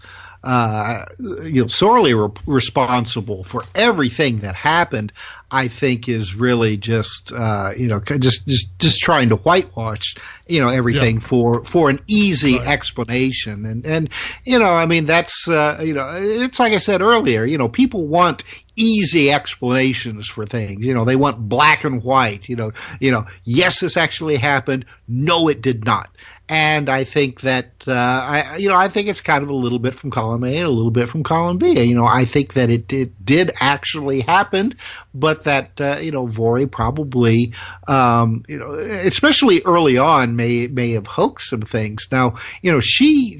sorely responsible for everything that happened, I think is really just just trying to whitewash everything for an easy explanation, and I mean that's it's like I said earlier, people want easy explanations for things. They want black and white. Yes, this actually happened. No, it did not. And I think that I think it's kind of a little bit from column A and a little bit from column B. I think that it did actually happen, but that Vori probably especially early on may have hoaxed some things. Now she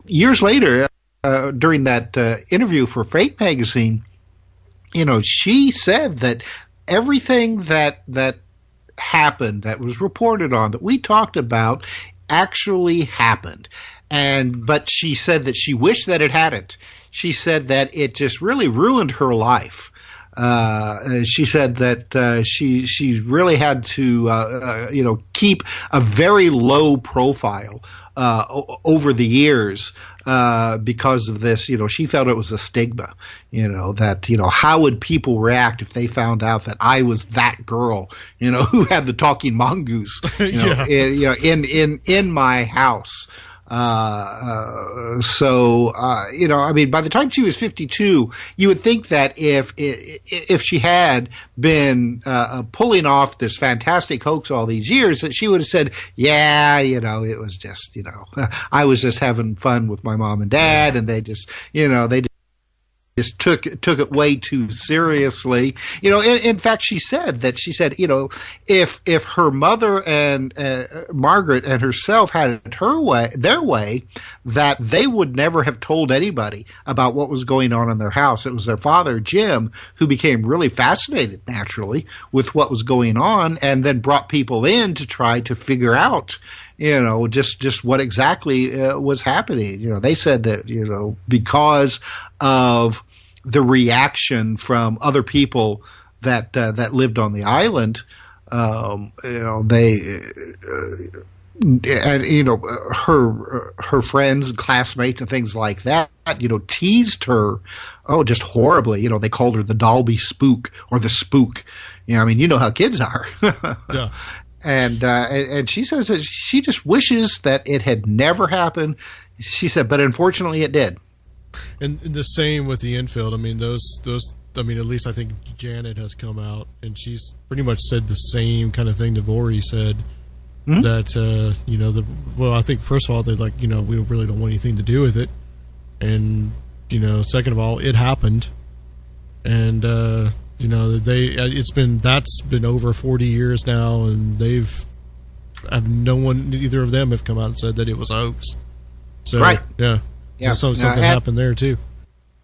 years later during that interview for Fate magazine, she said that everything that happened, that was reported on, that we talked about, actually happened. But she said that she wished that it hadn't. She said that it just really ruined her life. She said that she really had to keep a very low profile over the years because of this. She felt it was a stigma. That how would people react if they found out that I was that girl who had the talking mongoose in my house. I mean, by the time she was 52, you would think that if she had been pulling off this fantastic hoax all these years, that she would have said, yeah, it was just, I was just having fun with my mom and dad, and they just took it way too seriously. In fact, she said, if her mother and Margaret and herself had it their way, that they would never have told anybody about what was going on in their house. It was their father, Jim, who became really fascinated, naturally, with what was going on, and then brought people in to try to figure out just what exactly was happening. They said that, because of the reaction from other people that lived on the island, her friends and classmates and things like that, teased her, just horribly. They called her the Dalby Spook or the Spook. I mean, how kids are. Yeah. And she says that she just wishes that it had never happened. She said, but unfortunately it did. And the same with the infield. I mean, at least I think Janet has come out and she's pretty much said the same kind of thing that Vori said. Mm-hmm. That, I think first of all, they're like, we really don't want anything to do with it. And, second of all, it happened. And, that's been over 40 years now, and neither of them have come out and said that it was a hoax. So, right. Yeah. Yeah. So something happened there too.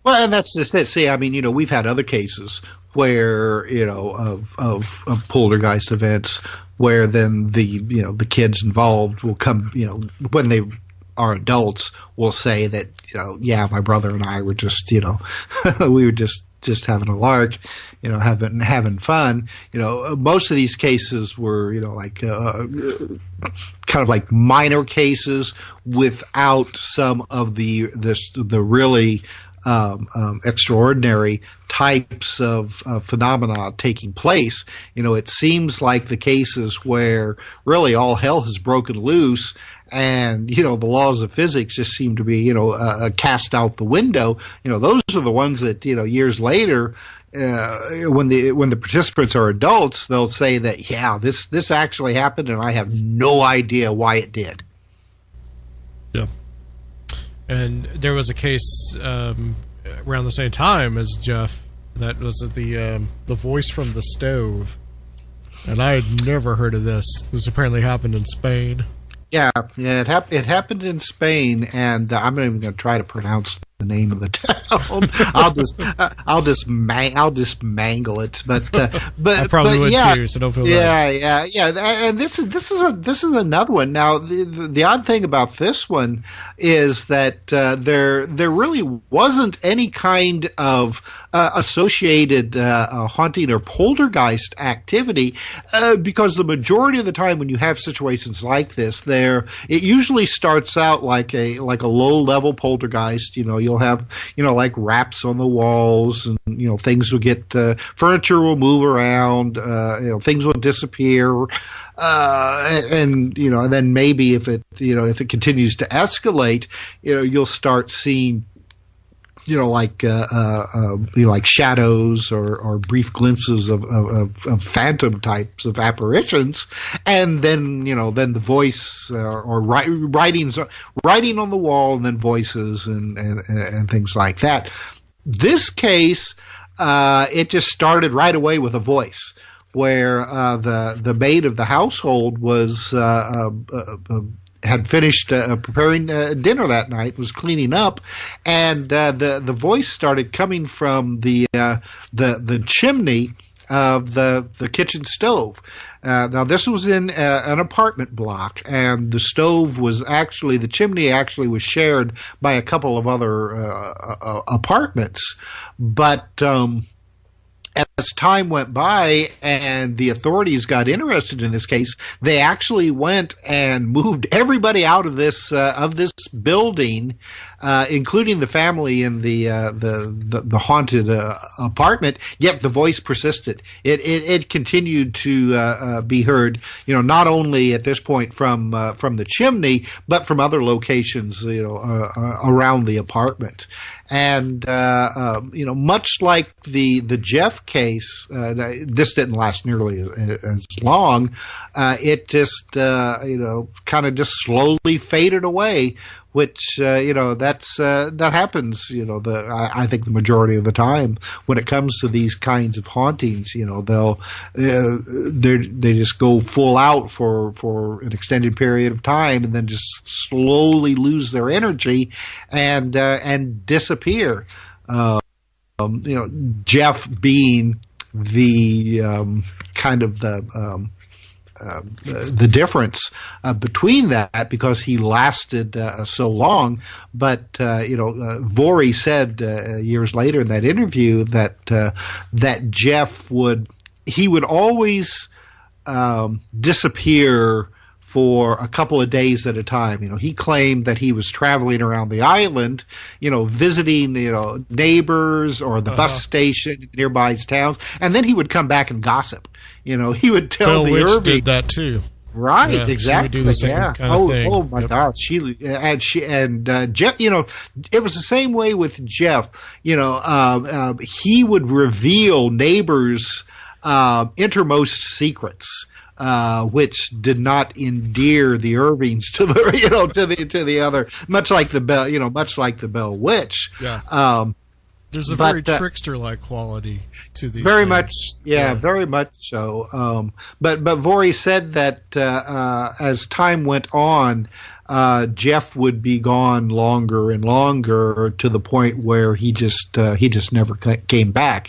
Well, and that's just it. See, I mean, we've had other cases where, of poltergeist events where then the kids involved will come, when they are adults, will say that, yeah, my brother and I were just, we were just having a lark, having fun. Most of these cases were, kind of like minor cases without some of the really extraordinary types of phenomena taking place. It seems like the cases where really all hell has broken loose and, the laws of physics just seem to be, cast out the window. Those are the ones that, years later, when the participants are adults, they'll say that, yeah, this actually happened and I have no idea why it did. Yeah. And there was a case around the same time as Jeff that was the voice from the stove, and I had never heard of this. This apparently happened in Spain. Yeah, it happened in Spain, and I'm not even going to try to pronounce the name of the town. I'll just mangle it, but I probably would too. So don't feel bad. Yeah. And this is another one. Now, the odd thing about this one is that there really wasn't any kind of associated haunting or poltergeist activity, because the majority of the time when you have situations like this, it usually starts out like a low level poltergeist. You'll have like raps on the walls, and things will get furniture will move around, things will disappear, and then maybe if it continues to escalate, you'll start seeing like shadows or brief glimpses of phantom types of apparitions, and then then the voice or writing on the wall, and then voices and things like that. This case, it just started right away with a voice, where the maid of the household was had finished preparing dinner that night, was cleaning up, and the voice started coming from the chimney of the kitchen stove. Now, this was in an apartment block, and the chimney actually was shared by a couple of other apartments, but as time went by and the authorities got interested in this case, they actually went and moved everybody out of this building, including the family in the haunted apartment. Yet the voice persisted. It continued to be heard, not only at this point from the chimney, but from other locations, around the apartment. And much like the Jeff case, this didn't last nearly as long. It just kind of just slowly faded away, which that happens. I think the majority of the time when it comes to these kinds of hauntings, they just go full out for an extended period of time, and then just slowly lose their energy and disappear. Jeff being the kind of the difference between that, because he lasted so long. But Vorey said years later in that interview that Jeff would always disappear for a couple of days at a time. He claimed that he was traveling around the island, visiting, neighbors or the bus station in nearby towns, and then he would come back and gossip. He would tell Bill the Witch Irving. did that too. Right, Yeah, exactly. She would do the same kind of thing. Oh my gosh, Jeff. It was the same way with Jeff. He would reveal neighbors' innermost secrets, which did not endear the Irvings to the to the other, much like the Bell Witch. Yeah. There's a very trickster-like quality to these. Very things. much, yeah, very much so. But Vorey said that as time went on, Jeff would be gone longer and longer, to the point where he just never came back.